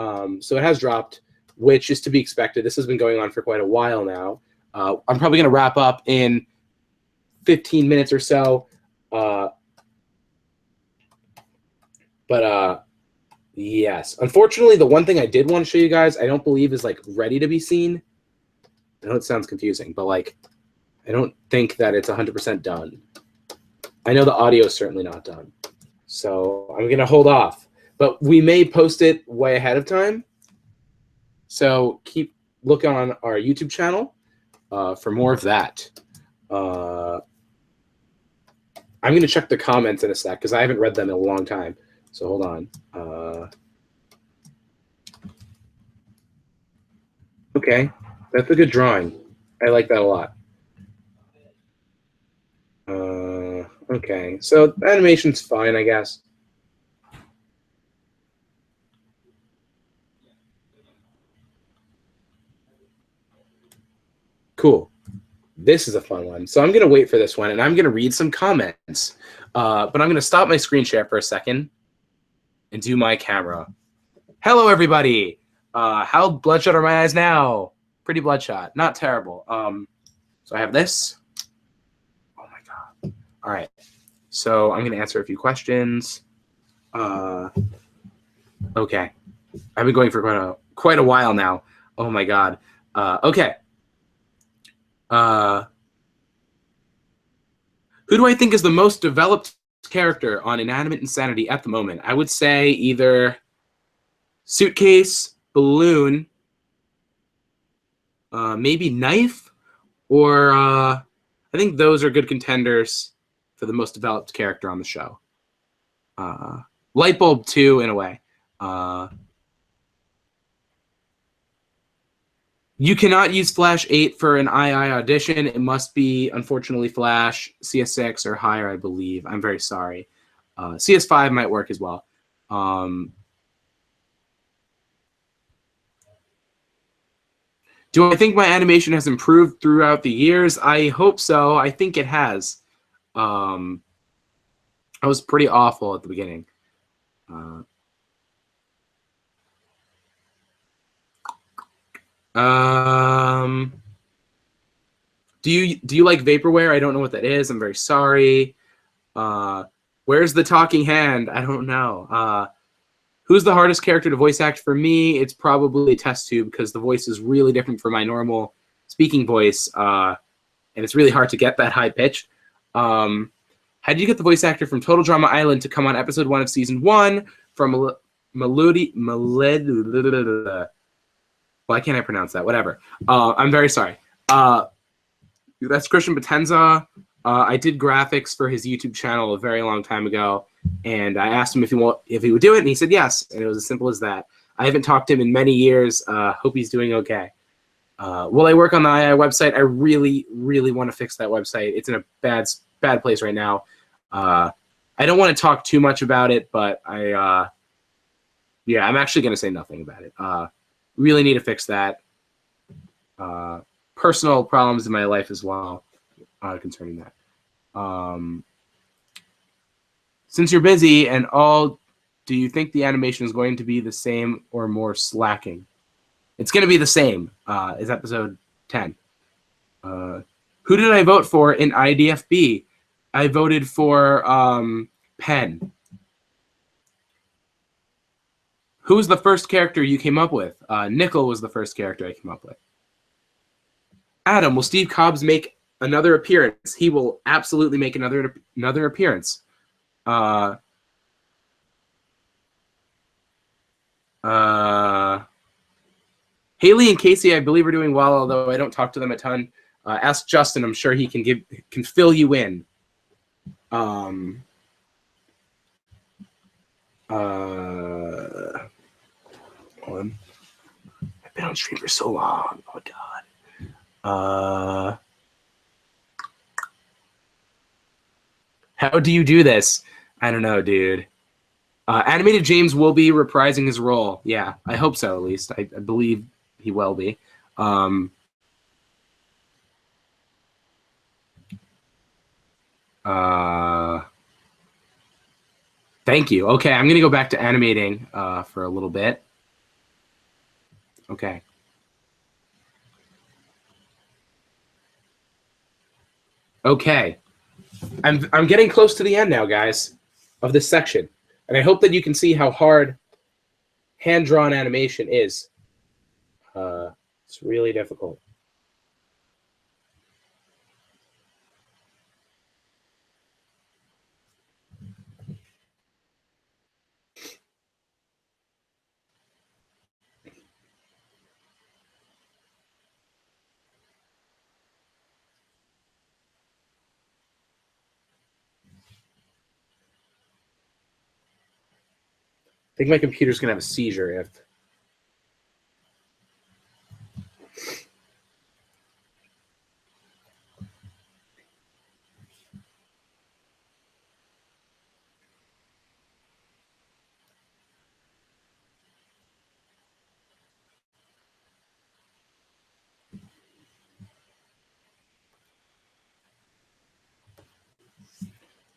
so it has dropped, which is to be expected. This has been going on for quite a while now. I'm probably going to wrap up in 15 minutes or so. But yes. Unfortunately, the one thing I did want to show you guys, I don't believe is, like, ready to be seen. I know it sounds confusing, but, like, I don't think that it's 100% done. I know the audio is certainly not done. So I'm going to hold off. But we may post it way ahead of time. So keep looking on our YouTube channel for more of that. I'm going to check the comments in a sec because I haven't read them in a long time. So hold on. Okay, that's a good drawing. I like that a lot. Okay, so the animation's fine, I guess. Cool. This is a fun one. So I'm going to wait for this one, and I'm going to read some comments. But I'm going to stop my screen share for a second and do my camera. Hello, everybody. How bloodshot are my eyes now? Pretty bloodshot. Not terrible. So I have this. Oh, my God. All right. So I'm going to answer a few questions. Okay. I've been going for quite a while now. Oh, my God. Okay. Who do I think is the most developed character on Inanimate Insanity at the moment? I would say either Suitcase, Balloon, maybe Knife, or I think those are good contenders for the most developed character on the show. Lightbulb, too, in a way. You cannot use Flash 8 for an II audition. It must be, unfortunately, Flash CS6 or higher, I believe. I'm very sorry. CS5 might work as well. Do I think my animation has improved throughout the years? I hope so. I think it has. I was pretty awful at the beginning. Do you like vaporware? I don't know what that is. I'm very sorry. Where's the talking hand? I don't know. Who's the hardest character to voice act? For me, it's probably Test Tube because the voice is really different from my normal speaking voice, and it's really hard to get that high pitch. How did you get the voice actor from Total Drama Island to come on episode 1 of season 1 from Melody? Why can't I pronounce that? Whatever. I'm very sorry. That's Christian Potenza. I did graphics for his YouTube channel a very long time ago, and I asked him if he would do it, and he said yes, and it was as simple as that. I haven't talked to him in many years. Hope he's doing okay. Will I work on the II website? I really, really want to fix that website. It's in a bad place right now. I don't want to talk too much about it, but I'm actually going to say nothing about it. Really need to fix that. Personal problems in my life as well concerning that. Since you're busy and all, do you think the animation is going to be the same or more slacking? It's going to be the same as episode 10. Who did I vote for in IDFB? I voted for Penn. Who was the first character you came up with? Nickel was the first character I came up with. Adam, will Steve Cobbs make another appearance? He will absolutely make another appearance. Haley and Casey, I believe, are doing well, although I don't talk to them a ton. Ask Justin; I'm sure he can fill you in. Hold on. I've been on stream for so long. Oh my god. How do you do this? I don't know, dude. Animated James will be reprising his role. Yeah, I hope so, at least. I believe he will be. Thank you. Okay, I'm going to go back to animating for a little bit. Okay. Okay. I'm getting close to the end now, guys, of this section. And I hope that you can see how hard hand-drawn animation is. It's really difficult. I think my computer's going to have a seizure if...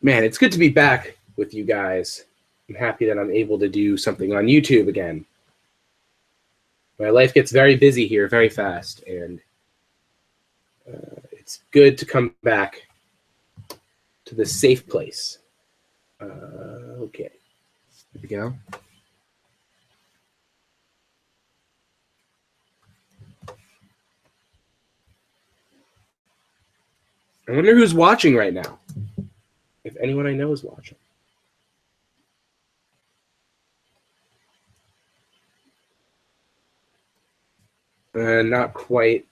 Man, it's good to be back with you guys. I'm happy that I'm able to do something on YouTube again. My life gets very busy here very fast, and it's good to come back to this safe place. Okay, here we go. I wonder who's watching right now. If anyone I know is watching. Not quite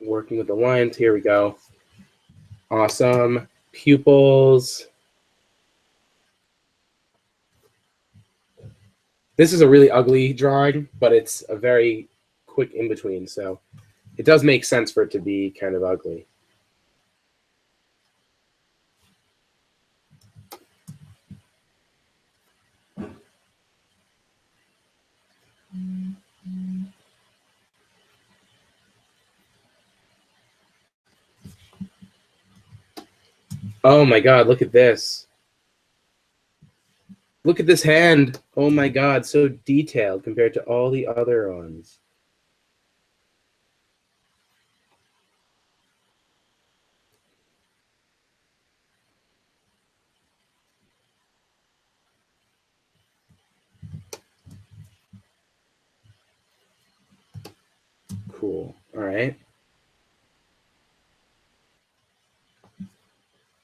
working with the lines. Here we go. Awesome. Pupils. This is a really ugly drawing, but it's a very quick in-between, so it does make sense for it to be kind of ugly. Oh my god, look at this. Look at this hand. Oh my god, so detailed compared to all the other ones. Cool. All right.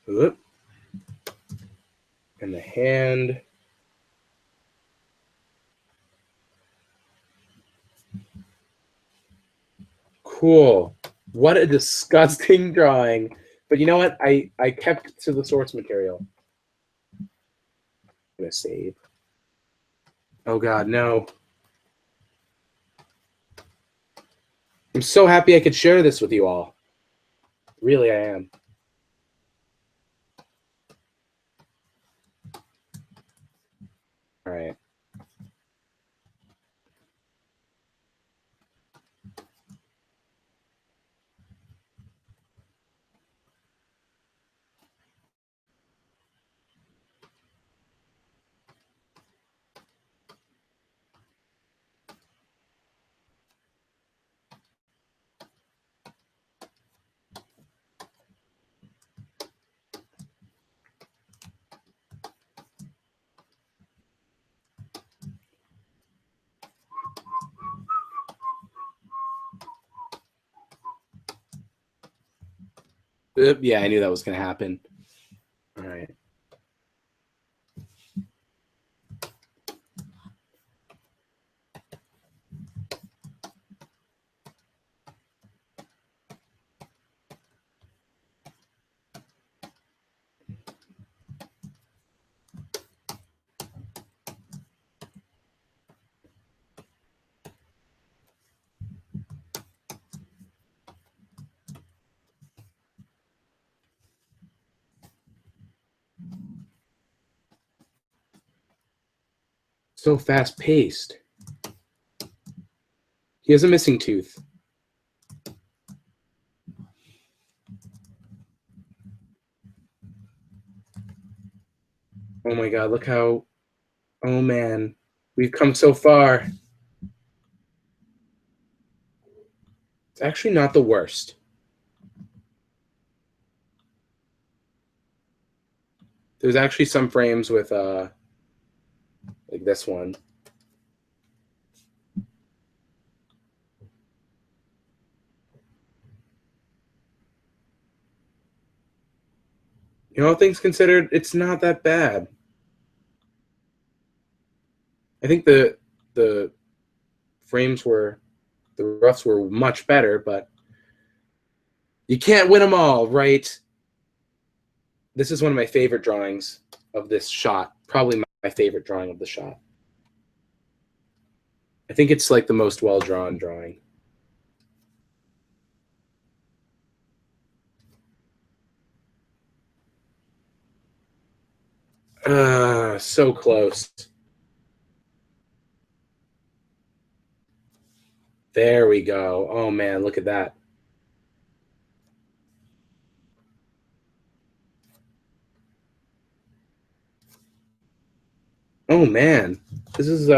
Oop. And the hand. Cool. What a disgusting drawing. But you know what? I kept to the source material. I'm going to save. Oh, God, no. I'm so happy I could share this with you all. Really, I am. All right. Oop, yeah, I knew that was going to happen. All right. so fast paced. He has a missing tooth. Oh my god, look how... Oh man, we've come so far. It's actually not the worst. There's actually some frames with, like this one. You know, all things considered, it's not that bad. I think the frames were, the roughs were much better, but you can't win them all, right? This is one of my favorite drawings of this shot. Probably my favorite drawing of the shot. I think it's like the most well-drawn drawing. So close. There we go. Oh man, look at that. Oh man, this is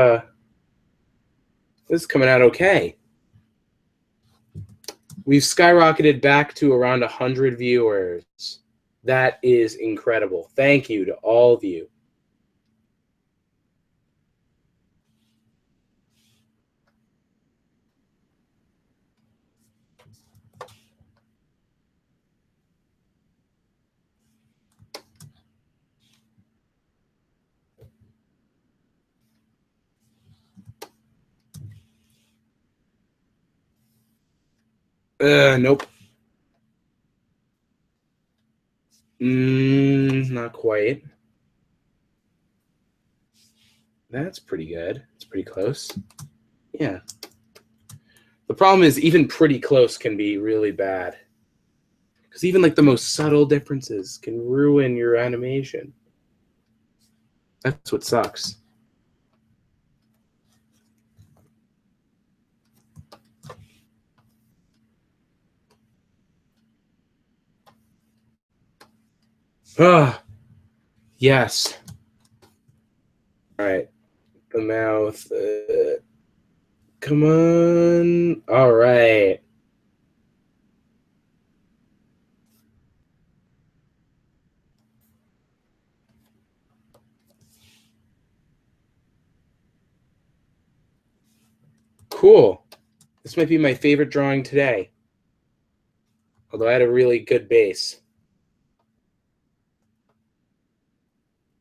coming out okay. We've skyrocketed back to around 100 viewers. That is incredible. Thank you to all of you. Nope. Not quite. That's pretty good. It's pretty close. Yeah. The problem is even pretty close can be really bad. Because even like the most subtle differences can ruin your animation. That's what sucks. Ah, yes. All right. The mouth. Come on. All right. Cool. This might be my favorite drawing today. Although I had a really good base.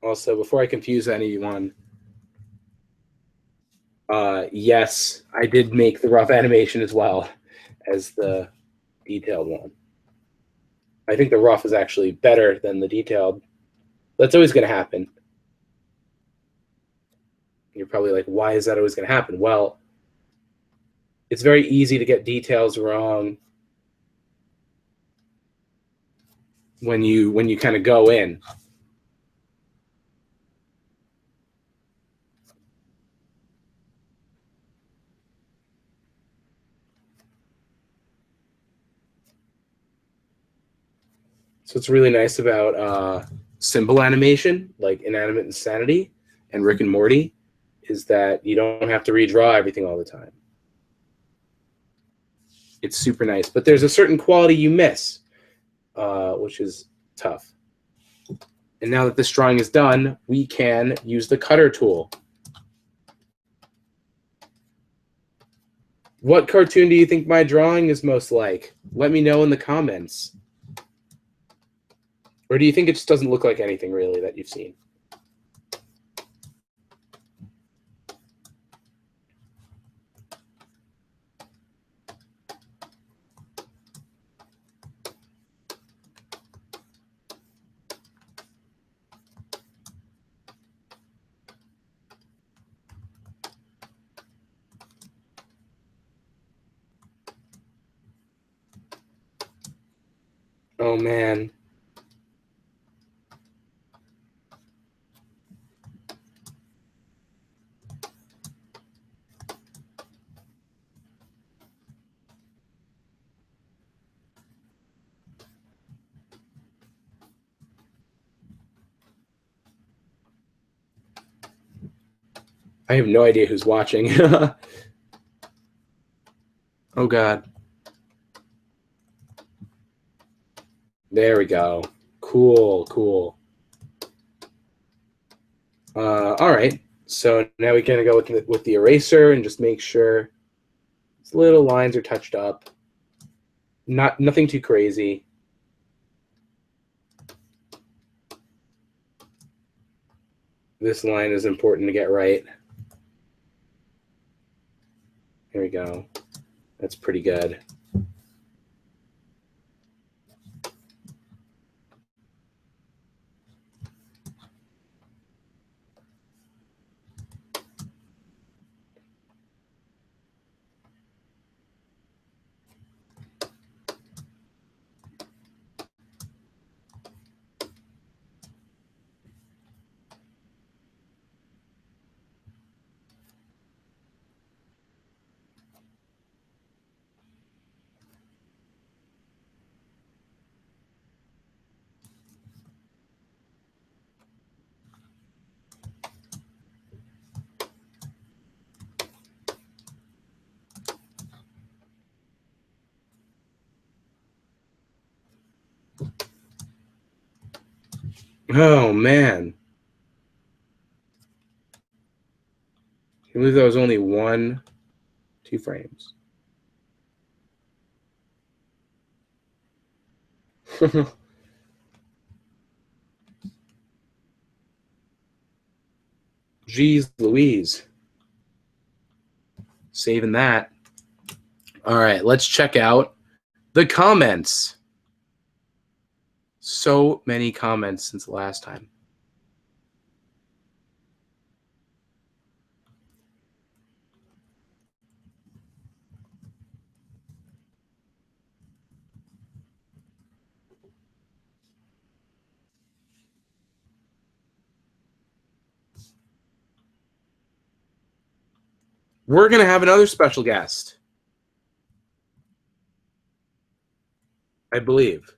Also, before I confuse anyone, yes, I did make the rough animation as well as the detailed one. I think the rough is actually better than the detailed. That's always going to happen. You're probably like, why is that always going to happen? Well, it's very easy to get details wrong when you kind of go in. So what's really nice about symbol animation, like in Animate Insanity and Rick and Morty, is that you don't have to redraw everything all the time. It's super nice, but there's a certain quality you miss, which is tough. And now that this drawing is done, we can use the cutter tool. What cartoon do you think my drawing is most like? Let me know in the comments. Or do you think it just doesn't look like anything really that you've seen? Oh man. I have no idea who's watching. Oh, God. There we go. Cool, cool. All right. So now we're going to go with the eraser and just make sure these little lines are touched up. Nothing too crazy. This line is important to get right. Here we go. That's pretty good. Oh, man. I believe that was only 2 frames. Jeez Louise. Saving that. All right, let's check out the comments. So many comments since the last time. We're going to have another special guest, I believe.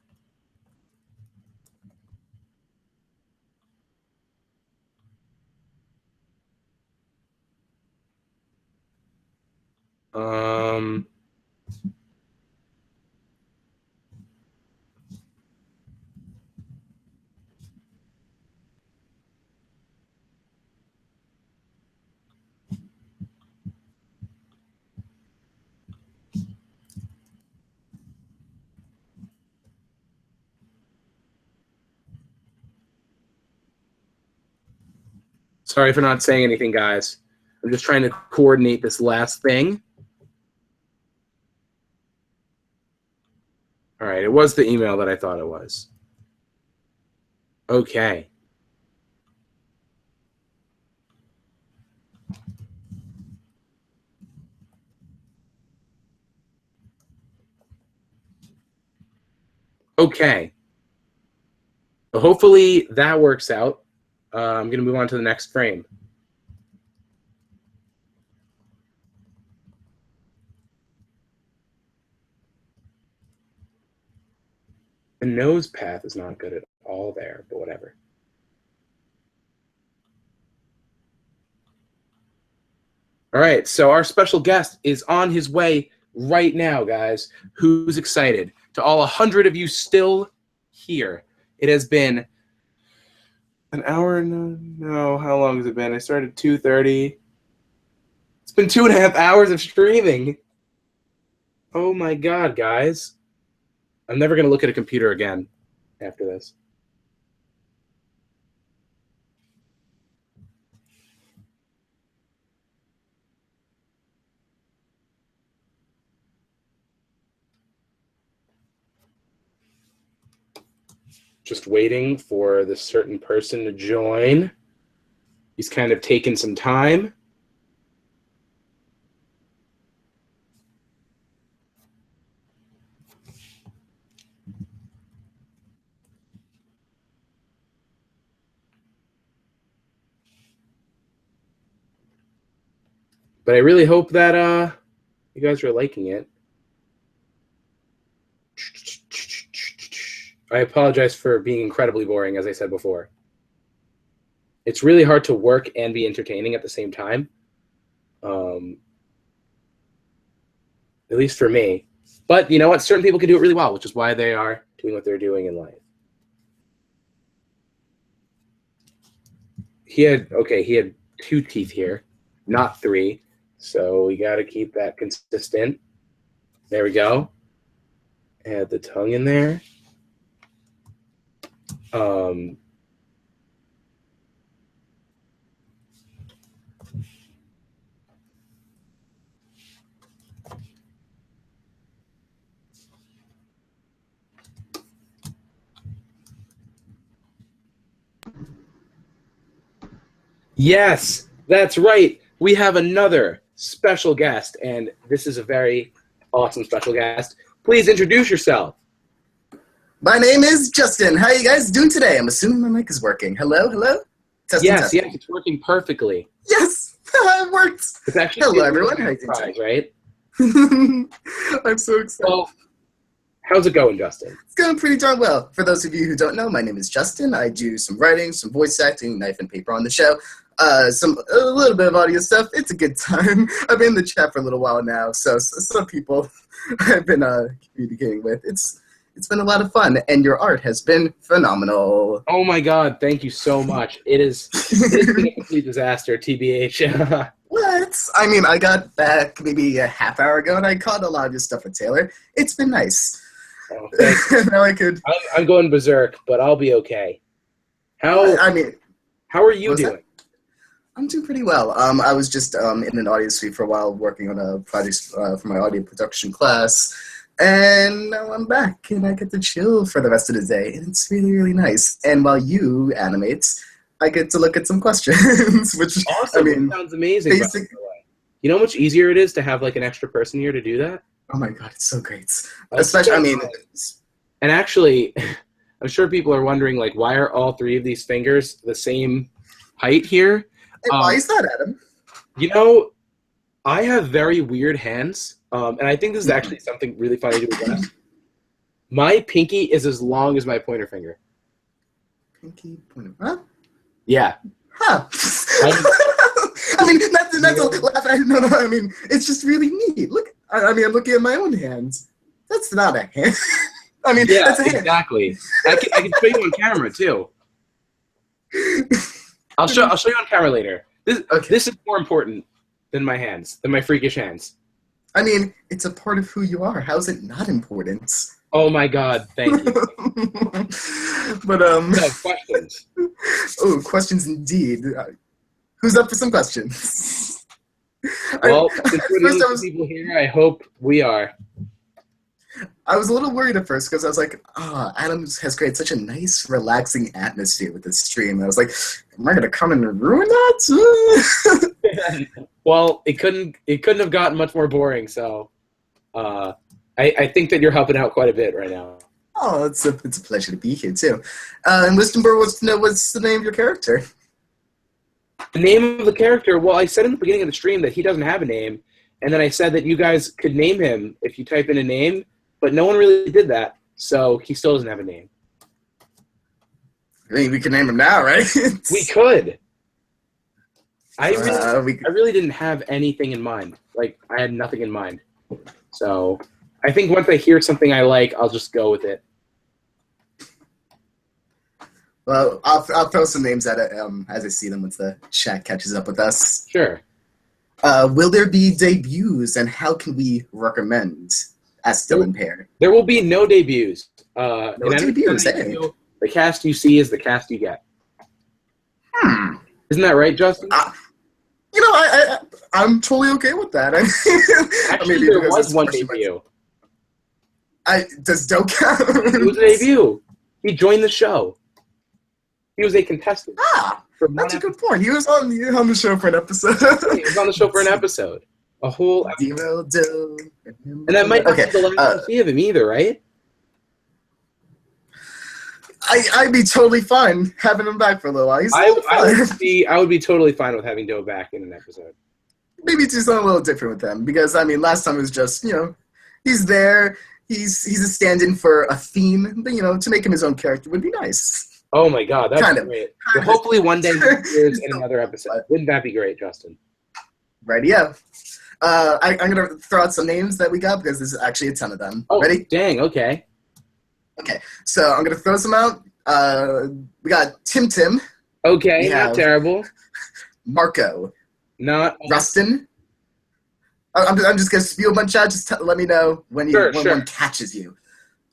Sorry for not saying anything, guys. I'm just trying to coordinate this last thing. All right, it was the email that I thought it was. Okay. Okay. So hopefully that works out. I'm going to move on to the next frame. The nose path is not good at all there, but whatever. All right, so our special guest is on his way right now, guys. Who's excited? To all 100 of you still here. It has been an hour. No, how long has it been? I started at 2:30. It's been 2.5 hours of streaming. Oh my God, guys. I'm never going to look at a computer again after this. Just waiting for this certain person to join. He's kind of taken some time. But I really hope that you guys are liking it. I apologize for being incredibly boring, as I said before. It's really hard to work and be entertaining at the same time. At least for me. But you know what? Certain people can do it really well, which is why they are doing what they're doing in life. He had 2 teeth here, not 3. So we got to keep that consistent. There we go. Add the tongue in there. Yes, that's right. We have another special guest, and this is a very awesome special guest. Please introduce yourself. My name is Justin. How are you guys doing today? I'm assuming my mic is working. Hello, hello? Testing, Yes, testing. yes, it's working perfectly. Yes, it worked. It's actually Hello, everyone. How are you doing surprise, today? right? I'm so excited. Well, how's it going, Justin? It's going pretty darn well. For those of you who don't know, my name is Justin. I do some writing, some voice acting, knife and paper on the show, a little bit of audio stuff. It's a good time. I've been in the chat for a little while now, so some people I've been communicating with. It's been a lot of fun, and your art has been phenomenal. Oh my God, thank you so much. It's been a complete disaster, TBH. What? I mean, I got back maybe a half hour ago, and I caught a lot of your stuff with Taylor. It's been nice. Oh, thank you. Now I could. I'm going berserk, but I'll be okay. How are you doing? That? I'm doing pretty well. I was just in an audio suite for a while, working on a project for my audio production class, and now I'm back, and I get to chill for the rest of the day, and it's really, really nice. And while you animate, I get to look at some questions, which Awesome. I mean, That sounds amazing. You know how much easier it is to have like an extra person here to do that? oh my god, it's so great. That's Especially, so I mean, nice. And actually, I'm sure people are wondering, like, why are all 3 of these fingers the same height here? hey, why is that, Adam? You know, I have very weird hands, and I think this is actually something really funny to address. My pinky is as long as my pointer finger. Pinky pointer, huh? Yeah. Huh. I mean, that's a laugh. No, I mean, it's just really neat. Look, I mean, I'm looking at my own hands. That's not a hand. I mean, Yeah, that's a hand. exactly. I can show you on camera too. I'll show you on camera later. This is more important than my hands, than my freakish hands. I mean, it's a part of who you are. How is it not important? Oh my God, thank you. But No, questions. Oh, questions indeed. Who's up for some questions? Well, since we're the First I only was- people here, I hope we are. I was a little worried at first because I was like, Adam has created such a nice, relaxing atmosphere with this stream. I was like, am I going to come and ruin that? Well, it couldn't have gotten much more boring. So, I think that you're helping out quite a bit right now. Oh, it's a pleasure to be here too. And Wisdom Bird wants to know what's the name of your character. The name of the character. Well, I said in the beginning of the stream that he doesn't have a name, and then I said that you guys could name him if you type in a name, but no one really did that, so he still doesn't have a name. I mean, we can name him now, right? We could. I we really didn't have anything in mind. Like, I had nothing in mind. So I think once I hear something I like, I'll just go with it. Well, I'll throw some names at it as I see them once the chat catches up with us. Sure. Will there be debuts, and how can we recommend as still impaired? There will be no debuts. No debuts, eh? The cast you see is the cast you get. Isn't that right, Justin? You know, I'm totally okay with that. Actually, there was one debut. Does Doe count? It was a debut. He joined the show. He was a contestant. That's a good point. He was on the show for an episode. He was on the show for an episode. A whole episode. And that might not be the last time see of him either, right? I'd be totally fine having him back for a little while. I would be totally fine with having Doe back in an episode. Maybe do something a little different with them, because I mean, last time it was just, you know, he's there, he's a stand-in for a theme, but, you know, to make him his own character would be nice. Oh my God, that's Kind of. great. Well, hopefully one day he appears in another episode. Wouldn't that be great, Justin? Radio. I'm gonna throw out some names that we got because there's actually a ton of them. Oh, Ready? dang, okay. Okay, so I'm gonna throw some out. We got Tim. Okay, We not have terrible. Marco. Not Rustin. I'm just gonna spew a bunch out. Just let me know when Sure. one catches you.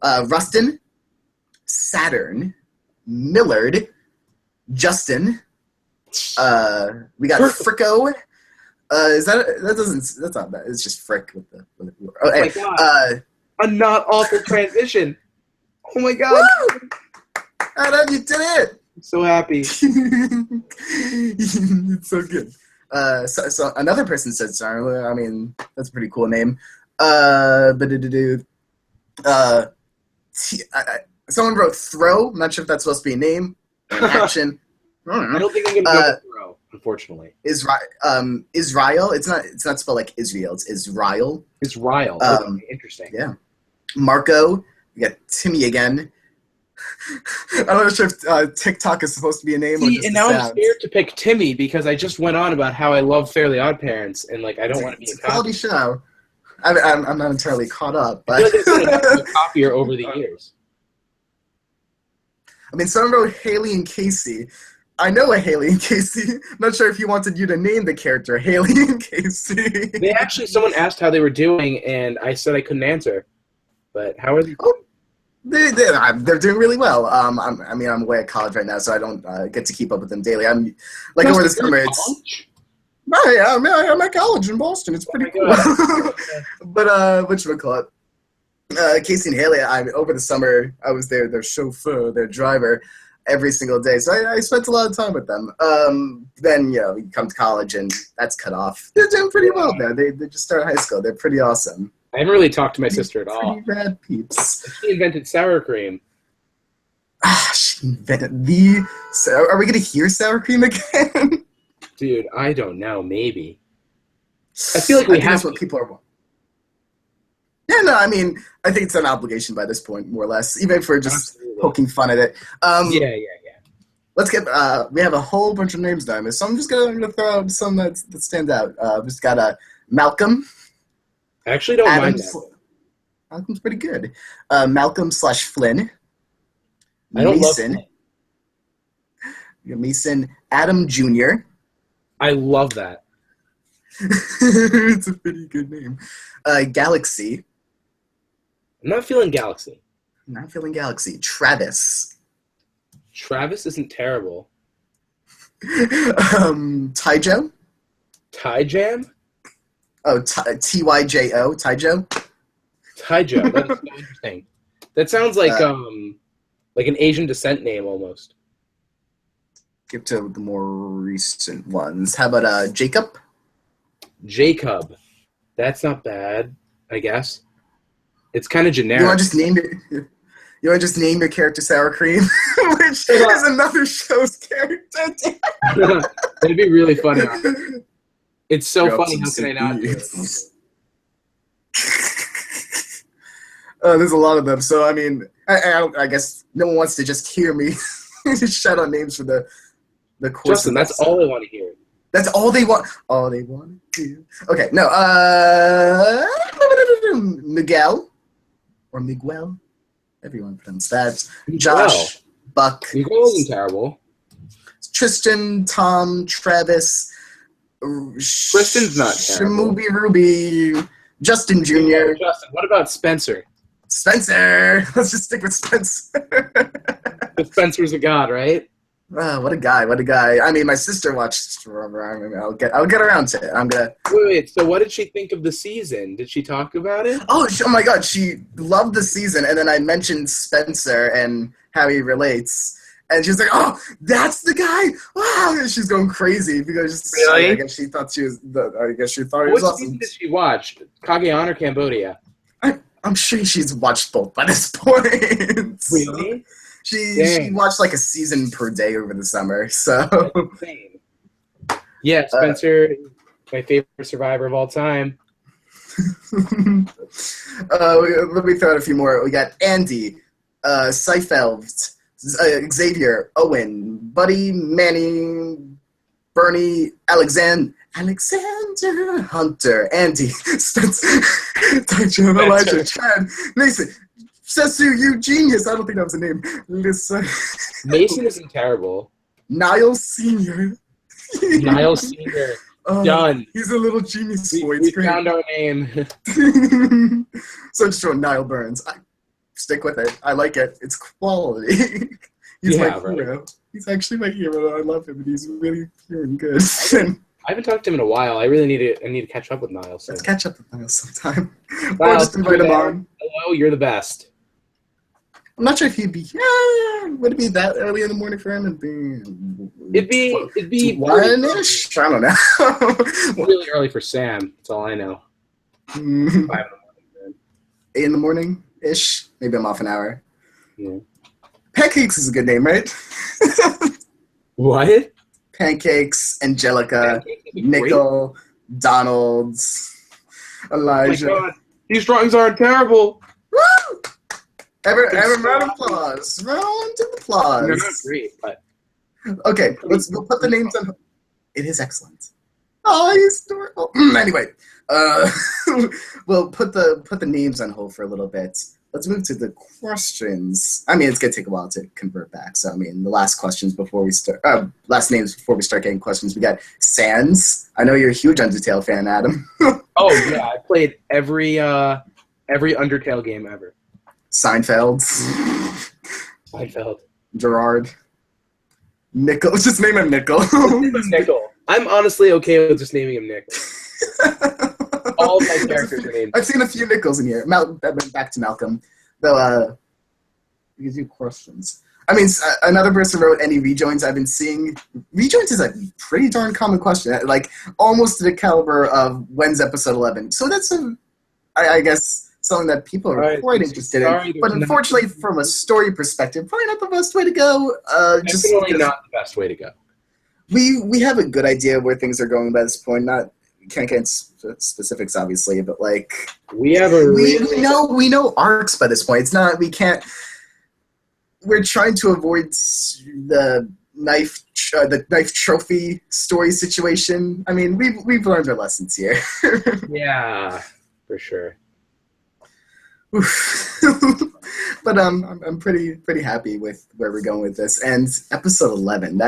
Rustin, Saturn, Millard, Justin. We got Fricko. That's not bad. It's just Frick with the. Oh, my hey, God. A not awful transition. Oh my God. Woo! Adam, you did it! I'm so happy. It's so good. So another person said sorry. I mean, that's a pretty cool name. Someone wrote throw. I'm not sure if that's supposed to be a name or an action. I don't think I'm gonna go with throw, unfortunately. Israel. It's not spelled like Israel. It's Israel. Israel. Okay, interesting. Yeah. Marco. We got Timmy again. I'm not sure if TikTok is supposed to be a name or just and a now sound. I'm scared to pick Timmy because I just went on about how I love Fairly Odd Parents and like I don't want to be It's a a quality copy. show. I'm not entirely caught up, I but feel like it's been a copier over the years. I mean, someone wrote Haley and Casey. I know a Haley and Casey. I'm not sure if he wanted you to name the character Haley and Casey. Someone asked how they were doing, and I said I couldn't answer. But how are they? They're doing really well. I'm away at college right now, so I don't get to keep up with them daily. I'm like over the summer. I'm at college in Boston. It's pretty cool. But whatchamacallit? Casey and Haley, over the summer, I was their chauffeur, their driver, every single day. So I spent a lot of time with them. Then, you come to college, and that's cut off. They're doing pretty well there. They just started high school. They're pretty awesome. I haven't really talked to my sister at all. Pretty rad peeps. She invented sour cream. She invented Are we going to hear sour cream again? Dude, I don't know. Maybe. I feel like we have that's what people are. Yeah, no, I mean, I think it's an obligation by this point, more or less, even if we're just poking fun at it. Yeah. Let's get. We have a whole bunch of names now, so I'm just gonna throw out some that stand out. We've just got Malcolm. I actually don't mind that. Malcolm's pretty good. Malcolm / Flynn. I don't Mason. love Flynn. Mason Adam Jr. I love that. It's a pretty good name. Galaxy. I'm not feeling Galaxy. Not feeling Galaxy. Travis. Travis isn't terrible. Tyjo. Ty Jam? Oh, Tyjo. Tyjo. Tyjo. That's so interesting. That sounds like an Asian descent name almost. Give to the more recent ones. How about Jacob? Jacob. That's not bad, I guess. It's kind of generic. You want to just name your character Sour Cream, which is another show's character. That'd be really funny. It's so funny. How can I not do it? There's a lot of them. So I mean, I guess no one wants to just hear me shout out names for the course. Justin, that's all I want to hear. That's all they want. All they want to do. Okay, no. Miguel or Miguel, everyone pronounces that. Josh, Buck, Miguel isn't terrible. Tristan, Tom, Travis. Tristan's not terrible. Shamubi Ruby, Justin Jr. Justin, what about Spencer? Spencer. Let's just stick with Spencer. Spencer's a god, right? What a guy! What a guy! I mean, my sister watched. I'll get around to it. I'm gonna. Wait. So, what did she think of the season? Did she talk about it? Oh my God! She loved the season, and then I mentioned Spencer and how he relates, and she's like, "Oh, that's the guy!" Wow! And she's going crazy because really? I guess she thought he was What awesome. season did she watch? Kage-On or Cambodia? I'm sure she's watched both by this point. Really? She watched like a season per day over the summer, so. Yeah, Spencer, my favorite survivor of all time. Let me throw out a few more. We got Andy, Seifeld, Xavier, Owen, Buddy, Manning, Bernie, Alexander Hunter, Andy, Spencer, Tycho, Elijah, Chad, Mason, Sesu, you genius. I don't think that was a name. Lisa, Mason isn't terrible. Niall Senior. Niall Senior. Done. He's a little genius boy. We It's great. found our name. So just wrote Niall Burns. I stick with it. I like it. It's quality. He's my hero. He's actually my hero. I love him, and he's really pure and good. I haven't talked to him in a while. I really need to catch up with Niall. So. Let's catch up with Niall sometime. Or Niall, just invite him on. Hello, you're the best. I'm not sure if he'd be. Would it be that early in the morning for him? It'd be one-ish. I don't know. Really early for Sam. That's all I know. 5 in the morning. 8 in the morning ish. Maybe I'm off an hour. Yeah. Pancakes is a good name, right? What? Pancakes, Angelica, Nickel, Donald's, Elijah. Oh my God. These drawings aren't terrible. Woo! Ever round of applause. Round of applause. They're not great, but okay, we'll put the names on. It is excellent. Oh, he's adorable. Anyway, we'll put the names on hold for a little bit. Let's move to the questions. I mean, it's gonna take a while to convert back. So, I mean, the last questions before we start, last names before we start getting questions. We got Sans. I know you're a huge Undertale fan, Adam. Oh yeah, I played every Undertale game ever. Seinfeld. Gerard. Nickel. Just name him Nickel. Nickel. I'm honestly okay with just naming him Nickel. All of my characters are named. I've seen a few Nickels in here. Back to Malcolm. Though, you do questions. I mean, another person wrote any rejoins I've been seeing. Rejoins is a pretty darn common question. Like, almost to the caliber of when's episode 11. So that's, I guess, something that people are quite interested in. But unfortunately, from a story perspective, probably not the best way to go. Definitely not the best way to go. We have a good idea where things are going by this point. Can't get specifics, obviously, but like we know arcs by this point. It's not we're trying to avoid the knife trophy story situation. I mean, we've learned our lessons here. Yeah, for sure. But I'm pretty happy with where we're going with this. And episode 11,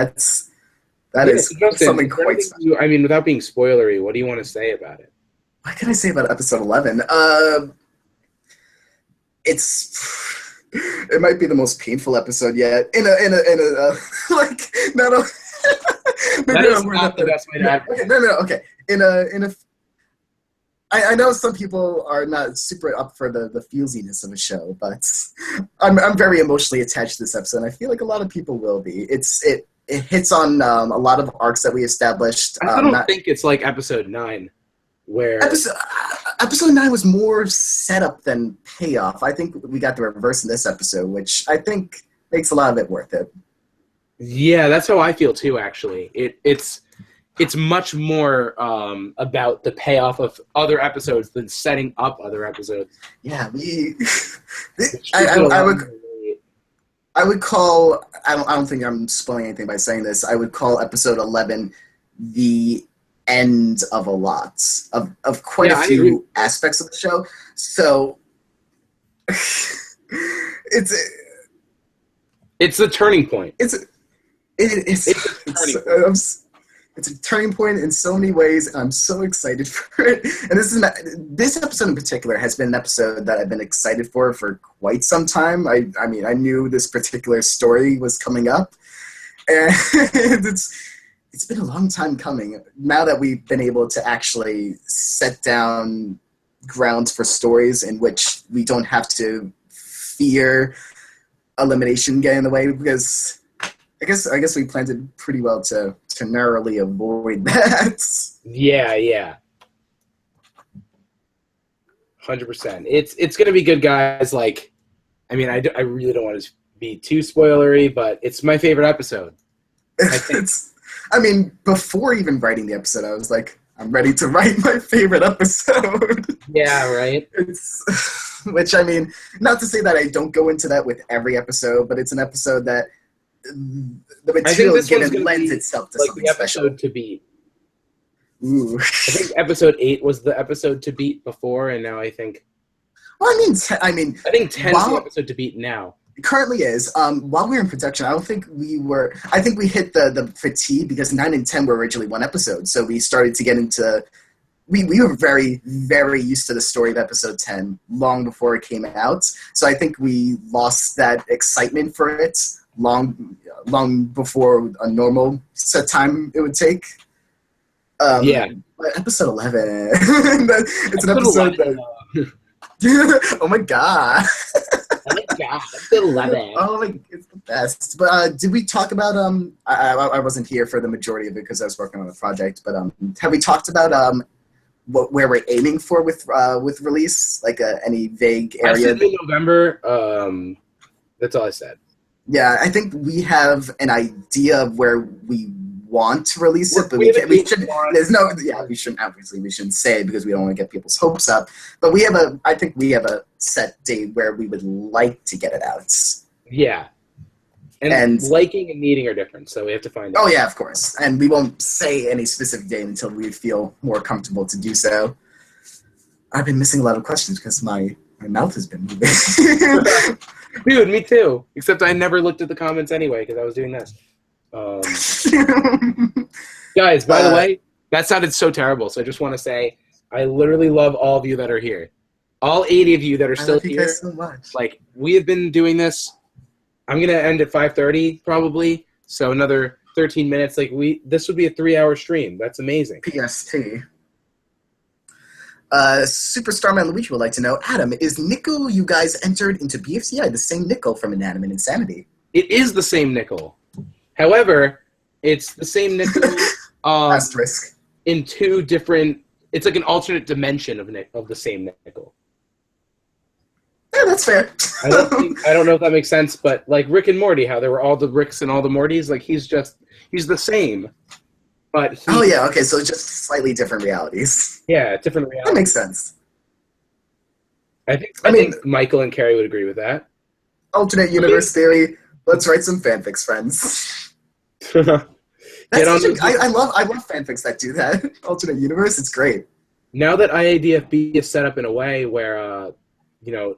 that is Justin, something quite special. I mean, without being spoilery, what do you want to say about it? What can I say about episode 11? It might be the most painful episode yet. Maybe that is not the best way to advertise. Okay. I know some people are not super up for the feelsiness of a show, but I'm very emotionally attached to this episode. And I feel like a lot of people will be. It hits on a lot of arcs that we established. I don't think it's like episode 9, where episode 9 was more setup than payoff. I think we got the reverse in this episode, which I think makes a lot of it worth it. Yeah, that's how I feel too. Actually, it's much more about the payoff of other episodes than setting up other episodes. Yeah, I would call. I don't think I'm spoiling anything by saying this. I would call episode 11 the end of a lot of quite a few aspects of the show. So it's a turning point. It's a turning point in so many ways, and I'm so excited for it. And this episode in particular has been an episode that I've been excited for quite some time. I mean, I knew this particular story was coming up, and it's been a long time coming. Now that we've been able to actually set down grounds for stories in which we don't have to fear elimination getting in the way, because I guess we planned it pretty well to narrowly avoid that. Yeah. 100%. It's gonna be good, guys. Like, I mean, I really don't want to be too spoilery, but it's my favorite episode. I mean, before even writing the episode, I was like, I'm ready to write my favorite episode. Yeah, right. Which, I mean, not to say that I don't go into that with every episode, but it's an episode that the material given lends itself to like something the episode special. to beat. Ooh. I think episode 8 was the episode to beat before, and now I think. Well, I mean, I think 10 is the episode to beat now. It currently is. While we were in production, I don't think we were. I think we hit the fatigue because 9 and 10 were originally one episode, so we started to get into. We were very, very used to the story of episode 10 long before it came out. So I think we lost that excitement for it long before a normal set time it would take. Yeah. But episode 11. It's an episode 11. Oh my god. Oh my god, episode 11. Oh my, it's the best. But did we talk about I wasn't here for the majority of it because I was working on a project. But have we talked about where we're aiming for with release? Like any vague area? I said November. That's all I said. Yeah, I think we have an idea of where we want to release it, but we should. There's no. Yeah, we shouldn't. Obviously, we shouldn't say it because we don't want to get people's hopes up. But we have a. I think we have a set date where we would like to get it out. Yeah. And liking and needing are different, so we have to find out. Oh yeah, of course. And we won't say any specific date until we feel more comfortable to do so. I've been missing a lot of questions because my mouth has been moving. Dude, me too. Except I never looked at the comments anyway because I was doing this. Guys, by the way, that sounded so terrible. So I just want to say, I literally love all of you that are here. All 80 of you that are still here. Guys so much. Like, we have been doing this. I'm gonna end at 5:30 probably. So another 13 minutes. Like this would be a 3-hour stream. That's amazing. PST. Superstarman Luigi would like to know, Adam, is nickel you guys entered into BFCI the same nickel from Animate Insanity? It is the same nickel. However, it's the same nickel Asterisk. In 2 different. It's like an alternate dimension of the same nickel. Yeah, that's fair. I don't know if that makes sense, but like Rick and Morty, how there were all the Ricks and all the Mortys, like he's the same. But oh yeah, okay, so just slightly different realities. Yeah, different realities. That makes sense. I think Michael and Carrie would agree with that. Alternate universe theory. Let's write some fanfics, friends. I love fanfics that do that. Alternate universe, it's great. Now that IADFB is set up in a way where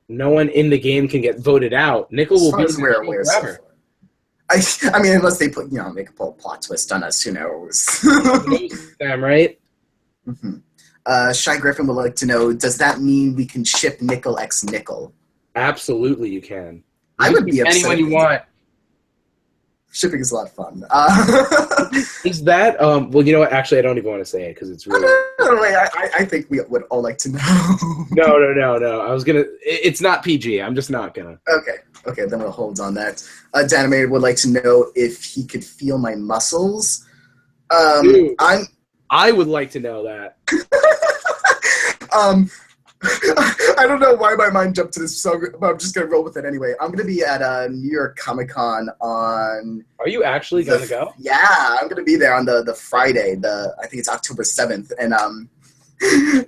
no one in the game can get voted out, nickel will be forever. So I mean, unless they make a plot twist on us, who knows? Damn right. Mm-hmm. Shy Griffin would like to know, does that mean we can ship nickel x nickel? Absolutely, you can. I would be upset. Anyone you want. Shipping is a lot of fun. Is that well? You know what? Actually, I don't even want to say it because it's really. I think we would all like to know. No. I was gonna. It's not PG. I'm just not gonna. Okay. Then we'll hold on that. Danimated would like to know if he could feel my muscles. Dude, I would like to know that. I don't know why my mind jumped to this, but I'm just gonna roll with it anyway. I'm gonna be at New York Comic Con on. Are you actually gonna go? Yeah, I'm gonna be there on the Friday. I think it's October 7th. And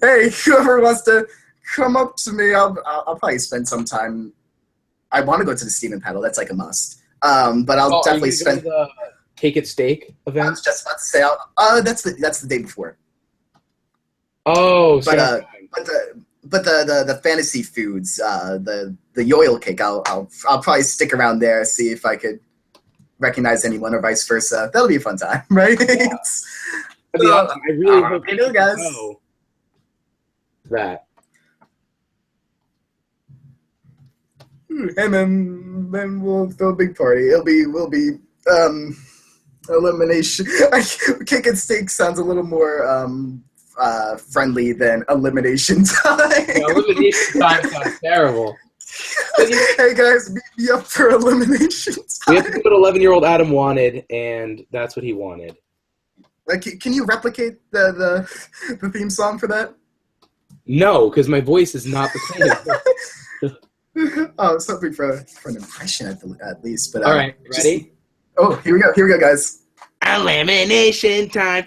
hey, whoever wants to come up to me, I'll probably spend some time. I want to go to the Steven Paddle. That's like a must. But I'll definitely spend. The Cake at Steak event. I was just about to say. That's the day before. Oh, But the fantasy foods, the yoil cake, I'll probably stick around there, see if I could recognize anyone or vice versa. That'll be a fun time, right? Yeah. I really hope you guys know that. And then we'll throw a big party. We'll be elimination. Cake and steak sounds a little more friendly than elimination time. Yeah, elimination time sounds terrible. Hey guys, meet me up for elimination time. We have to do what 11-year-old Adam wanted, and that's what he wanted. Like, can you replicate the theme song for that? No, because my voice is not the same. I was hoping for an impression at least. But all right, ready? Here we go, guys. Elimination time.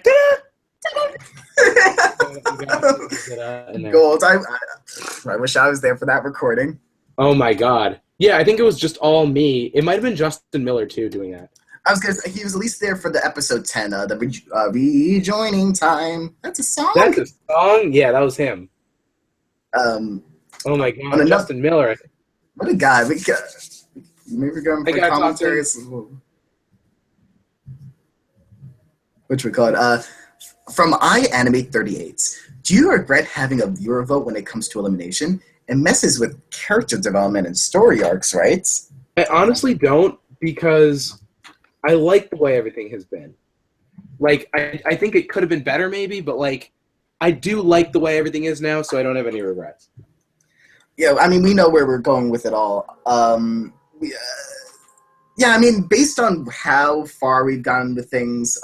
Gold. I wish I was there for that recording. Oh my god. Yeah, I think it was just all me. It might have been Justin Miller too doing that. I was gonna say, he was at least there for the episode 10, the rejoining time. That's a song. That's a song? Yeah, that was him. Um, Oh my God, Justin Miller. What a guy. Maybe we're going to play commentaries. Which we call it. From Animate 38. Do you regret having a viewer vote when it comes to elimination? It messes with character development and story arcs, right? I honestly don't, because I like the way everything has been. Like, I think it could have been better maybe, but like, I do like the way everything is now, so I don't have any regrets. Yeah, I mean, we know where we're going with it all. Yeah, I mean, based on how far we've gotten with things,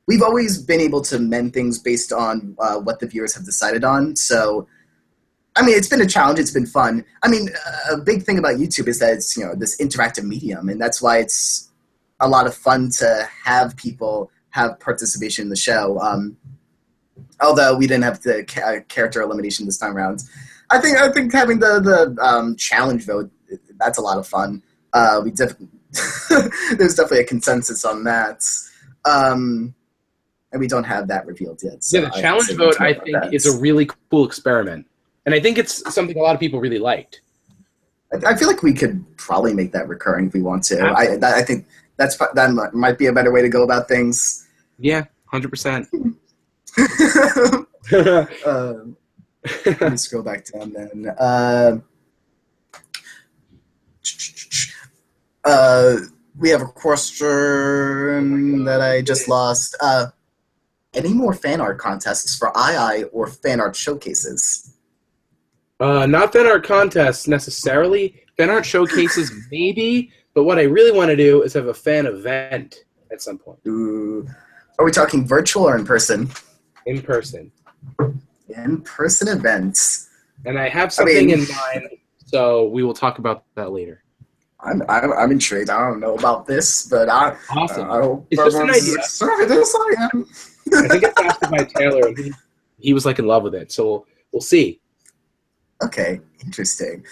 we've always been able to mend things based on what the viewers have decided on. So, I mean, it's been a challenge. It's been fun. I mean, a big thing about YouTube is that it's, this interactive medium, and that's why it's a lot of fun to have people have participation in the show. Although we didn't have the character elimination this time around. I think having the challenge vote, that's a lot of fun. There's definitely a consensus on that. And we don't have that revealed yet. So yeah, the challenge vote, I think, is a really cool experiment. And I think it's something a lot of people really liked. I feel like we could probably make that recurring if we want to. I think that might be a better way to go about things. Yeah, 100%. Let me scroll back down then. We have a question that I just lost. Any more fan art contests for II or fan art showcases? Not fan art contests necessarily. Fan art showcases maybe, but what I really want to do is have a fan event at some point. Ooh. Are we talking virtual or in person? In person. In-person events. And I have something in mind, so we will talk about that later. I'm intrigued. I don't know about this, but awesome. I hope it's just an idea. Excited as I am. I think it's asked by Taylor, and he was like in love with it. So we'll see. Okay, interesting.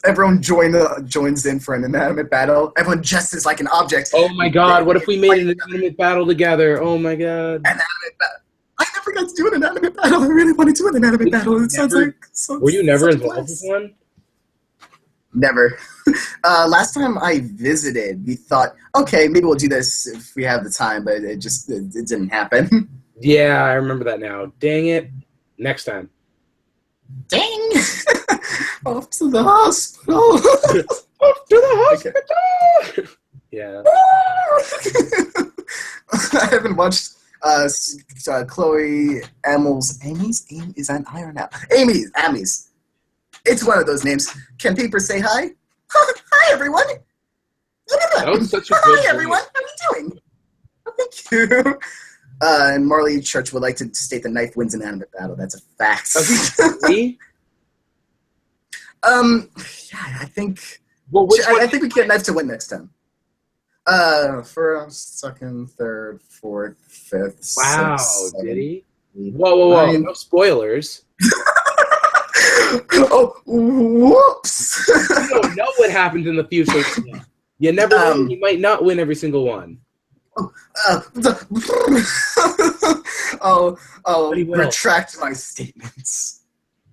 Everyone joins in for an inanimate battle. Everyone just is like an object. Oh my God! What if we made an inanimate battle together? Oh my God! Inanimate battle. I never got to do an inanimate battle. I really want to do an inanimate battle. It sounds like were you never involved with one? Never. Last time I visited, we thought, okay, maybe we'll do this if we have the time, but it didn't happen. Yeah, I remember that now. Dang it! Next time. Dang! Off to the hospital. Off to the hospital. Okay. Yeah. I haven't watched Chloe Amy's. Is that an I or an L? Amy's. It's one of those names. Can people say hi? Hi, everyone. That was such a good Hi, everyone. How are you doing? Oh, thank you. And Marley Church would like to state the knife wins an animate battle. That's a fact. Me? Yeah, I think. Well, I think we get knife to win next time. First, second, third, fourth, fifth. Wow, sixth, seven, did he? Whoa! No spoilers. Oh, whoops! You don't know what happens in the future. You never know. You might not win every single one. Retract my statements.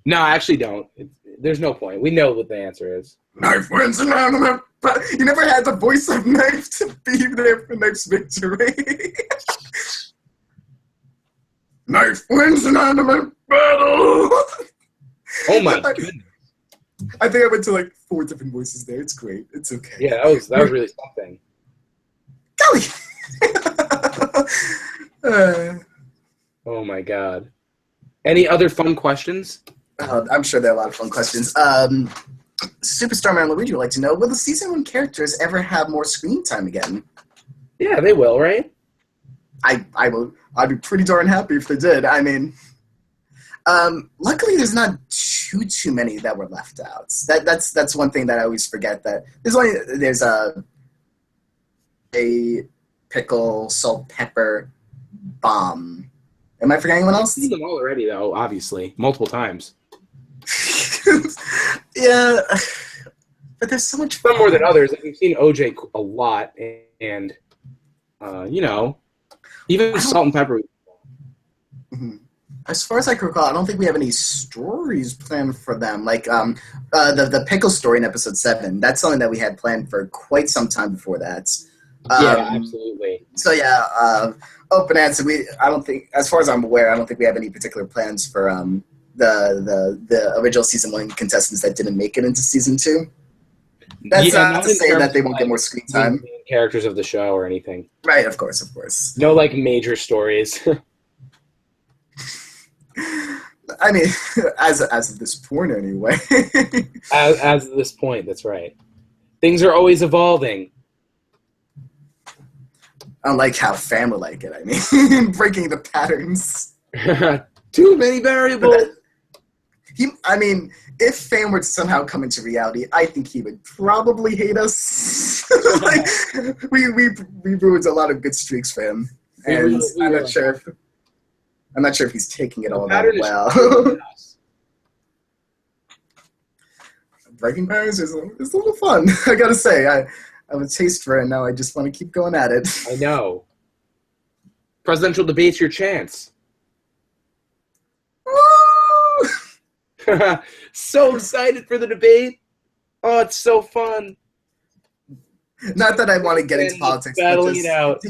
No, I actually don't. There's no point. We know what the answer is. Knife wins an animate battle. You never had the voice of Knife to be there for Knife's victory. Knife wins an animate battle. Oh my goodness. I think I went to like 4 different voices there. It's great. It's okay. Yeah, that was really something. Golly. Oh my God. Any other fun questions? I'm sure there are a lot of fun questions. Superstar Man Luigi would like to know, will the Season 1 characters ever have more screen time again? Yeah, they will, right? I will. I'd be pretty darn happy if they did. I mean, luckily there's not too many that were left out. That's one thing that I always forget, that there's a pickle, salt, pepper, bomb. Am I forgetting anyone else? I've seen them all already, though, obviously. Multiple times. Yeah. But there's so much Some more than fun. others. Like, we've seen OJ a lot, and you know, even Salt and Pepper. Mhm. As far as I can recall, I don't think we have any stories planned for them. Like the pickle story in episode 7. That's something that we had planned for quite some time before that. Yeah, absolutely. So yeah, open answer. I don't think, as far as I'm aware, I don't think we have any particular plans for the original season 1 contestants that didn't make it into season 2. That's not to in say terms that they of, won't get like, more screen the time. main characters of the show or anything. Right, of course, of course. No, like, major stories. I mean, as of this point, anyway. as of this point, that's right. Things are always evolving. Unlike how Fam would like it, I mean, breaking the patterns. Too many variables. I mean, if Fam were to somehow come into reality, I think he would probably hate us. Like, we ruined a lot of good streaks for him, and I'm not sure if he's taking it all that well. Breaking patterns is a little fun. I gotta say, I have a taste for it now. I just want to keep going at it. I know. Presidential debate's your chance. So excited for the debate. Oh, it's so fun. Not that I want to get into politics, but battling just, it out.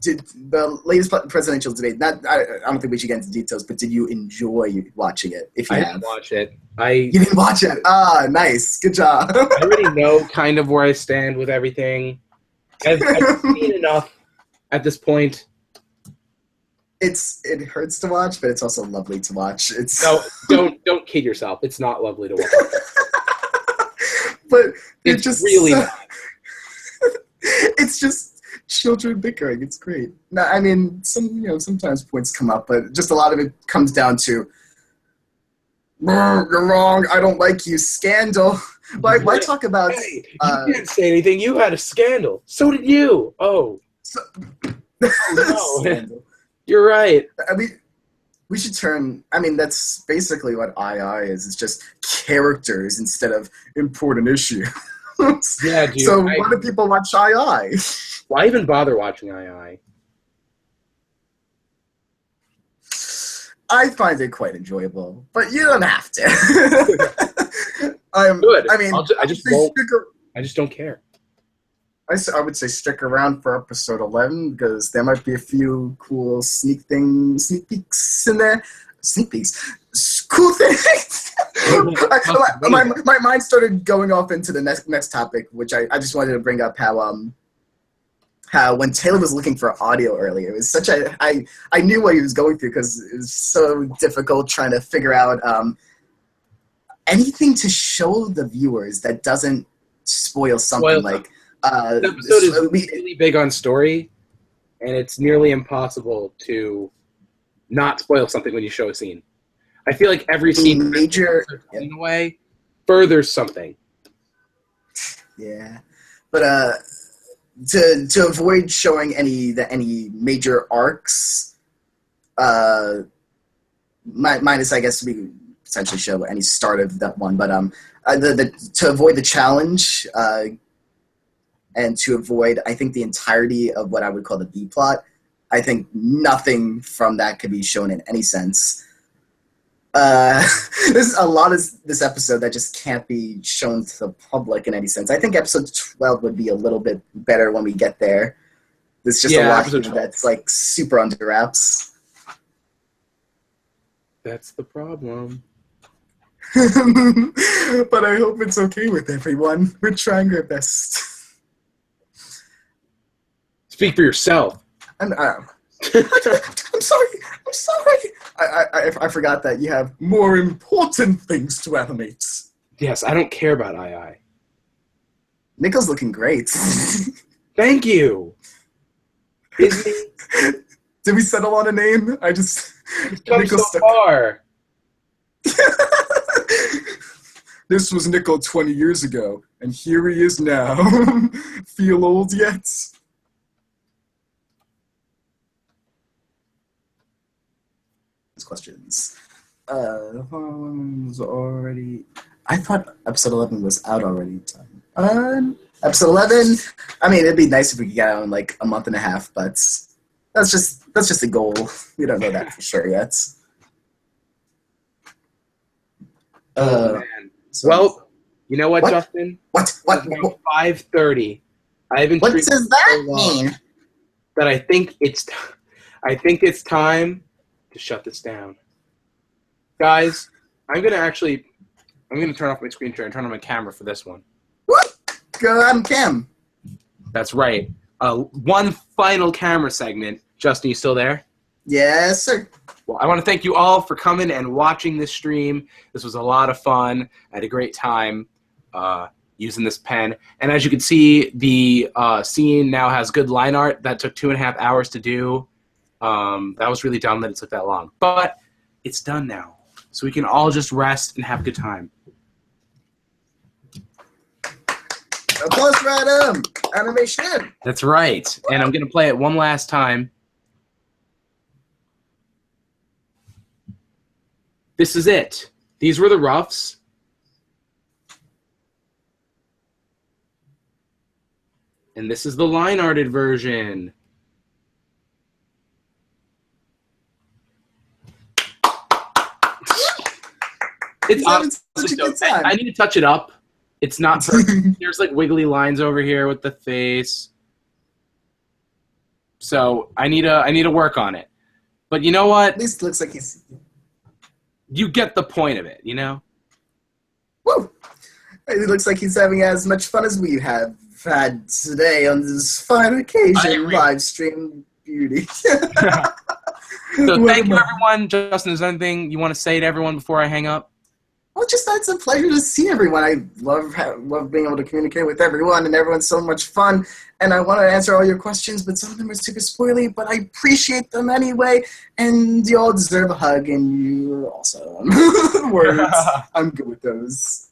Did the latest presidential debate? I don't think we should get into details, but did you enjoy watching it? If you I have, didn't watch it. You didn't watch it. Ah, nice, good job. I already know kind of where I stand with everything. I've seen enough at this point. It hurts to watch, but it's also lovely to watch. It's don't kid yourself. It's not lovely to watch. But It's just really not. It's just children bickering. It's great. No, I mean, sometimes points come up, but just a lot of it comes down to, you're wrong. I don't like you. Scandal. Why talk about? Hey, you didn't say anything. You had a scandal. So did you. Oh. No. Scandal. You're right. I mean, we should turn. I mean, that's basically what II is. It's just characters instead of important issues. Yeah, dude. So why do people watch II? Why even bother watching II? I find it quite enjoyable, but you don't have to. Good. I mean, I just don't care. I would say stick around for episode 11 because there might be a few cool sneak peeks in there. Sneak peeks, cool things. my mind started going off into the next topic, which I just wanted to bring up how when Taylor was looking for audio earlier, it was such I knew what he was going through because it was so difficult trying to figure out anything to show the viewers that doesn't spoil something like. The episode is really big on story, and it's nearly impossible to not spoil something when you show a scene. I feel like every scene in a way furthers something. Yeah, but to avoid showing any major arcs, minus I guess we potentially show any start of that one, but to avoid the challenge. And to avoid, I think, the entirety of what I would call the B plot, I think nothing from that could be shown in any sense. There's a lot of this episode that just can't be shown to the public in any sense. I think episode 12 would be a little bit better when we get there. There's just a lot that's like super under wraps. That's the problem. But I hope it's okay with everyone. We're trying our best. Speak for yourself. I'm sorry. I forgot that you have more important things to animate. Yes, I don't care about II. Nico's looking great. Thank you. Is he? Did we settle on a name? He's come so far. This was Nico 20 years ago, and here he is now. Feel old yet? Questions. Was already. I thought episode 11 was out already. Episode 11. I mean, it'd be nice if we could get out in like a month and a half, but that's just a goal. We don't know that for sure yet. Man. Well, you know what, What? Justin? What? It's now 5:30. I haven't What streamed does for so that long mean? that I think it's time to shut this down. Guys, I'm gonna turn off my screen share and turn on my camera for this one. What? Go on cam. That's right. One final camera segment. Justin, you still there? Yes, sir. Well, I want to thank you all for coming and watching this stream. This was a lot of fun. I had a great time using this pen. And as you can see, the scene now has good line art. That took 2.5 hours to do. That was really dumb that it took that long. But it's done now. So we can all just rest and have a good time. Applause for Animation. That's right. And I'm going to play it one last time. This is it. These were the roughs. And this is the line-arted version. It's Having such a good time. I need to touch it up. It's not perfect. There's like wiggly lines over here with the face. So I need to work on it. But you know what? At least it looks like he's... You get the point of it, you know? Woo! It looks like he's having as much fun as we have had today on this fine occasion, live stream beauty. So thank you, everyone. Justin, is there anything you want to say to everyone before I hang up? Well, just that it's a pleasure to see everyone. I love being able to communicate with everyone, and everyone's so much fun. And I want to answer all your questions, but some of them are super spoily, but I appreciate them anyway. And you all deserve a hug, and you're also words. I'm good with those.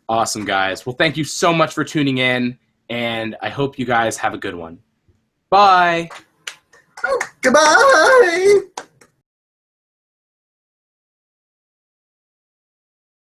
Awesome, guys. Well, thank you so much for tuning in, and I hope you guys have a good one. Bye. Oh, goodbye.